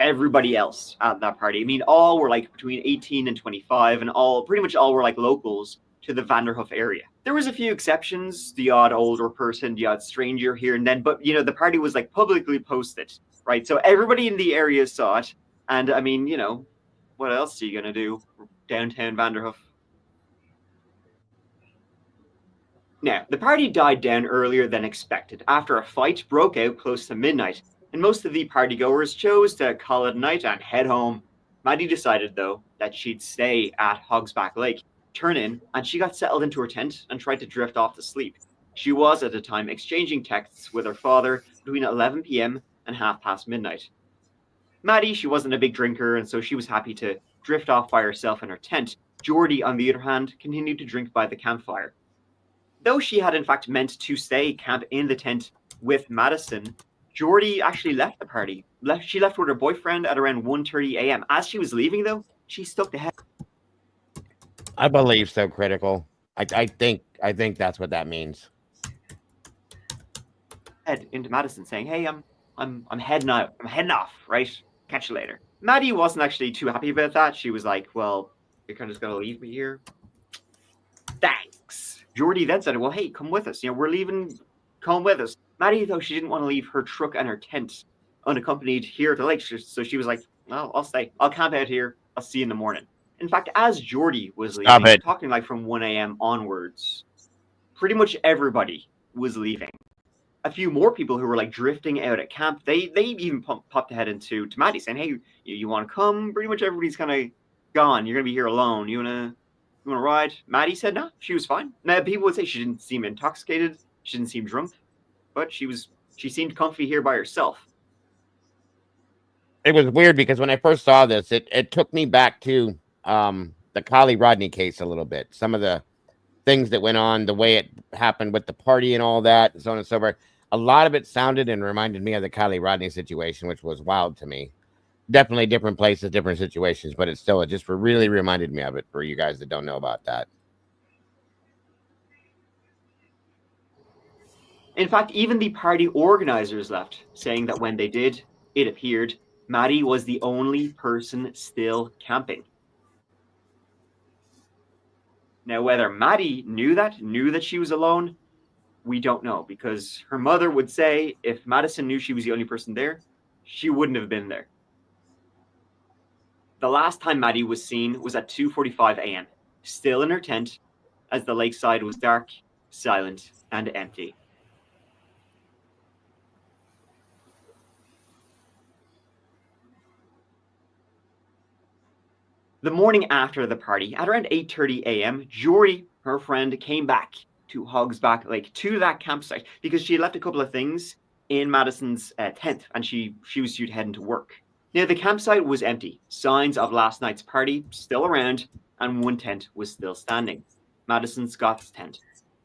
everybody else at that party. I mean, all were like between 18 and 25, and pretty much all were like locals to the Vanderhoof area. There was a few exceptions, the odd older person, the odd stranger here and then, but the party was like publicly posted, right? So everybody in the area saw it, and I mean, what else are you gonna do? Downtown Vanderhoof. Now, the party died down earlier than expected after a fight broke out close to midnight, and most of the partygoers chose to call it a night and head home. Maddie decided, though, that she'd stay at Hogsback Lake, turn in, and she got settled into her tent and tried to drift off to sleep. She was, at the time, exchanging texts with her father between 11 p.m. and midnight. Maddie, she wasn't a big drinker, and so she was happy to drift off by herself in her tent. Geordie, on the other hand, continued to drink by the campfire. Though she had in fact meant to stay camp in the tent with Madison, Geordie actually left the party. She left with her boyfriend at around 1:30 a.m. As she was leaving, though, she stuck the head. I believe so. Critical. I think that's what that means. Head into Madison, saying, "Hey, I'm heading out. I'm heading off. Right? Catch you later." Maddie wasn't actually too happy about that. She was like, "Well, you're kind of just gonna leave me here? Thanks." Geordie then said, "Well, hey, come with us. We're leaving. Come with us." Maddie, though, she didn't want to leave her truck and her tent unaccompanied here at the lake, so she was like, "Well, I'll stay. I'll camp out here. I'll see you in the morning." In fact, as Geordie was leaving, talking like from 1 a.m. onwards, pretty much everybody was leaving. A few more people who were like drifting out at camp, they even popped ahead to Maddie saying, "Hey, you want to come?" Pretty much everybody's kind of gone. You're gonna be here alone. You wanna ride? Maddie said no. She was fine. Now people would say she didn't seem intoxicated. She didn't seem drunk, but she seemed comfy here by herself. It was weird because when I first saw this, it took me back to the Kylie Rodney case a little bit. Some of the things that went on, the way it happened with the party and all that, and so on and so forth. A lot of it sounded and reminded me of the Kylie Rodney situation, which was wild to me. Definitely different places, different situations, but it just really reminded me of it for you guys that don't know about that. In fact, even the party organizers left, saying that when they did, it appeared Maddie was the only person still camping. Now, whether Maddie knew that she was alone, we don't know, because her mother would say if Madison knew she was the only person there, she wouldn't have been there. The last time Maddie was seen was at 2:45 a.m., still in her tent, as the lakeside was dark, silent, and empty. The morning after the party, at around 8:30 a.m., Geordie, her friend, came back to Hogsback Lake, to that campsite, because she had left a couple of things in Madison's tent, and she was due to head into work. Now, the campsite was empty. Signs of last night's party still around, and one tent was still standing. Madison Scott's tent.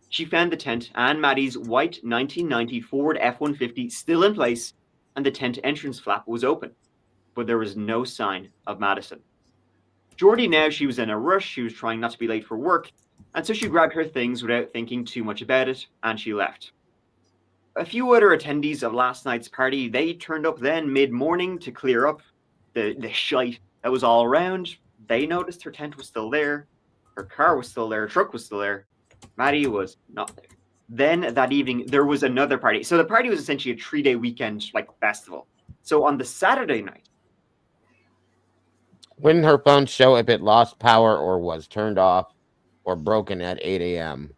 She found the tent and Maddie's white 1990 Ford F-150 still in place, and the tent entrance flap was open. But there was no sign of Madison. Geordie now, she was in a rush. She was trying not to be late for work, and so she grabbed her things without thinking too much about it, and she left. A few other attendees of last night's party, they turned up then mid-morning to clear up the shite that was all around. They noticed her tent was still there, her car was still there, her truck was still there, Maddie was not there. Then that evening, there was another party. So the party was essentially a 3-day weekend like festival. So on the Saturday night, Wouldn't her phone show if it lost power or was turned off or broken at 8 a.m.?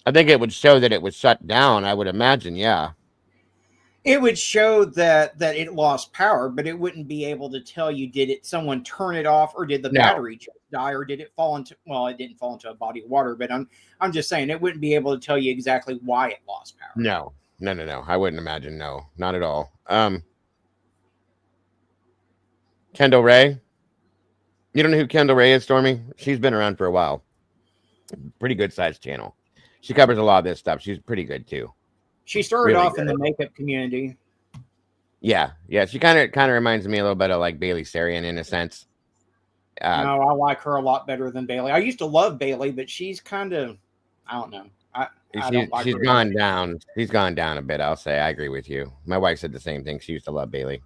I think it would show that it was shut down, I would imagine, yeah. It would show that it lost power, but it wouldn't be able to tell you, did someone turn it off, or did the No. battery just die, or did it fall into, well, it didn't fall into a body of water, but I'm just saying it wouldn't be able to tell you exactly why it lost power. No. I wouldn't imagine. No, not at all. Kendall Ray. You don't know who Kendall Ray is, Stormy? She's been around for a while. Pretty good sized channel. She covers a lot of this stuff. She's pretty good too. She started Really off in good. the makeup community. Yeah. She kind of reminds me a little bit of like Bailey Sarian in a sense. No, I like her a lot better than Bailey. I used to love Bailey, but she's kind of, I don't know. I don't like She's her. gone down. She's gone down a bit. I'll say. I agree with you. My wife said the same thing. She used to love Bailey.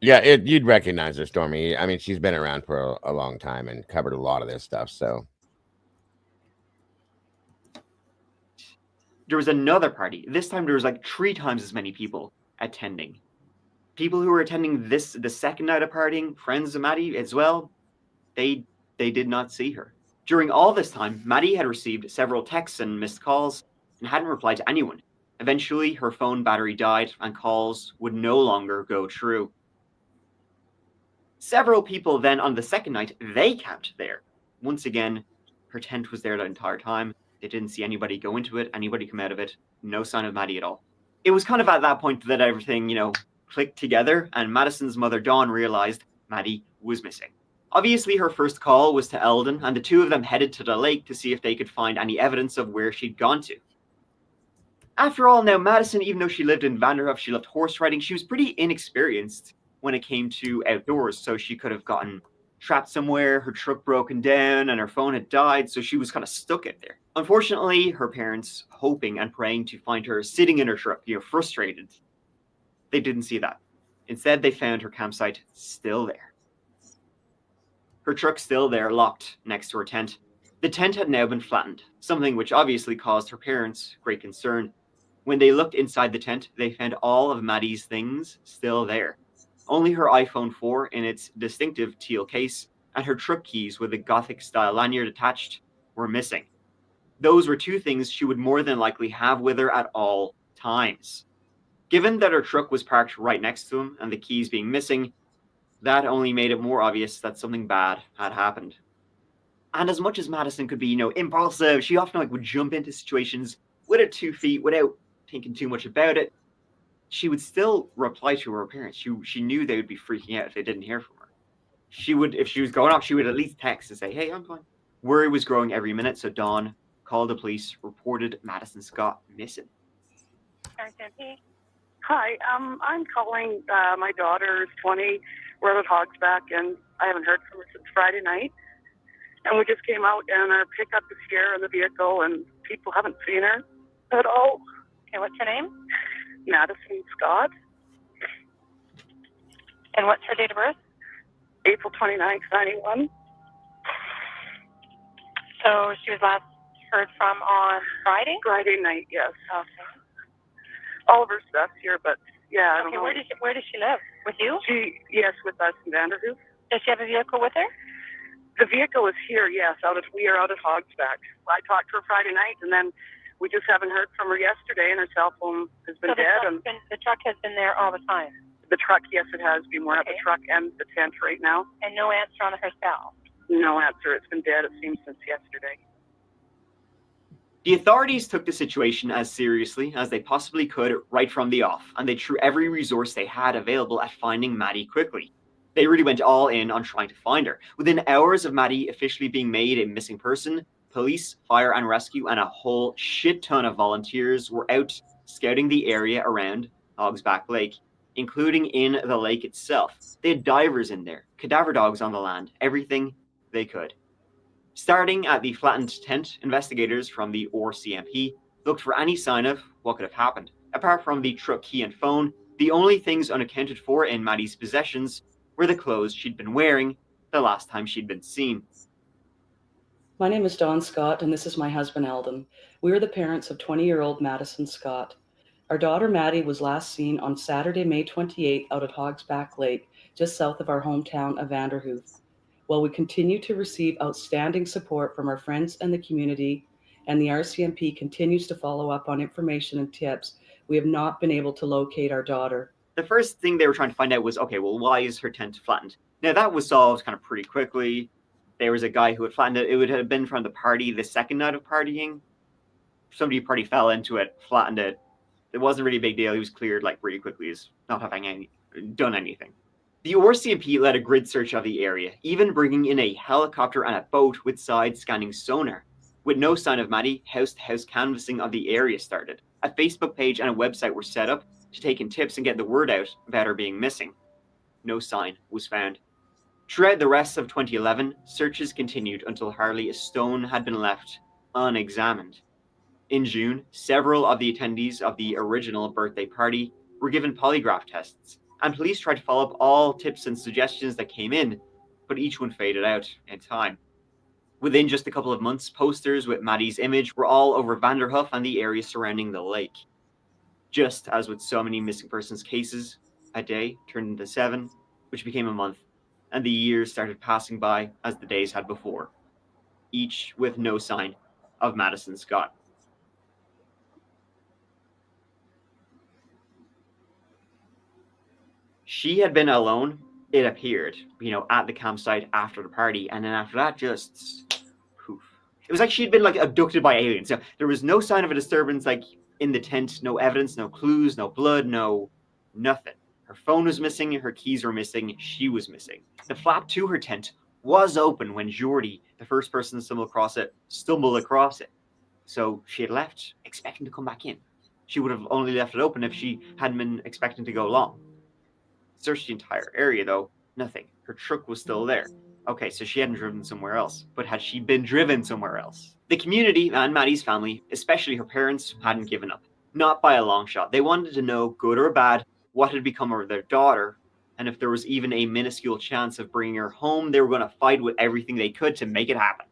Yeah, you'd recognize her, Stormy. I mean, she's been around for a long time and covered a lot of this stuff. So there was another party. This time there was like 3 times as many people attending. People who were attending the second night of partying, friends of Maddie as well, they did not see her. During all this time, Maddie had received several texts and missed calls and hadn't replied to anyone. Eventually, her phone battery died and calls would no longer go through. Several people then on the second night, they camped there. Once again, her tent was there the entire time. They didn't see anybody go into it, anybody come out of it. No sign of Maddie at all. It was kind of at that point that everything, clicked together, and Madison's mother, Dawn, realized Maddie was missing. Obviously, her first call was to Eldon, and the two of them headed to the lake to see if they could find any evidence of where she'd gone to. After all, now, Madison, even though she lived in Vanderhoof, she loved horse riding, she was pretty inexperienced when it came to outdoors, so she could have gotten trapped somewhere, her truck broken down, and her phone had died, so she was kind of stuck out there. Unfortunately, her parents, hoping and praying to find her sitting in her truck, frustrated, they didn't see that. Instead, they found her campsite still there. Her truck still there, locked next to her tent. The tent had now been flattened, something which obviously caused her parents great concern. When they looked inside the tent, they found all of Maddie's things still there. Only her iPhone 4 in its distinctive teal case and her truck keys with a Gothic-style lanyard attached were missing. Those were 2 things she would more than likely have with her at all times. Given that her truck was parked right next to him and the keys being missing, that only made it more obvious that something bad had happened. And as much as Madison could be, impulsive, she often would jump into situations with her 2 feet without thinking too much about it. She would still reply to her parents. She knew they would be freaking out if they didn't hear from her. She would, if she was going off, she would at least text and say, "Hey, I'm fine." Worry was growing every minute, so Dawn called the police, reported Madison Scott missing. Hi, I'm calling. My daughter is 20. We're at Hogsback, and I haven't heard from her since Friday night. And we just came out, and our pickup is here in the vehicle, and people haven't seen her at all. Okay, what's her name? Madison Scott. And what's her date of birth? April 29th, 91. So she was last heard from on Friday? Friday night, yes. Okay. All of her stuff's here, but yeah, I don't Okay, know. where does she live? With you? Yes, with us in Vanderhoof. Does she have a vehicle with her? The vehicle is here, yes. We are out at Hogsback. I talked to her Friday night, and then we just haven't heard from her yesterday, and her cell phone has been So dead. And the truck has been there all the time? the truck, yes, it has been. We're at the truck and the tent right now. And no answer on her cell? No answer. It's been dead, it seems, since yesterday. The authorities took the situation as seriously as they possibly could right from the off, and they threw every resource they had available at finding Maddie quickly. They really went all in on trying to find her. Within hours of Maddie officially being made a missing person, police, fire and rescue, and a whole shit ton of volunteers were out scouting the area around Hogsback Lake, including in the lake itself. They had divers in there, cadaver dogs on the land, everything they could. Starting at the flattened tent, investigators from the RCMP looked for any sign of what could have happened. Apart from the truck key and phone, the only things unaccounted for in Maddie's possessions were the clothes she'd been wearing the last time she'd been seen. My name is Dawn Scott, and this is my husband, Eldon. We are the parents of 20-year-old Madison Scott. Our daughter, Maddie, was last seen on Saturday, May 28th out at Hog's Back Lake, just south of our hometown of Vanderhoof. While we continue to receive outstanding support from our friends and the community, and the RCMP continues to follow up on information and tips, we have not been able to locate our daughter. The first thing they were trying to find out was, okay, well, why is her tent flattened? Now, that was solved kind of pretty quickly. There was a guy who had flattened it. It would have been from the party, the second night of partying. Somebody party fell into it, flattened it. It wasn't really a big deal. He was cleared like pretty quickly as not having done anything. The RCMP led a grid search of the area, even bringing in a helicopter and a boat with side-scanning sonar. With no sign of Maddie, house-to-house canvassing of the area started. A Facebook page and a website were set up to take in tips and get the word out about her being missing. No sign was found. Throughout the rest of 2011, searches continued until hardly a stone had been left unexamined. In June, several of the attendees of the original birthday party were given polygraph tests, and police tried to follow up all tips and suggestions that came in, but each one faded out in time. Within just a couple of months, posters with Maddie's image were all over Vanderhoof and the area surrounding the lake. Just as with so many missing persons cases, a day turned into 7, which became a month, and the years started passing by as the days had before, each with no sign of Madison Scott. She had been alone, it appeared, at the campsite after the party, and then after that, just poof. It was like she'd been abducted by aliens. So there was no sign of a disturbance in the tent, no evidence, no clues, no blood, no nothing. Her phone was missing, her keys were missing, she was missing. The flap to her tent was open when Jordy, the first person to stumbled across it. So she had left, expecting to come back in. She would have only left it open if she hadn't been expecting to go along. Searched the entire area, though. Nothing. Her truck was still there. Okay, so she hadn't driven somewhere else. But had she been driven somewhere else? The community and Maddie's family, especially her parents, hadn't given up. Not by a long shot. They wanted to know, good or bad, what had become of their daughter, and if there was even a minuscule chance of bringing her home, they were going to fight with everything they could to make it happen.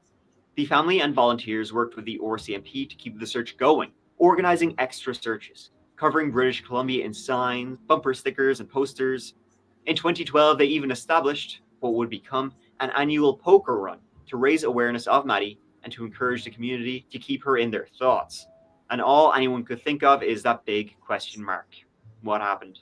The family and volunteers worked with the RCMP to keep the search going, organizing extra searches, covering British Columbia in signs, bumper stickers, and posters. In 2012, they even established what would become an annual poker run to raise awareness of Maddie and to encourage the community to keep her in their thoughts. And all anyone could think of is that big question mark. What happened?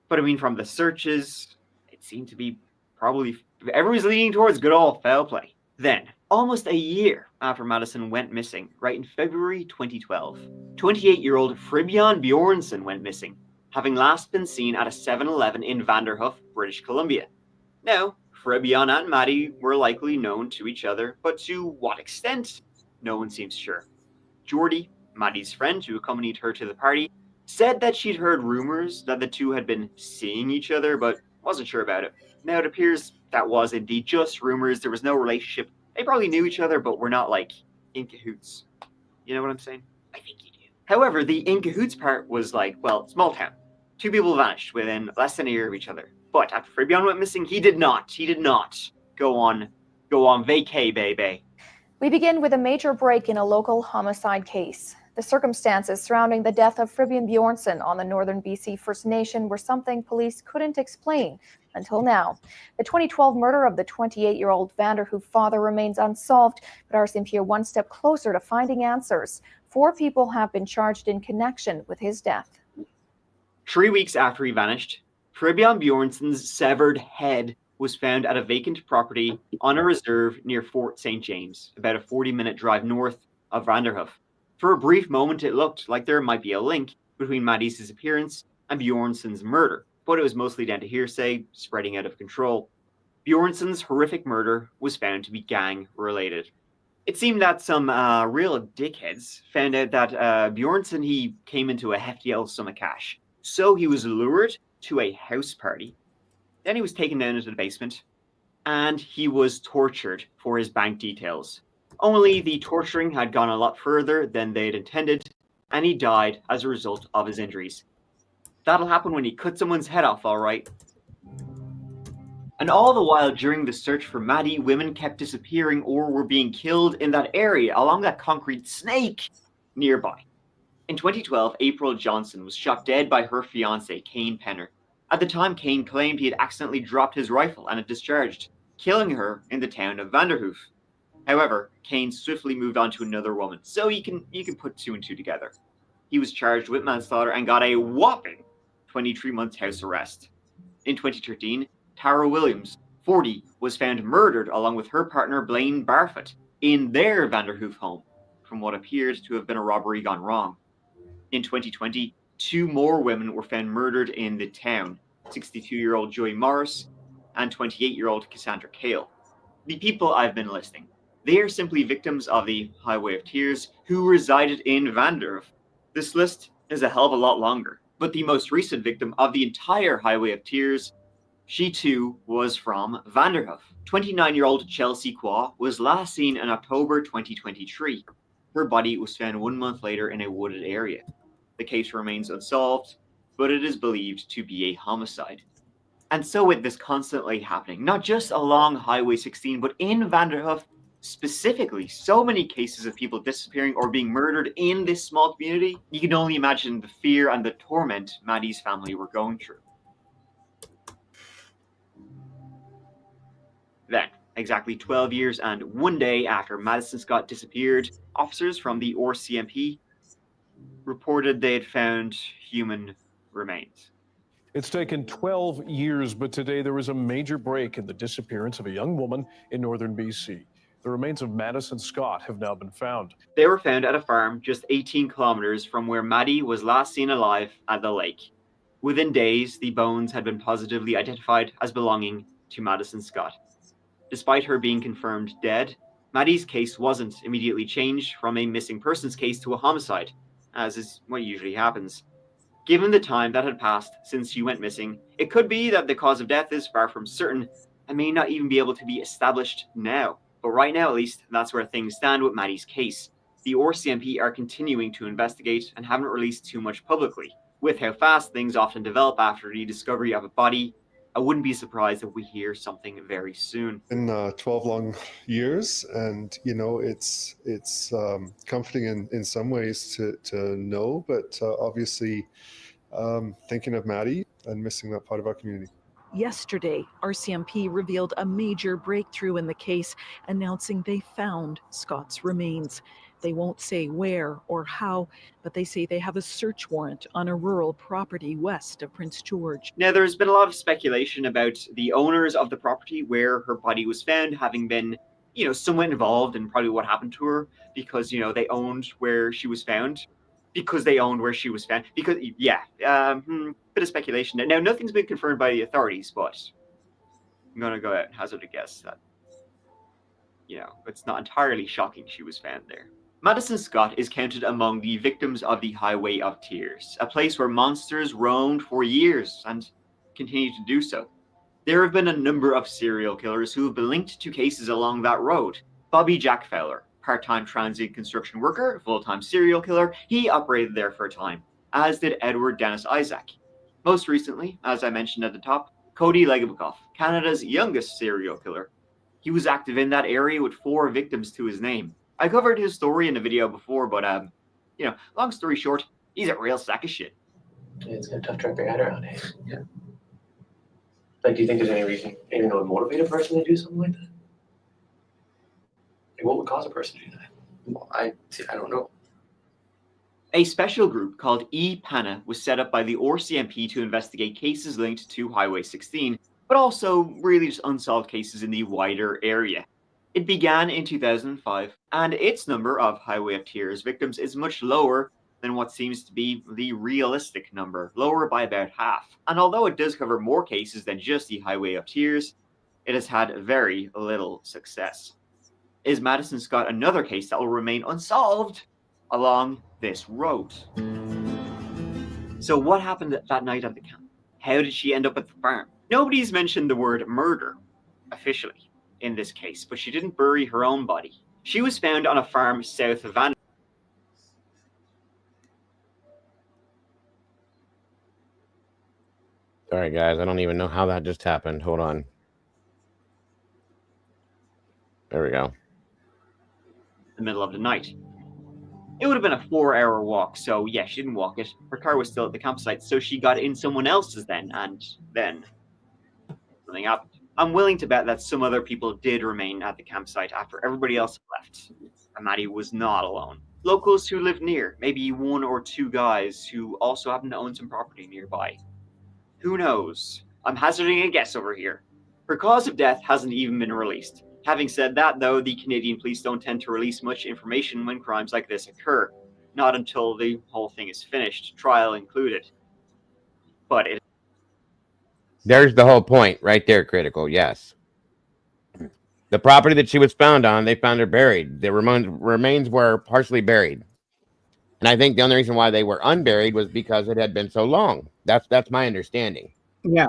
But from the searches, it seemed to be probably everyone's leaning towards good old foul play. Then, almost a year after Madison went missing, right in February 2012, 28-year-old Fribion Bjornsson went missing, having last been seen at a 7-Eleven in Vanderhoof, British Columbia. Now, Fribion and Maddie were likely known to each other, but to what extent? No one seems sure. Jordy, Maddie's friend who accompanied her to the party, said that she'd heard rumors that the two had been seeing each other, but wasn't sure about it. Now, it appears that was indeed just rumors. There was no relationship. They probably knew each other, but were not in cahoots. You know what I'm saying? I think you do. However, the in cahoots part was small town. 2 people vanished within less than a year of each other. But after Fribion went missing, he did not go on vacay, baby. We begin with a major break in a local homicide case. The circumstances surrounding the death of Fribion Bjornsson on the Northern BC First Nation were something police couldn't explain until now. The 2012 murder of the 28-year-old Vanderhoof father remains unsolved, but RCMP are one step closer to finding answers. 4 people have been charged in connection with his death. 3 weeks after he vanished, Fribion Bjornsson's severed head was found at a vacant property on a reserve near Fort St. James, about a 40-minute drive north of Vanderhoof. For a brief moment, it looked like there might be a link between Maddie's disappearance and Bjornsson's murder, but it was mostly down to hearsay, spreading out of control. Bjornsson's horrific murder was found to be gang-related. It seemed that some real dickheads found out that Bjornsson, he came into a hefty sum of cash. So he was lured to a house party. Then he was taken down into the basement, and he was tortured for his bank details. Only the torturing had gone a lot further than they'd intended, and he died as a result of his injuries. That'll happen when you cut someone's head off, all right. And all the while during the search for Maddie, women kept disappearing or were being killed in that area along that concrete snake nearby. In 2012, April Johnson was shot dead by her fiancé, Kane Penner. At the time, Kane claimed he had accidentally dropped his rifle and it discharged, killing her in the town of Vanderhoof. However, Kane swiftly moved on to another woman, so you can put two and two together. He was charged with manslaughter and got a whopping 23-month house arrest. In 2013, Tara Williams, 40, was found murdered along with her partner Blaine Barfoot in their Vanderhoof home, from what appeared to have been a robbery gone wrong. In 2020, 2 more women were found murdered in the town, 62-year-old Joy Morris and 28-year-old Cassandra Cale. The people I've been listing, they are simply victims of the Highway of Tears who resided in Vanderhoof. This list is a hell of a lot longer, but the most recent victim of the entire Highway of Tears, she too was from Vanderhoof. 29-year-old Chelsea Qua was last seen in October 2023. Her body was found 1 month later in a wooded area. The case remains unsolved, but it is believed to be a homicide. And so with this constantly happening, not just along Highway 16, but in Vanderhoof specifically, so many cases of people disappearing or being murdered in this small community, you can only imagine the fear and the torment Maddie's family were going through. Then, exactly 12 years and 1 day after Madison Scott disappeared, officers from the RCMP reported they had found human remains. It's taken 12 years, but today there was a major break in the disappearance of a young woman in northern BC. The remains of Madison Scott have now been found. They were found at a farm just 18 kilometers from where Maddie was last seen alive at the lake. Within days, the bones had been positively identified as belonging to Madison Scott. Despite her being confirmed dead, Maddie's case wasn't immediately changed from a missing persons case to a homicide, as is what usually happens. Given the time that had passed since she went missing, it could be that the cause of death is far from certain and may not even be able to be established now. But right now, at least, that's where things stand with Maddie's case. The RCMP are continuing to investigate and haven't released too much publicly. With how fast things often develop after the discovery of a body, I wouldn't be surprised if we hear something very soon. In 12 long years, and you know, it's comforting in some ways to know, but obviously thinking of Maddie and missing that part of our community. Yesterday, RCMP revealed a major breakthrough in the case, announcing they found Scott's remains. They won't say where or how, but they say they have a search warrant on a rural property west of Prince George. Now, there's been a lot of speculation about the owners of the property where her body was found having been, somewhat involved in probably what happened to her because, they owned where she was found. Because, bit of speculation. Now, nothing's been confirmed by the authorities, but I'm going to go out and hazard a guess that, it's not entirely shocking she was found there. Madison Scott is counted among the victims of the Highway of Tears, a place where monsters roamed for years and continue to do so. There have been a number of serial killers who have been linked to cases along that road. Bobby Jack Fowler, part-time transient construction worker, full-time serial killer, he operated there for a time, as did Edward Dennis Isaac. Most recently, as I mentioned at the top, Cody Legabakoff, Canada's youngest serial killer. He was active in that area with 4 victims to his name. I covered his story in a video before, but, long story short, he's a real sack of shit. Yeah, it's kind of tough to wrap your head around it. Yeah. Like, do you think there's any reason, anything that would motivate a person to do something like that? Like, what would cause a person to do that? Well, I don't know. A special group called E-PANA was set up by the RCMP to investigate cases linked to Highway 16, but also really just unsolved cases in the wider area. It began in 2005, and its number of Highway of Tears victims is much lower than what seems to be the realistic number, lower by about half. And although it does cover more cases than just the Highway of Tears, it has had very little success. Is Madison Scott another case that will remain unsolved along this road? So what happened that night at the camp? How did she end up at the farm? Nobody's mentioned the word murder officially in this case, but she didn't bury her own body. She was found on a farm south of Vanderhoof. Sorry, guys. I don't even know how that just happened. Hold on. There we go. The middle of the night. It would have been a 4-hour walk, so yeah, she didn't walk it. Her car was still at the campsite, so she got in someone else's then, and then something happened. I'm willing to bet that some other people did remain at the campsite after everybody else left, and Maddie was not alone. Locals who lived near, maybe 1 or 2 guys who also happened to own some property nearby. Who knows? I'm hazarding a guess over here. Her cause of death hasn't even been released. Having said that, though, the Canadian police don't tend to release much information when crimes like this occur. Not until the whole thing is finished, trial included. But There's the whole point right there, Critical. Yes. The property that she was found on, they found her buried. The remains were partially buried. And I think the only reason why they were unburied was because it had been so long. That's my understanding. Yeah.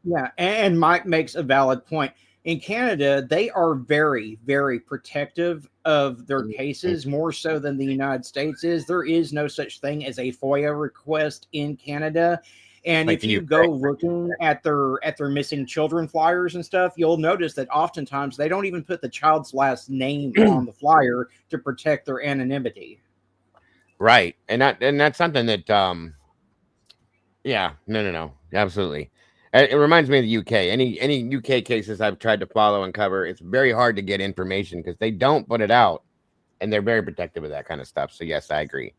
Yeah. And Mike makes a valid point. In Canada, they are very, very protective of their cases, more so than the United States is. There is no such thing as a FOIA request in Canada. And if you go looking at their missing children flyers and stuff, you'll notice that oftentimes they don't even put the child's last name on the flyer to protect their anonymity. Right. And that's something that yeah, no. Absolutely. It reminds me of the UK. Any UK cases I've tried to follow and cover, it's very hard to get information because they don't put it out, and they're very protective of that kind of stuff. So yes, I agree.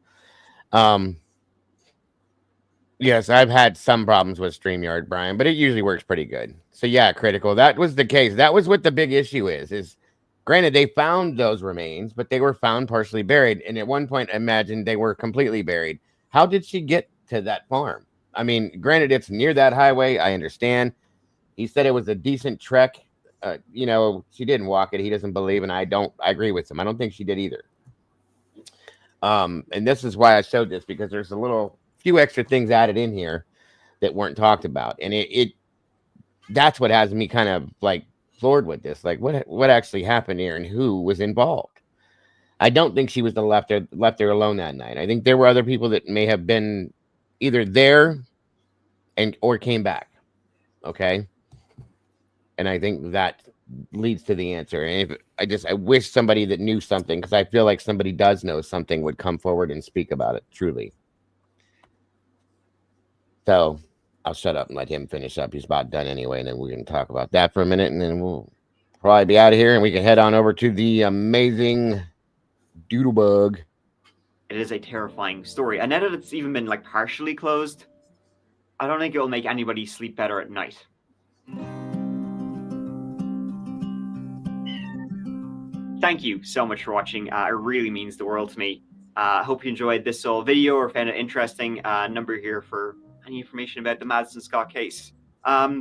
Yes, I've had some problems with StreamYard, Brian, but it usually works pretty good. So yeah, Critical. That was the case. That was what the big issue is granted they found those remains, but they were found partially buried. And at one point, I imagine they were completely buried. How did she get to that farm? I mean, granted, it's near that highway. I understand. He said it was a decent trek. You know, she didn't walk it. He doesn't believe, and I agree with him. I don't think she did either. And this is why I showed this, because there's a few extra things added in here that weren't talked about. And that's what has me kind of like floored with this. Like what actually happened here and who was involved? I don't think she was left there alone that night. I think there were other people that may have been either there or came back. Okay. And I think that leads to the answer. And I wish somebody that knew something, because I feel like somebody does know something, would come forward and speak about it truly. So I'll shut up and let him finish up. He's about done anyway, and then we're going to talk about that for a minute, and then we'll probably be out of here, and we can head on over to the amazing Doodlebug. It is a terrifying story. And now that it's even been like partially closed, I don't think it will make anybody sleep better at night. Thank you so much for watching. It really means the world to me. I hope you enjoyed this whole video or found it interesting. Number here for any information about the Madison Scott case.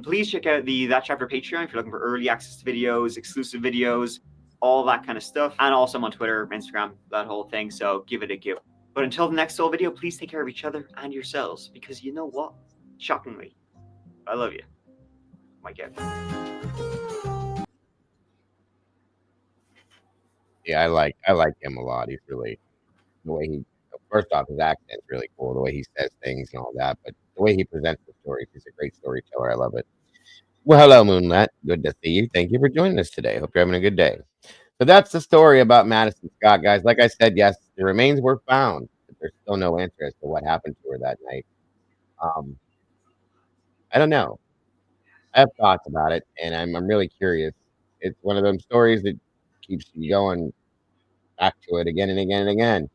Please check out the That Chapter Patreon if you're looking for early access to videos, exclusive videos, all that kind of stuff. And also I'm on Twitter, Instagram, that whole thing. So give it a go. But until the next whole video, please take care of each other and yourselves, because you know what? Shockingly, I love you. My God. Yeah, I like him a lot. He's really, the way he, first off, his accent's really cool, the way he says things and all that, but the way he presents the stories, he's a great storyteller. I love it. Well, hello, Moonlight. Good to see you. Thank you for joining us today. Hope you're having a good day. So that's the story about Madison Scott, guys. Like I said, yes, the remains were found, but there's still no answer as to what happened to her that night. I don't know. I have thoughts about it, and I'm really curious. It's one of those stories that keeps you going back to it again and again and again.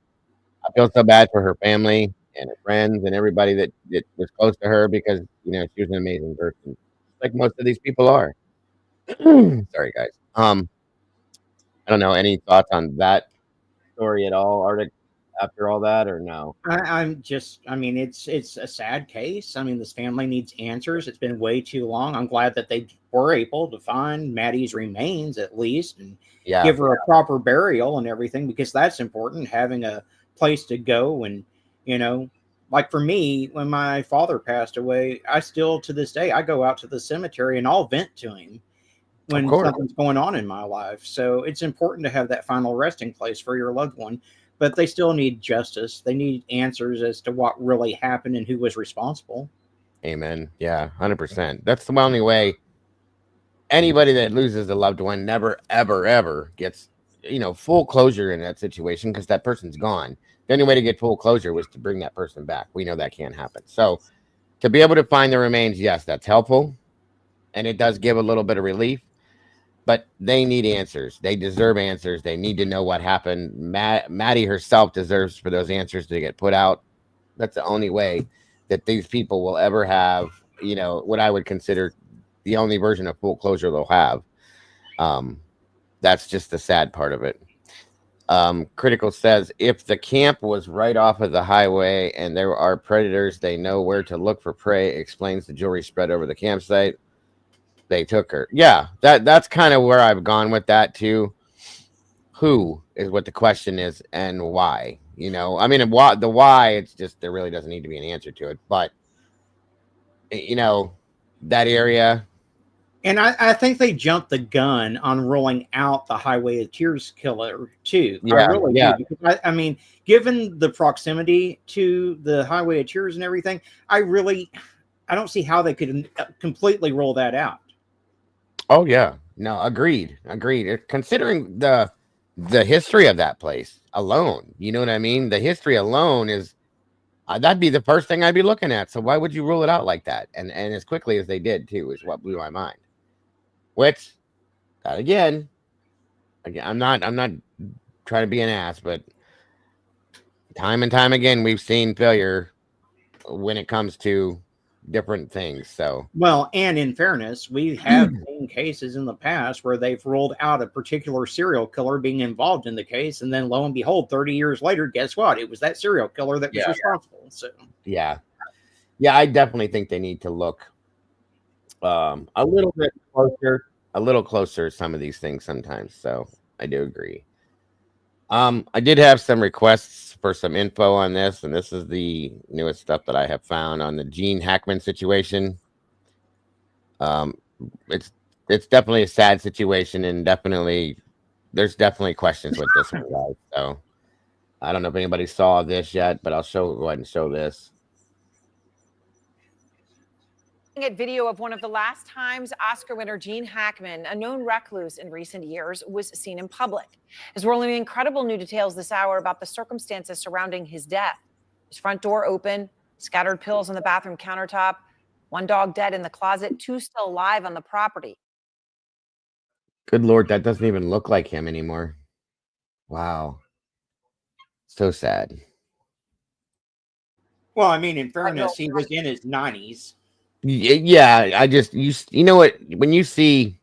I feel so bad for her family and her friends and everybody that was close to her, because, you know, she was an amazing person, like most of these people are. Sorry, guys. I don't know. Any thoughts on that story at all, Arctic, after all that, or no? I mean, it's a sad case. I mean, this family needs answers. It's been way too long. I'm glad that they were able to find Maddie's remains at least, and give her a proper burial and everything, because that's important, having a place to go. And, you know, like for me, when my father passed away, I still, to this day, I go out to the cemetery and I'll vent to him when something's going on in my life. So it's important to have that final resting place for your loved one. But they still need justice. They need answers as to what really happened and who was responsible. Amen. Yeah, 100%. That's the only way. anybody that loses a loved one never, ever, ever gets, full closure in that situation because that person's gone. The only way to get full closure was to bring that person back. We know that can't happen. So to be able to find the remains, yes, that's helpful. And it does give a little bit of relief. But they need answers. They deserve answers. They need to know what happened. Maddie herself deserves for those answers to get put out. That's the only way that these people will ever have, what I would consider the only version of full closure they'll have. That's just the sad part of it. Critical says, if the camp was right off of the highway and there are predators, they know where to look for prey, explains the jewelry spread over the campsite. They took her. Yeah, that's kind of where I've gone with that too. Who is what the question is and why? I mean, the why, it's just there really doesn't need to be an answer to it. But that area. And I think they jumped the gun on rolling out the Highway of Tears killer too. Yeah, I really yeah. do, because I mean, given the proximity to the Highway of Tears and everything, I don't see how they could completely roll that out. Oh yeah, no, agreed. Considering the history of that place alone, you know what I mean? The history alone is that'd be the first thing I'd be looking at. So why would you rule it out like that? And as quickly as they did too is what blew my mind. Which, again, I'm not trying to be an ass, but time and time again we've seen failure when it comes to different things. So well, and in fairness, we have seen cases in the past where they've ruled out a particular serial killer being involved in the case, and then lo and behold, 30 years later, guess what? It was that serial killer that was responsible. So yeah, I definitely think they need to look a little bit closer to some of these things sometimes. So I do agree. I did have some requests for some info on this, and this is the newest stuff that I have found on the Gene Hackman situation. It's definitely a sad situation, and there's definitely questions with this one, guys. So I don't know if anybody saw this yet, but I'll go ahead and show this. At video of one of the last times Oscar winner Gene Hackman, a known recluse in recent years, was seen in public. As we're learning incredible new details this hour about the circumstances surrounding his death. His front door open, scattered pills on the bathroom countertop, one dog dead in the closet, two still alive on the property. Good Lord, that doesn't even look like him anymore. Wow. So sad. Well, I mean, in fairness, he was in his 90s. Yeah, you know what, when you see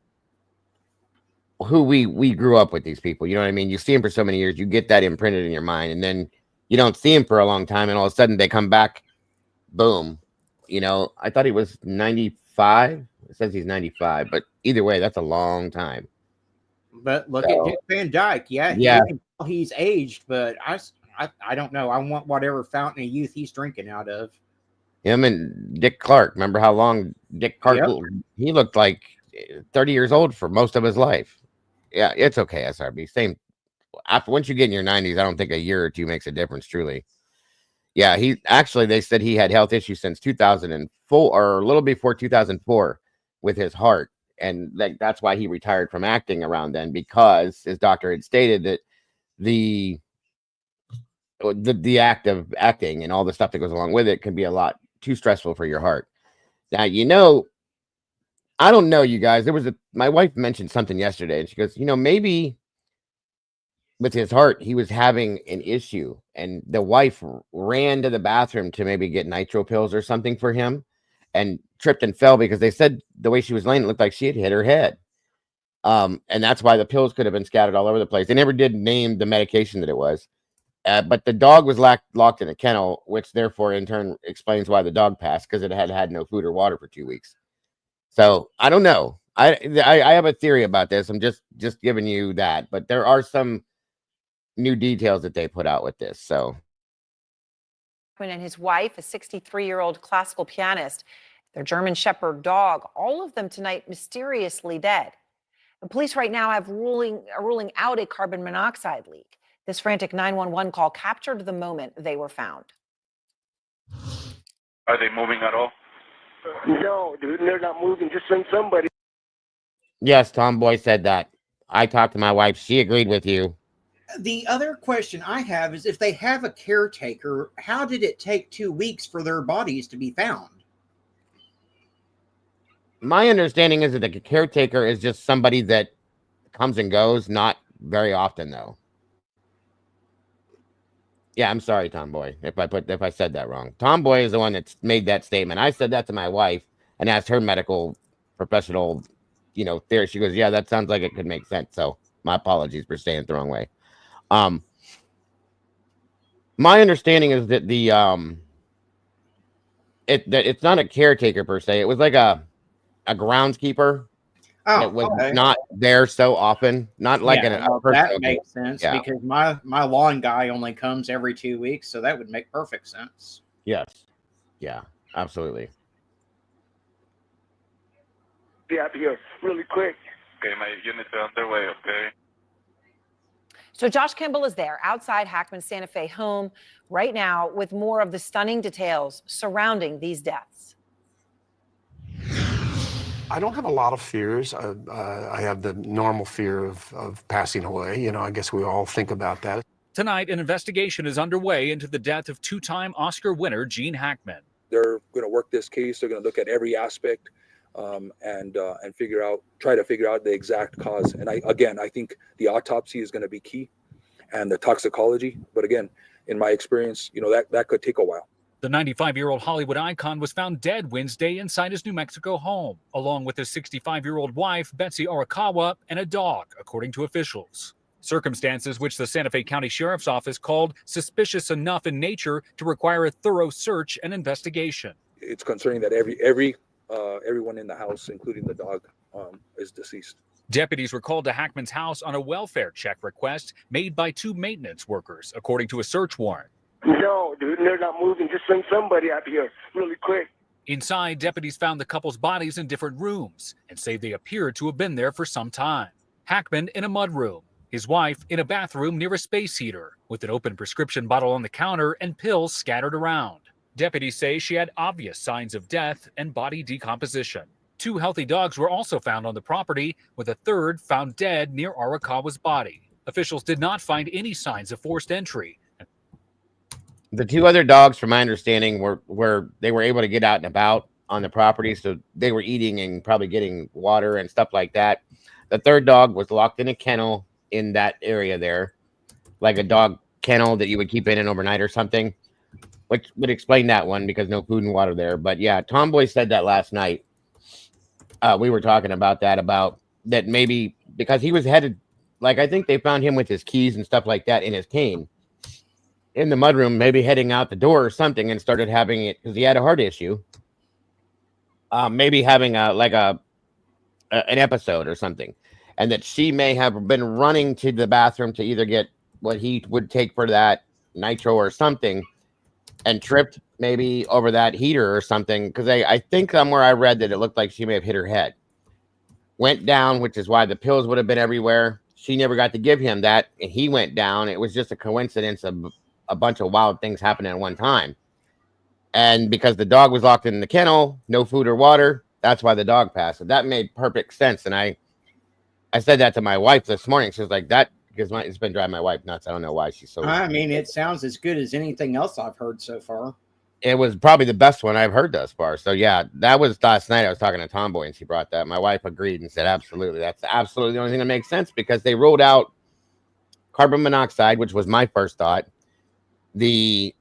who we grew up with, these people, you know what I mean? You see them for so many years, you get that imprinted in your mind, and then you don't see him for a long time, and all of a sudden they come back, boom. I thought he was 95. It says he's 95, but either way, that's a long time. But look at Dick Van Dyke. Yeah, he's aged, but I don't know. I want whatever fountain of youth he's drinking out of. Him and Dick Clark. Remember how long Dick Clark? He looked like 30 years old for most of his life. Yeah, it's okay, SRB. Same. Once you get in your 90s, I don't think a year or two makes a difference. Truly. Yeah, they said he had health issues since 2004 or a little before 2004 with his heart, and that's why he retired from acting around then, because his doctor had stated that the act of acting and all the stuff that goes along with it can be a lot too stressful for your heart. Now, I don't know, you guys. My wife mentioned something yesterday, and she goes, maybe with his heart, he was having an issue, and the wife ran to the bathroom to maybe get nitro pills or something for him, and tripped and fell, because they said the way she was laying, it looked like she had hit her head. And that's why the pills could have been scattered all over the place. They never did name the medication that it was. But the dog was locked in a kennel, which therefore in turn explains why the dog passed, because it had no food or water for 2 weeks. So I don't know. I have a theory about this. I'm just giving you that, but there are some new details that they put out with this. So And his wife, a 63-year-old classical pianist, their German Shepherd dog, all of them tonight mysteriously dead. The police right now are ruling out a carbon monoxide leak. This frantic 911 call captured the moment they were found. Are they moving at all? No, dude, they're not moving. Just send somebody. Yes, Tomboy said that. I talked to my wife. She agreed with you. The other question I have is, if they have a caretaker, how did it take 2 weeks for their bodies to be found? My understanding is that the caretaker is just somebody that comes and goes, not very often though. Yeah, I'm sorry, Tomboy, if I said that wrong. Tomboy is the one that's made that statement. I said that to my wife and asked her medical professional, theory. She goes, "Yeah, that sounds like it could make sense." So my apologies for saying it the wrong way. My understanding is that it's not a caretaker per se. It was like a groundskeeper that was Okay. not there so often. Not like Yeah, a person. that makes sense, Yeah. because my lawn guy only comes every 2 weeks, so that would make perfect sense. Yes. Yeah, absolutely. Be out here really quick. Okay, my units are underway, okay? So Josh Kimball is there outside Hackman's Santa Fe home right now with more of the stunning details surrounding these deaths. I don't have a lot of fears. I have the normal fear of passing away. I guess we all think about that. Tonight, an investigation is underway into the death of two-time Oscar winner Gene Hackman. They're going to work this case. They're going to look at every aspect and try to figure out the exact cause. And I think the autopsy is going to be key, and the toxicology. But again, in my experience, that could take a while. The 95-year-old Hollywood icon was found dead Wednesday inside his New Mexico home, along with his 65-year-old wife, Betsy Arakawa, and a dog, according to officials. Circumstances which the Santa Fe County Sheriff's Office called suspicious enough in nature to require a thorough search and investigation. It's concerning that everyone in the house, including the dog, is deceased. Deputies were called to Hackman's house on a welfare check request made by two maintenance workers, according to a search warrant. No, dude, they're not moving. Just send somebody out here really quick. Inside, deputies found the couple's bodies in different rooms and say they appeared to have been there for some time. Hackman in a mudroom, his wife in a bathroom near a space heater, with an open prescription bottle on the counter and pills scattered around. Deputies say she had obvious signs of death and body decomposition. Two healthy dogs were also found on the property, with a third found dead near Arakawa's body. Officials did not find any signs of forced entry. The two other dogs, from my understanding, were they were able to get out and about on the property, so they were eating and probably getting water and stuff like that. The third dog was locked in a kennel in that area there, like a dog kennel that you would keep in an overnight or something, which would explain that one, because no food and water there. But yeah, Tomboy said that last night. We were talking about that maybe because he was headed, like, I think they found him with his keys and stuff like that in his cane in the mudroom, maybe heading out the door or something, and started having it because he had a heart issue. Maybe having an episode or something, and that she may have been running to the bathroom to either get what he would take for that nitro or something, and tripped maybe over that heater or something. Because I think somewhere I read that it looked like she may have hit her head, went down, which is why the pills would have been everywhere. She never got to give him that, and he went down. It was just a coincidence of a bunch of wild things happening at one time. And because the dog was locked in the kennel, no food or water, that's why the dog passed. So that made perfect sense. And I said that to my wife this morning. She was like, that, because it's been driving my wife nuts. I don't know why she's so. I mean, it sounds as good as anything else I've heard so far. It was probably the best one I've heard thus far. So yeah, that was last night. I was talking to Tomboy and she brought that. My wife agreed and said, absolutely. That's absolutely the only thing that makes sense, because they ruled out carbon monoxide, which was my first thought. There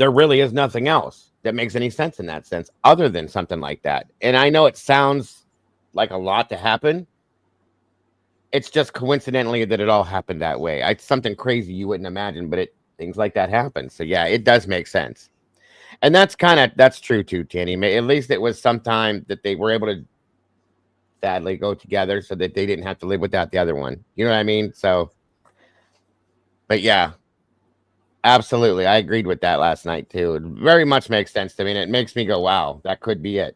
really is nothing else that makes any sense in that sense other than something like that. And I know it sounds like a lot to happen. It's just coincidentally that it all happened that way. It's something crazy you wouldn't imagine, but things like that happen. So yeah, it does make sense. And that's true too, Tanny. At least it was sometime that they were able to sadly go together so that they didn't have to live without the other one. You know what I mean? So, but yeah. Absolutely. I agreed with that last night too. It very much makes sense to me. And it makes me go, wow, that could be it,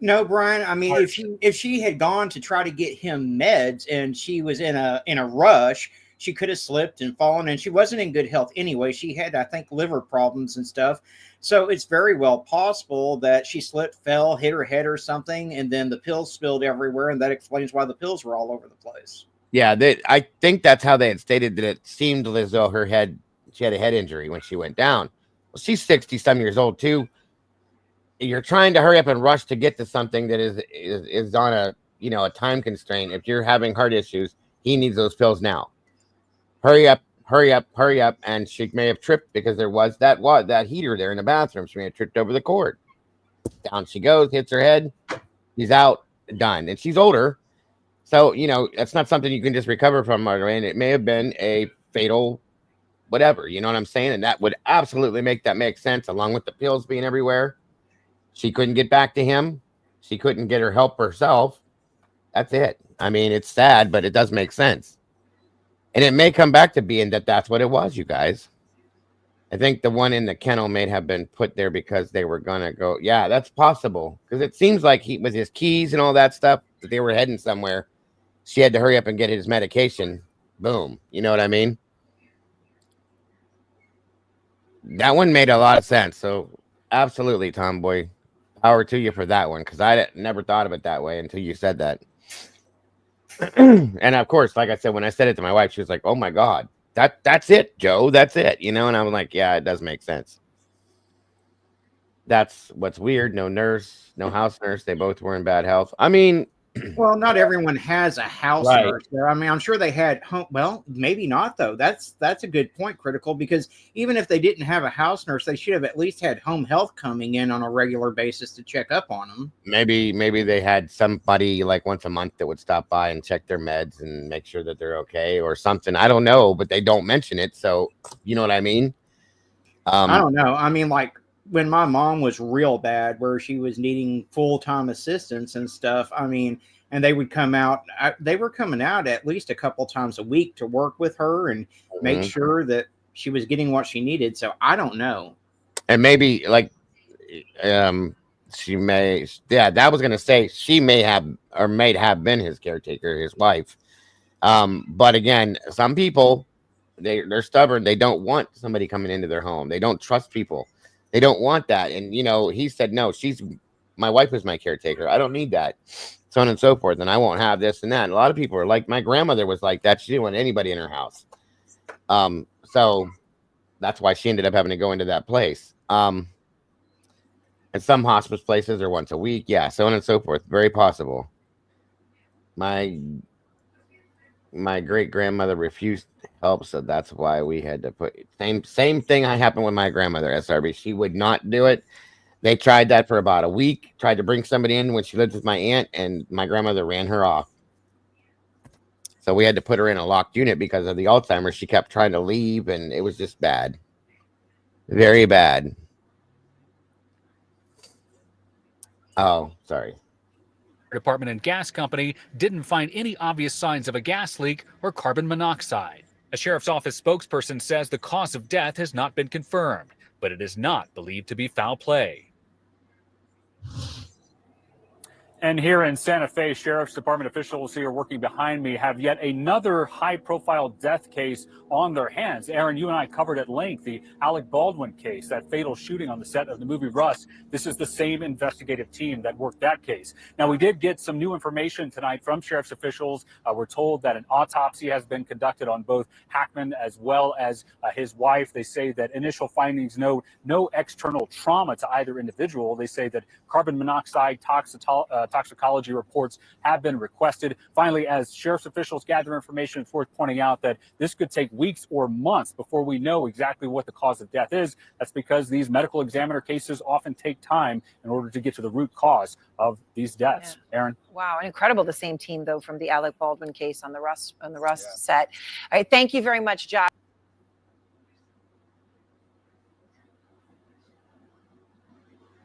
No, Brian, I mean, if she had gone to try to get him meds and she was in a rush, she could have slipped and fallen, and she wasn't in good health anyway. She had, I think, liver problems and stuff. So it's very well possible that she slipped, fell, hit her head or something, and then the pills spilled everywhere, and that explains why the pills were all over the place. Yeah, I think that's how they had stated that it seemed as though she had a head injury when she went down. Well, she's 60-some years old too. You're trying to hurry up and rush to get to something that is on a a time constraint. If you're having heart issues, he needs those pills now. Hurry up, hurry up, hurry up. And she may have tripped because there was that heater there in the bathroom. She may have tripped over the cord. Down she goes, hits her head. She's out, done. And she's older. So, that's not something you can just recover from right away. And it may have been a fatal whatever, you know what I'm saying? And that would absolutely make sense, along with the pills being everywhere. She couldn't get back to him. She couldn't get her help herself. That's it. I mean, it's sad, but it does make sense. And it may come back to being that's what it was, you guys. I think the one in the kennel may have been put there because they were going to go. Yeah, that's possible. Because it seems like with his keys and all that stuff, that they were heading somewhere. She had to hurry up and get his medication. Boom. You know what I mean? That one made a lot of sense. So absolutely, Tomboy. Power to you for that one, because I never thought of it that way until you said that. And of course, like I said, when I said it to my wife, she was like, "Oh my God, that's it, Joe, that's it," And I'm like, "Yeah, it does make sense." That's what's weird. No nurse, no house nurse. They both were in bad health. I mean, well, not everyone has a house nurse there. I mean, I'm sure they had home. Well, maybe not though. That's a good point, Critical, because even if they didn't have a house nurse, they should have at least had home health coming in on a regular basis to check up on them. Maybe they had somebody like once a month that would stop by and check their meds and make sure that they're okay or something. I don't know, but they don't mention it. So you know what I mean? I don't know. I mean, like when my mom was real bad, where she was needing full-time assistance and stuff, I mean, and they would come out, they were coming out at least a couple times a week to work with her and make sure that she was getting what she needed. So I don't know. And maybe like, she may, that was going to say she may have been his caretaker, his wife. But again, some people, they're stubborn. They don't want somebody coming into their home. They don't trust people. They don't want that. And, he said, no, my wife is my caretaker. I don't need that. So on and so forth. And I won't have this and that. And a lot of people are like, my grandmother was like that. She didn't want anybody in her house. So that's why she ended up having to go into that place. And some hospice places are once a week. Yeah. So on and so forth. Very possible. My great grandmother refused help, so that's why we had to put same thing happened with my grandmother, SRB. She would not do it. They tried that for about a week, tried to bring somebody in when she lived with my aunt, and my grandmother ran her off. So we had to put her in a locked unit because of the Alzheimer's. She kept trying to leave, and it was just bad. Very bad. Oh, sorry. Department and gas company didn't find any obvious signs of a gas leak or carbon monoxide. A sheriff's office spokesperson says the cause of death has not been confirmed, but it is not believed to be foul play. And here in Santa Fe, Sheriff's Department officials here working behind me have yet another high-profile death case on their hands. Aaron, you and I covered at length the Alec Baldwin case, that fatal shooting on the set of the movie Rust. This is the same investigative team that worked that case. Now, we did get some new information tonight from sheriff's officials. We're told that an autopsy has been conducted on both Hackman as well as his wife. They say that initial findings note no external trauma to either individual. They say that carbon monoxide toxicology reports have been requested. Finally, as sheriff's officials gather information, it's worth pointing out that this could take weeks or months before we know exactly what the cause of death is. That's because these medical examiner cases often take time in order to get to the root cause of these deaths. Yeah. Aaron? Wow, and incredible. The same team, though, from the Alec Baldwin case on the Rust set. All right, thank you very much, Josh.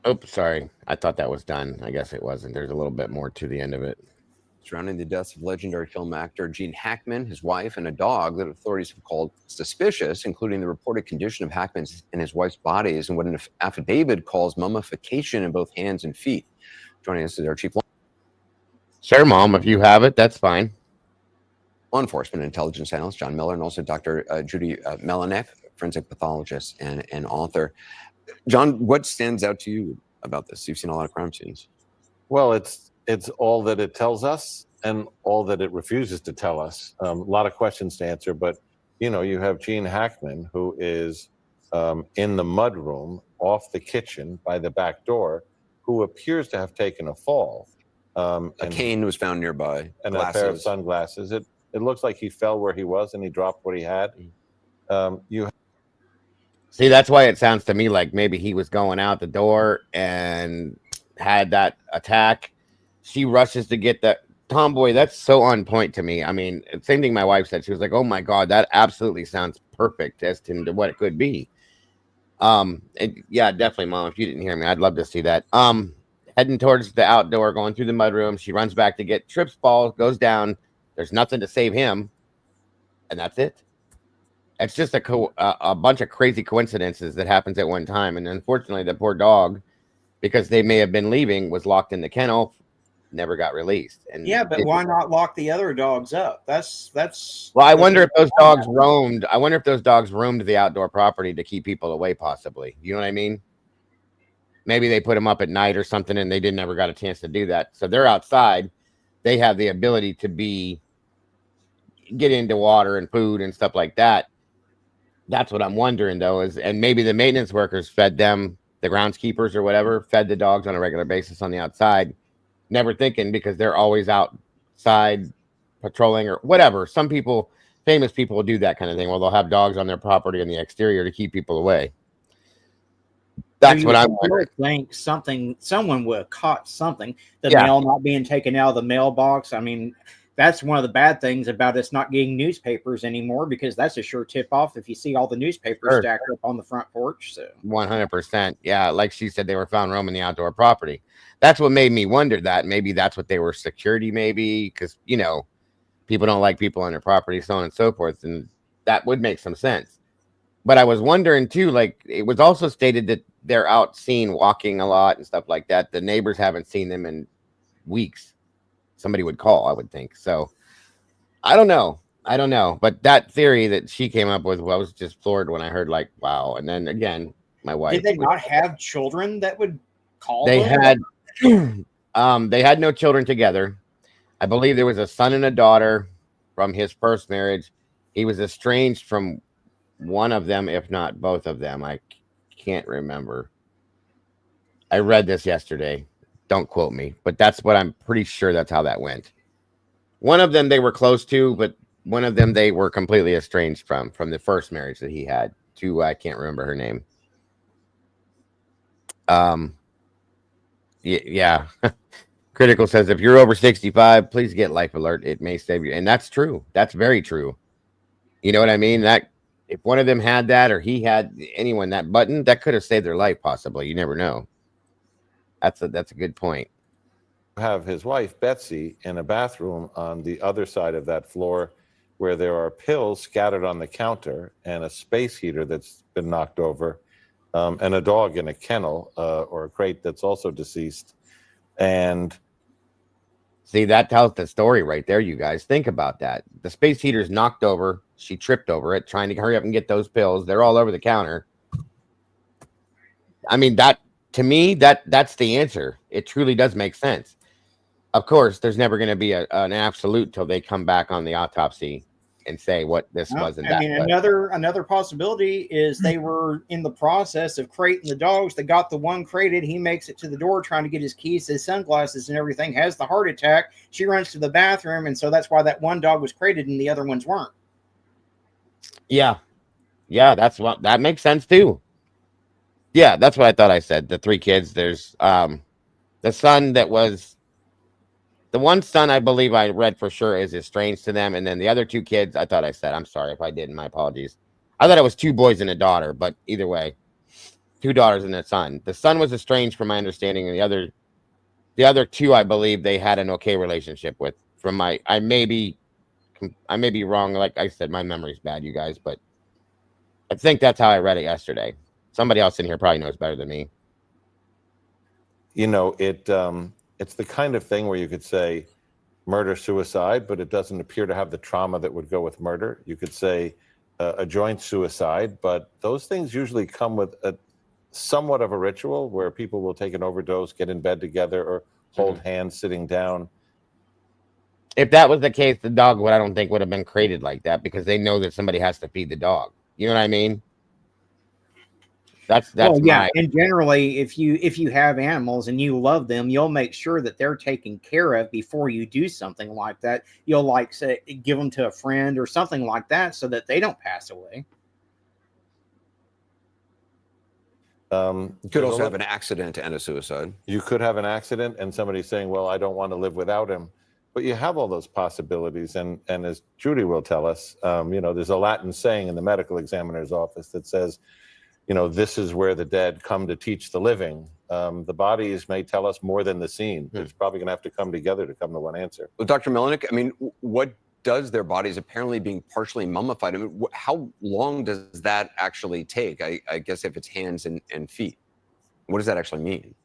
Oops, sorry. I thought that was done. I guess it wasn't. There's a little bit more to the end of it. Surrounding the deaths of legendary film actor Gene Hackman, his wife, and a dog that authorities have called suspicious, including the reported condition of Hackman's and his wife's bodies and what an affidavit calls mummification in both hands and feet. Joining us is our chief. Sure, Mom, if you have it, that's fine. law enforcement intelligence analyst John Miller, and also Dr. Judy Melanek, forensic pathologist and author. John, what stands out to you about this? You've seen a lot of crime scenes. Well, it's all that it tells us and all that it refuses to tell us. A lot of questions to answer, but you know, you have Gene Hackman, who is in the mudroom off the kitchen by the back door, who appears to have taken a fall. A cane was found nearby, and glasses. a pair of sunglasses. It looks like he fell where he was and he dropped what he had. You See, that's why it sounds to me like maybe he was going out the door and had that attack. She rushes to get that. Tomboy, that's so on point to me. I mean, same thing my wife said. She was like, oh my God, that absolutely sounds perfect as to what it could be. Yeah, definitely, Mom. If you didn't hear me, I'd love to see that. Heading towards the outdoor, going through the mudroom. She runs back to get trips ball, goes down. There's nothing to save him. And that's it. It's just a bunch of crazy coincidences that happens at one time. And unfortunately, the poor dog, because they may have been leaving, was locked in the kennel, never got released. And yeah, but why not lock the other dogs up? That's well, I wonder if those dogs roamed. I wonder if those dogs roamed the outdoor property to keep people away, possibly. You know what I mean? Maybe they put them up at night or something and they never got a chance to do that. So they're outside. They have the ability to get into water and food and stuff like that. That's what I'm wondering, though, and maybe the maintenance workers fed them, the groundskeepers or whatever, fed the dogs on a regular basis on the outside, never thinking, because they're always outside patrolling or whatever. Some people, famous people, will do that kind of thing, where they'll have dogs on their property in the exterior to keep people away. That's what I'm wondering. Think someone would have caught something. The mail not being taken out of the mailbox. I mean, that's one of the bad things about us not getting newspapers anymore, because that's a sure tip off if you see all the newspapers stacked up on the front porch. So 100%. Yeah. Like she said, they were found roaming the outdoor property. That's what made me wonder that maybe that's what they were, security, maybe, because, you know, people don't like people on their property, so on and so forth. And that would make some sense. But I was wondering too, like, it was also stated that they're out seen walking a lot and stuff like that. The neighbors haven't seen them in weeks. Somebody would call, I would think. So I don't know. But that theory that she came up with, well, I was just floored when I heard, like, wow. And then again, my wife. Did they not have children that would call? They had no children together. I believe there was a son and a daughter from his first marriage. He was estranged from one of them, if not both of them. I can't remember. I read this yesterday. Don't quote me, but that's what I'm pretty sure that's how that went. One of them they were close to, but one of them they were completely estranged from the first marriage that he had to, I can't remember her name. Yeah. Critical says, if you're over 65, please get Life Alert. It may save you. And that's true. That's very true. You know what I mean? That if one of them had that, or he had anyone, that button, that could have saved their life, possibly. You never know. That's a good point. have his wife, Betsy, in a bathroom on the other side of that floor where there are pills scattered on the counter and a space heater that's been knocked over, and a dog in a kennel or a crate that's also deceased. And see, that tells the story right there, you guys. Think about that. The space heater's knocked over. She tripped over it, trying to hurry up and get those pills. They're all over the counter. I mean, that to me, that's the answer. It truly does make sense. Of course, there's never going to be an absolute till they come back on the autopsy and say what this was and that. I mean, another possibility is they were in the process of crating the dogs. They got the one crated. He makes it to the door trying to get his keys, his sunglasses, and everything. Has the heart attack. She runs to the bathroom, and so that's why that one dog was crated and the other ones weren't. Yeah, that makes sense too. Yeah, that's what I thought I said. The three kids. There's the son that was. The one son, I believe I read for sure, is estranged to them. And then the other two kids, I thought I said, I'm sorry if I didn't, my apologies. I thought it was 2 boys and a daughter, but either way, 2 daughters and a son. The son was estranged from my understanding. And the other 2, I believe they had an okay relationship with. I may be wrong. Like I said, my memory's bad, you guys, but I think that's how I read it yesterday. Somebody else in here probably knows better than me. You know, it's the kind of thing where you could say, murder-suicide, but it doesn't appear to have the trauma that would go with murder. You could say a joint suicide, but those things usually come with a somewhat of a ritual where people will take an overdose, get in bed together, or hold hands sitting down. If that was the case, the dog I don't think would have been created like that, because they know that somebody has to feed the dog. You know what I mean? That's well, yeah. And generally, if you have animals and you love them, you'll make sure that they're taken care of before you do something like that. You'll like say give them to a friend or something like that so that they don't pass away. You could also have an accident and a suicide. You could have an accident and somebody saying, well, I don't want to live without him. But you have all those possibilities. And as Judy will tell us, there's a Latin saying in the medical examiner's office that says, this is where the dead come to teach the living. The bodies may tell us more than the scene. It's probably going to have to come together to come to one answer. Well, Dr. Melinek, I mean, what does their bodies apparently being partially mummified? I mean, how long does that actually take? I guess if it's hands and feet, what does that actually mean?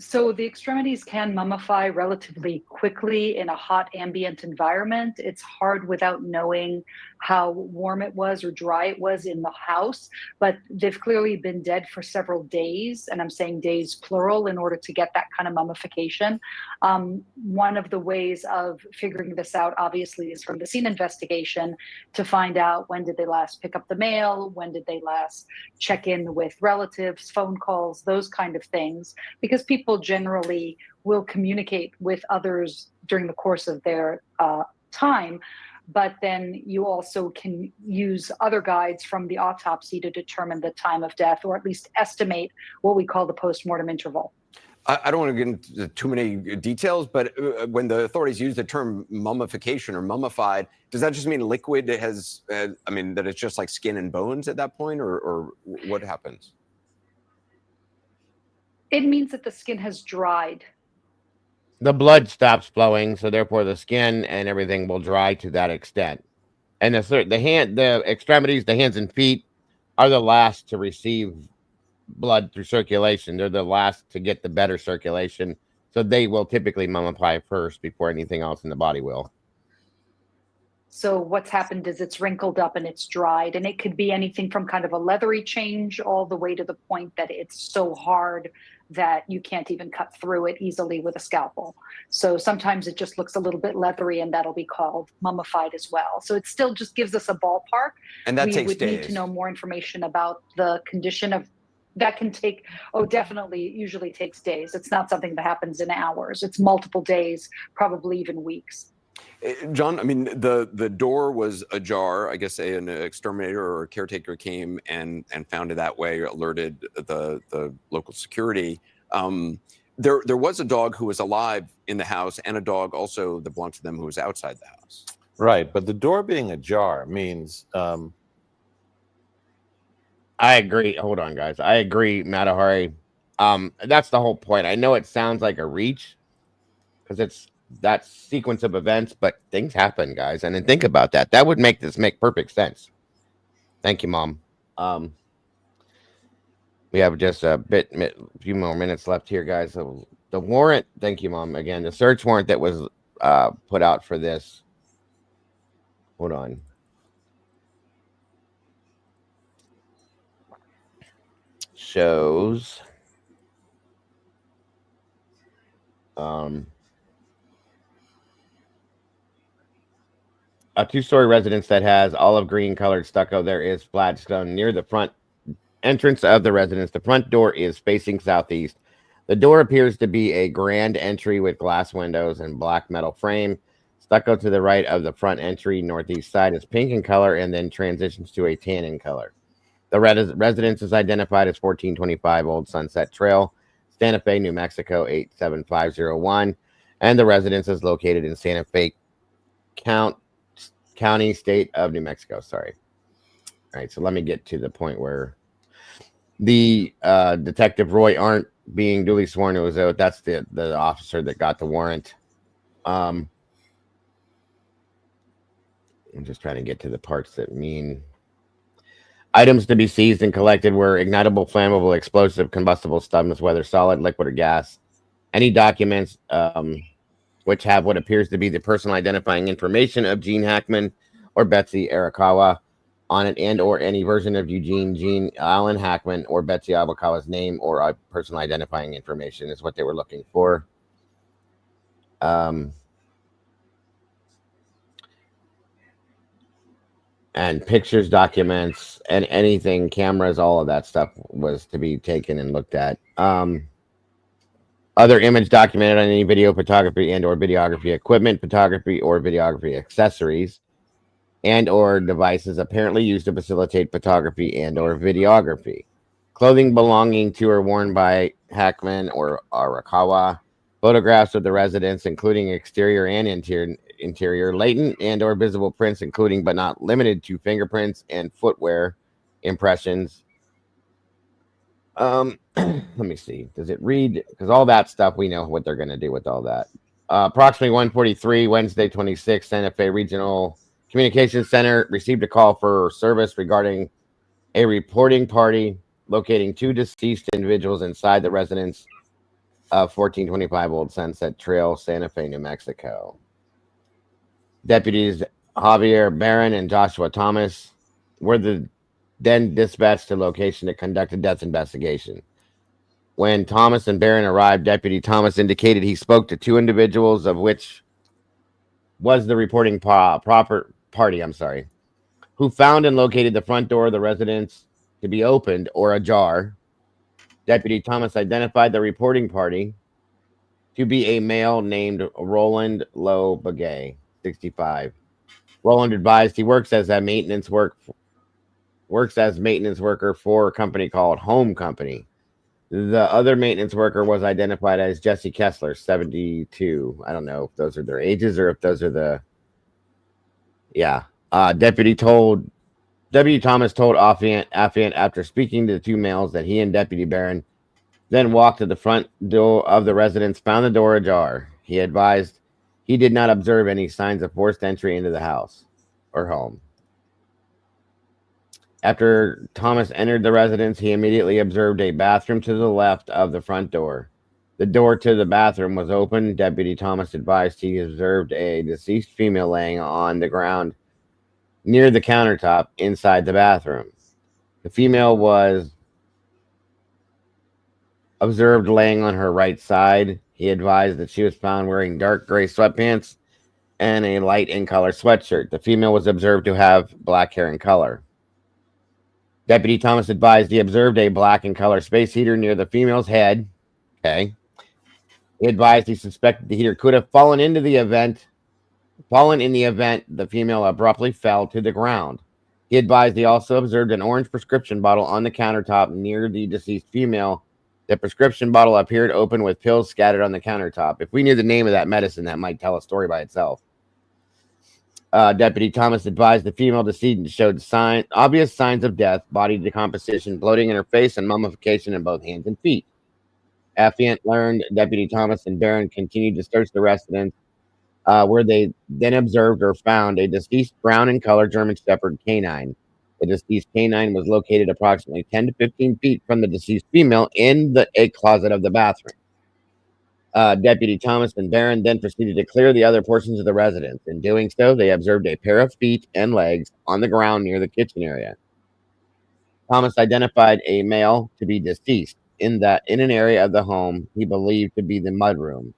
So the extremities can mummify relatively quickly in a hot ambient environment. It's hard without knowing how warm it was or dry it was in the house, but they've clearly been dead for several days, and I'm saying days plural in order to get that kind of mummification. One of the ways of figuring this out, obviously, is from the scene investigation to find out when did they last pick up the mail, when did they last check in with relatives, phone calls, those kind of things, because people generally will communicate with others during the course of their time. But then you also can use other guides from the autopsy to determine the time of death, or at least estimate what we call the postmortem interval. I don't want to get into too many details, but when the authorities use the term mummification or mummified, does that just mean liquid that it's just like skin and bones at that point, or what happens? It means that the skin has dried. The blood stops flowing, so therefore the skin and everything will dry to that extent. And the extremities, the hands and feet, are the last to receive blood through circulation. They're the last to get the better circulation, so they will typically mummify first before anything else in the body will. So what's happened is it's wrinkled up and it's dried, and it could be anything from kind of a leathery change all the way to the point that it's so hard that you can't even cut through it easily with a scalpel. So sometimes it just looks a little bit leathery, and that'll be called mummified as well. So it still just gives us a ballpark. And that takes days. We would need to know more information about the condition of that. Can take, definitely, usually takes days. It's not something that happens in hours. It's multiple days, probably even weeks. John, I mean, the door was ajar. I guess an exterminator or a caretaker came and found it that way, alerted the local security. There was a dog who was alive in the house, and a dog also that belonged to them who was outside the house. Right, but the door being ajar means... I agree. Hold on, guys. I agree, Matahari. That's the whole point. I know it sounds like a reach because it's that sequence of events, but things happen, guys. And then think about that. That would make this make perfect sense. Thank you, Mom. We have just a few more minutes left here, guys. So the warrant, thank you, Mom. Again, the search warrant that was put out for this. Hold on. Shows a two-story residence that has olive green colored stucco. There is flagstone near the front entrance of the residence. The front door is facing southeast. The door appears to be a grand entry with glass windows and black metal frame. Stucco to the right of the front entry, northeast side, is pink in color and then transitions to a tan in color. The residence is identified as 1425 Old Sunset Trail, Santa Fe, New Mexico, 87501. And the residence is located in Santa Fe County, state of New Mexico. Sorry. All right, so let me get to the point where the Detective Roy Arndt being duly sworn to his oath. That's the officer that got the warrant. I'm just trying to get to the parts that mean... Items to be seized and collected were ignitable, flammable, explosive, combustible substance, whether solid, liquid, or gas. any documents which have what appears to be the personal identifying information of Gene Hackman or Betsy Arakawa on it, and or any version of Gene Allen Hackman or Betsy Arakawa's name or personal identifying information is what they were looking for. And pictures, documents, and anything, cameras, all of that stuff was to be taken and looked at. Other image documented on any video photography and or videography equipment, photography or videography accessories, and or devices apparently used to facilitate photography and or videography. Clothing belonging to or worn by Hackman or Arakawa. Photographs of the residence, including exterior and interior, latent and or visible prints, including but not limited to fingerprints and footwear impressions. Let me see. Does it read? Because all that stuff, we know what they're going to do with all that. Approximately 1:43, Wednesday, 26, Santa Fe Regional Communications Center received a call for service regarding a reporting party locating two deceased individuals inside the residence of 1425 Old Sunset Trail, Santa Fe, New Mexico. Deputies Javier Barron and Joshua Thomas were then dispatched to location to conduct a death investigation. When Thomas and Barron arrived, Deputy Thomas indicated he spoke to two individuals, of which was the reporting party, who found and located the front door of the residence to be opened or ajar. Deputy Thomas identified the reporting party to be a male named Roland Lowe Begay, 65. Roland advised he works as maintenance worker for a company called Home Company. The other maintenance worker was identified as Jesse Kessler, 72. I don't know if those are their ages or if those are the... Yeah. Deputy Thomas told Affiant after speaking to the two males that he and Deputy Barron then walked to the front door of the residence, found the door ajar. He advised he did not observe any signs of forced entry into the house or home. After Thomas entered the residence, he immediately observed a bathroom to the left of the front door. The door to the bathroom was open. Deputy Thomas advised he observed a deceased female laying on the ground near the countertop inside the bathroom. The female was observed laying on her right side. He advised that she was found wearing dark gray sweatpants and a light in color sweatshirt. The female was observed to have black hair in color. Deputy Thomas advised he observed a black in color space heater near the female's head. Okay. He advised he suspected the heater could have fallen in the event the female abruptly fell to the ground. He advised he also observed an orange prescription bottle on the countertop near the deceased female. The prescription bottle appeared open with pills scattered on the countertop. If we knew the name of that medicine, that might tell a story by itself. Deputy Thomas advised the female decedent showed obvious signs of death, body decomposition, bloating in her face, and mummification in both hands and feet. Affiant learned Deputy Thomas and Barron continued to search the residence, where they then observed or found a deceased brown in color German Shepherd canine. The deceased canine was located approximately 10 to 15 feet from the deceased female in a closet of the bathroom. Deputy Thomas and Barron then proceeded to clear the other portions of the residence. In doing so, they observed a pair of feet and legs on the ground near the kitchen area. Thomas identified a male to be deceased in an area of the home he believed to be the mudroom.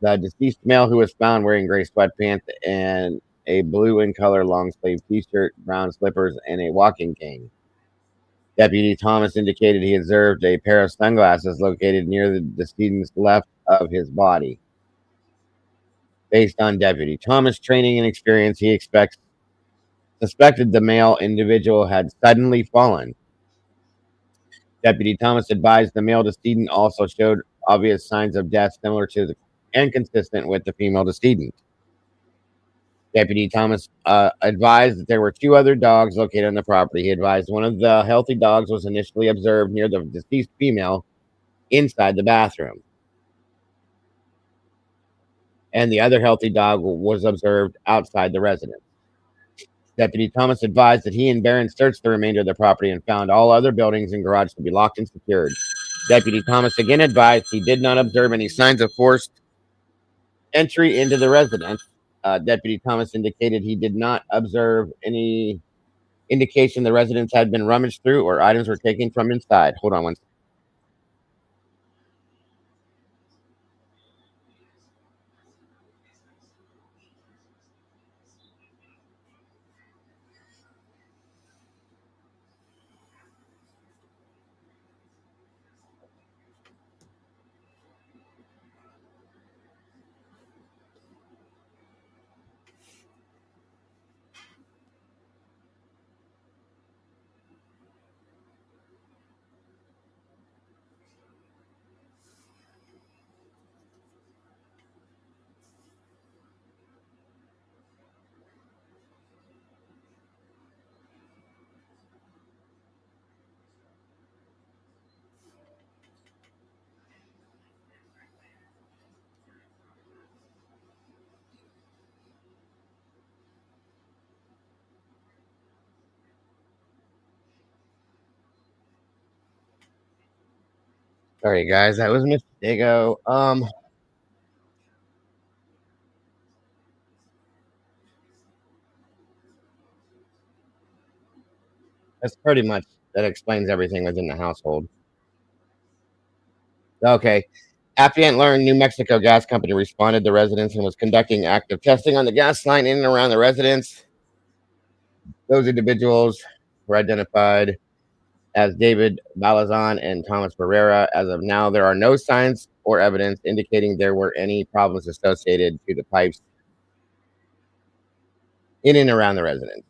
The deceased male, who was found wearing gray sweatpants and a blue in color long sleeve t-shirt, brown slippers, and a walking cane. Deputy Thomas indicated he observed a pair of sunglasses located near the decedent's left of his body. Based on Deputy Thomas' training and experience, he suspected the male individual had suddenly fallen. Deputy Thomas advised the male decedent also showed obvious signs of death similar to and consistent with the female decedent. Deputy Thomas advised that there were two other dogs located on the property. He advised one of the healthy dogs was initially observed near the deceased female inside the bathroom, and the other healthy dog was observed outside the residence. Deputy Thomas advised that he and Barron searched the remainder of the property and found all other buildings and garages to be locked and secured. Deputy Thomas again advised he did not observe any signs of forced entry into the residence. Deputy Thomas indicated he did not observe any indication the residence had been rummaged through or items were taken from inside. Hold on one second. Sorry, guys, that was Mr. Dago. That's pretty much that explains everything within the household. Okay. Affiant learned New Mexico Gas Company responded to residents and was conducting active testing on the gas line in and around the residence. Those individuals were identified as David Balazan and Thomas Barrera. As of now, there are no signs or evidence indicating there were any problems associated to the pipes in and around the residence.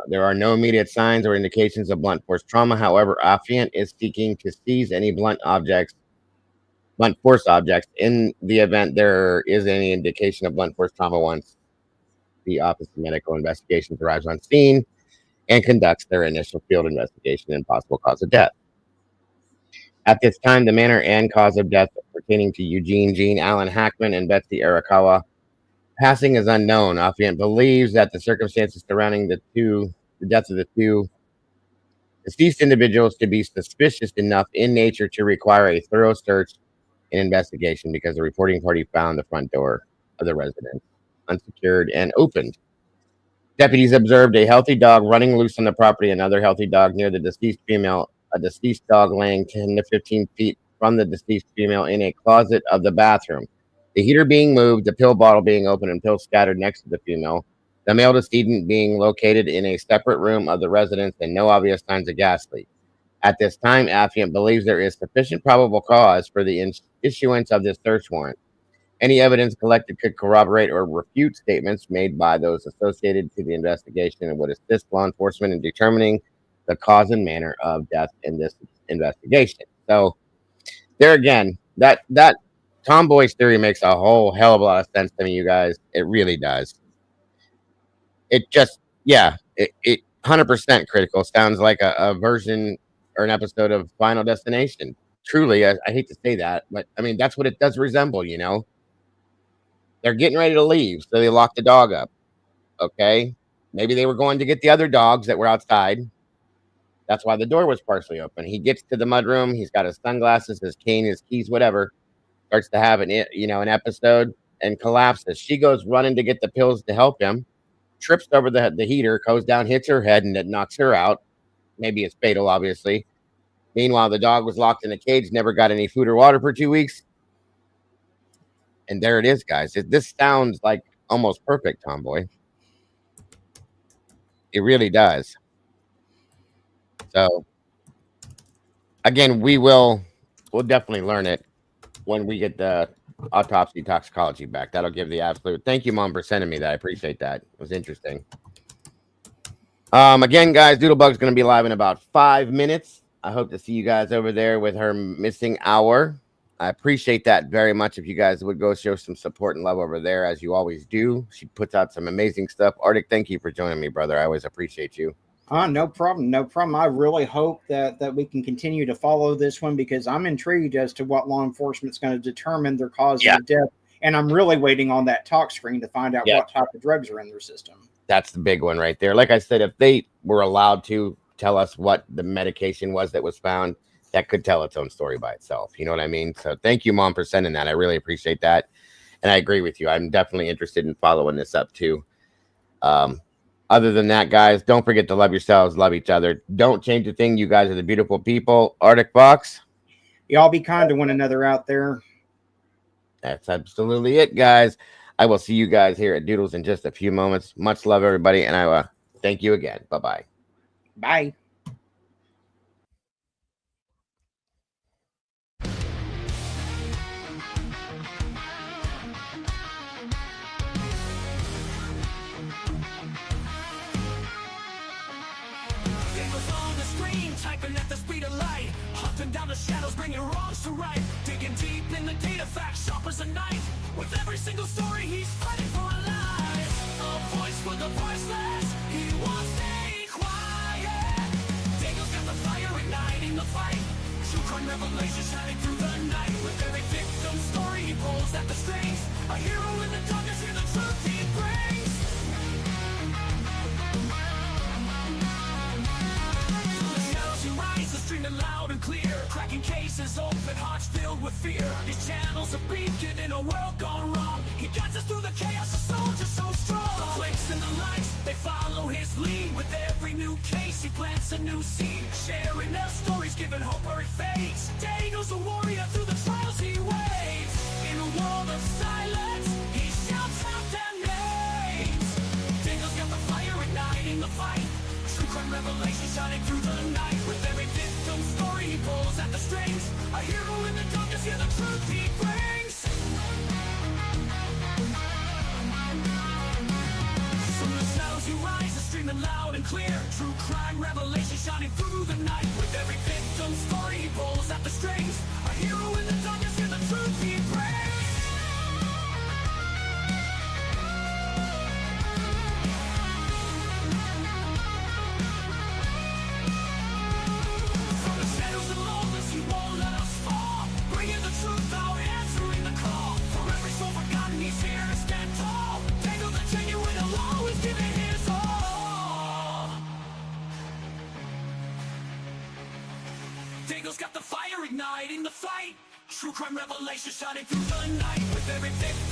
There are no immediate signs or indications of blunt force trauma. However, Affiant is seeking to seize any blunt force objects in the event there is any indication of blunt force trauma once the Office of Medical Investigations arrives on scene and conducts their initial field investigation and possible cause of death. At this time, the manner and cause of death pertaining to Eugene Jean Allen Hackman and Betsy Arakawa passing is unknown. Affiant believes that the circumstances surrounding the deaths of the two deceased individuals to be suspicious enough in nature to require a thorough search and investigation because the reporting party found the front door of the residence unsecured and opened. Deputies observed a healthy dog running loose on the property, another healthy dog near the deceased female, a deceased dog laying 10 to 15 feet from the deceased female in a closet of the bathroom. The heater being moved, the pill bottle being opened, and pills scattered next to the female. The male decedent being located in a separate room of the residence and no obvious signs of gas leak. At this time, Affiant believes there is sufficient probable cause for the issuance of this search warrant. Any evidence collected could corroborate or refute statements made by those associated to the investigation and would assist law enforcement in determining the cause and manner of death in this investigation. So, there again, that Tomboy's theory makes a whole hell of a lot of sense to me, you guys. It really does. It just, yeah, it 100% critical. Sounds like a version or an episode of Final Destination. Truly, I hate to say that, but I mean, that's what it does resemble, you know? They're getting ready to leave, so they lock the dog up. Okay? Maybe they were going to get the other dogs that were outside. That's why the door was partially open. He gets to the mudroom. He's got his sunglasses, his cane, his keys, whatever. Starts to have an episode and collapses. She goes running to get the pills to help him. Trips over the heater, goes down, hits her head, and it knocks her out. Maybe it's fatal, obviously. Meanwhile, the dog was locked in a cage, never got any food or water for 2 weeks. And there it is, guys. This sounds like almost perfect, Tomboy. It really does. So, again, we'll definitely learn it when we get the autopsy toxicology back. That'll give the absolute. Thank you, Mom, for sending me that. I appreciate that. It was interesting. Again, guys, Doodlebug's going to be live in about 5 minutes. I hope to see you guys over there with her missing hour. I appreciate that very much. If you guys would go show some support and love over there, as you always do. She puts out some amazing stuff. Arctic, thank you for joining me, brother. I always appreciate you. No problem. No problem. I really hope that we can continue to follow this one because I'm intrigued as to what law enforcement's going to determine their cause of death And I'm really waiting on that talk screen to find out what type of drugs are in their system. That's the big one right there. Like I said, if they were allowed to tell us what the medication was that was found, that could tell its own story by itself. You know what I mean? So thank you, Mom, for sending that. I really appreciate that. And I agree with you. I'm definitely interested in following this up too. Other than that, guys, don't forget to love yourselves, love each other. Don't change a thing. You guys are the beautiful people. Arctic Fox. Y'all be kind to one another out there. That's absolutely it, guys. I will see you guys here at Doodles in just a few moments. Much love, everybody. And I thank you again. Bye-bye. Bye. Down the shadows, bringing wrongs to right. Digging deep in the data, facts sharp as a knife. With every single story, he's fighting for a life. A voice for the voiceless. He won't stay quiet. Daniel's got the fire igniting the fight. True crime revelation shining through the night. With every victim story, he pulls at the strings. A hero in the darkness, hear the truth he brings. Through the shadows he rises, streaming loud and clear. Cracking cases, open hearts filled with fear. His channel's a beacon in a world gone wrong. He guides us through the chaos, a soldier so strong. The clicks and the lights, they follow his lead. With every new case, he plants a new seed. Sharing their stories, giving hope where it fades. Daniel's a warrior through the trials he waits. In a world of silence, he shouts out their names. Daniel's got the fire igniting the fight. True crime revelation shining through the night. With every victim story, he pulls at the strings. A hero in the darkness, hear the truth he brings. From the shadows he rises, streaming loud and clear. True crime revelation shining through the night. With every victim story, he pulls at the strings. A hero in the darkness, hear the truth he brings. Daniel's got the fire igniting the fight. True crime revelation shining through the night. With every victim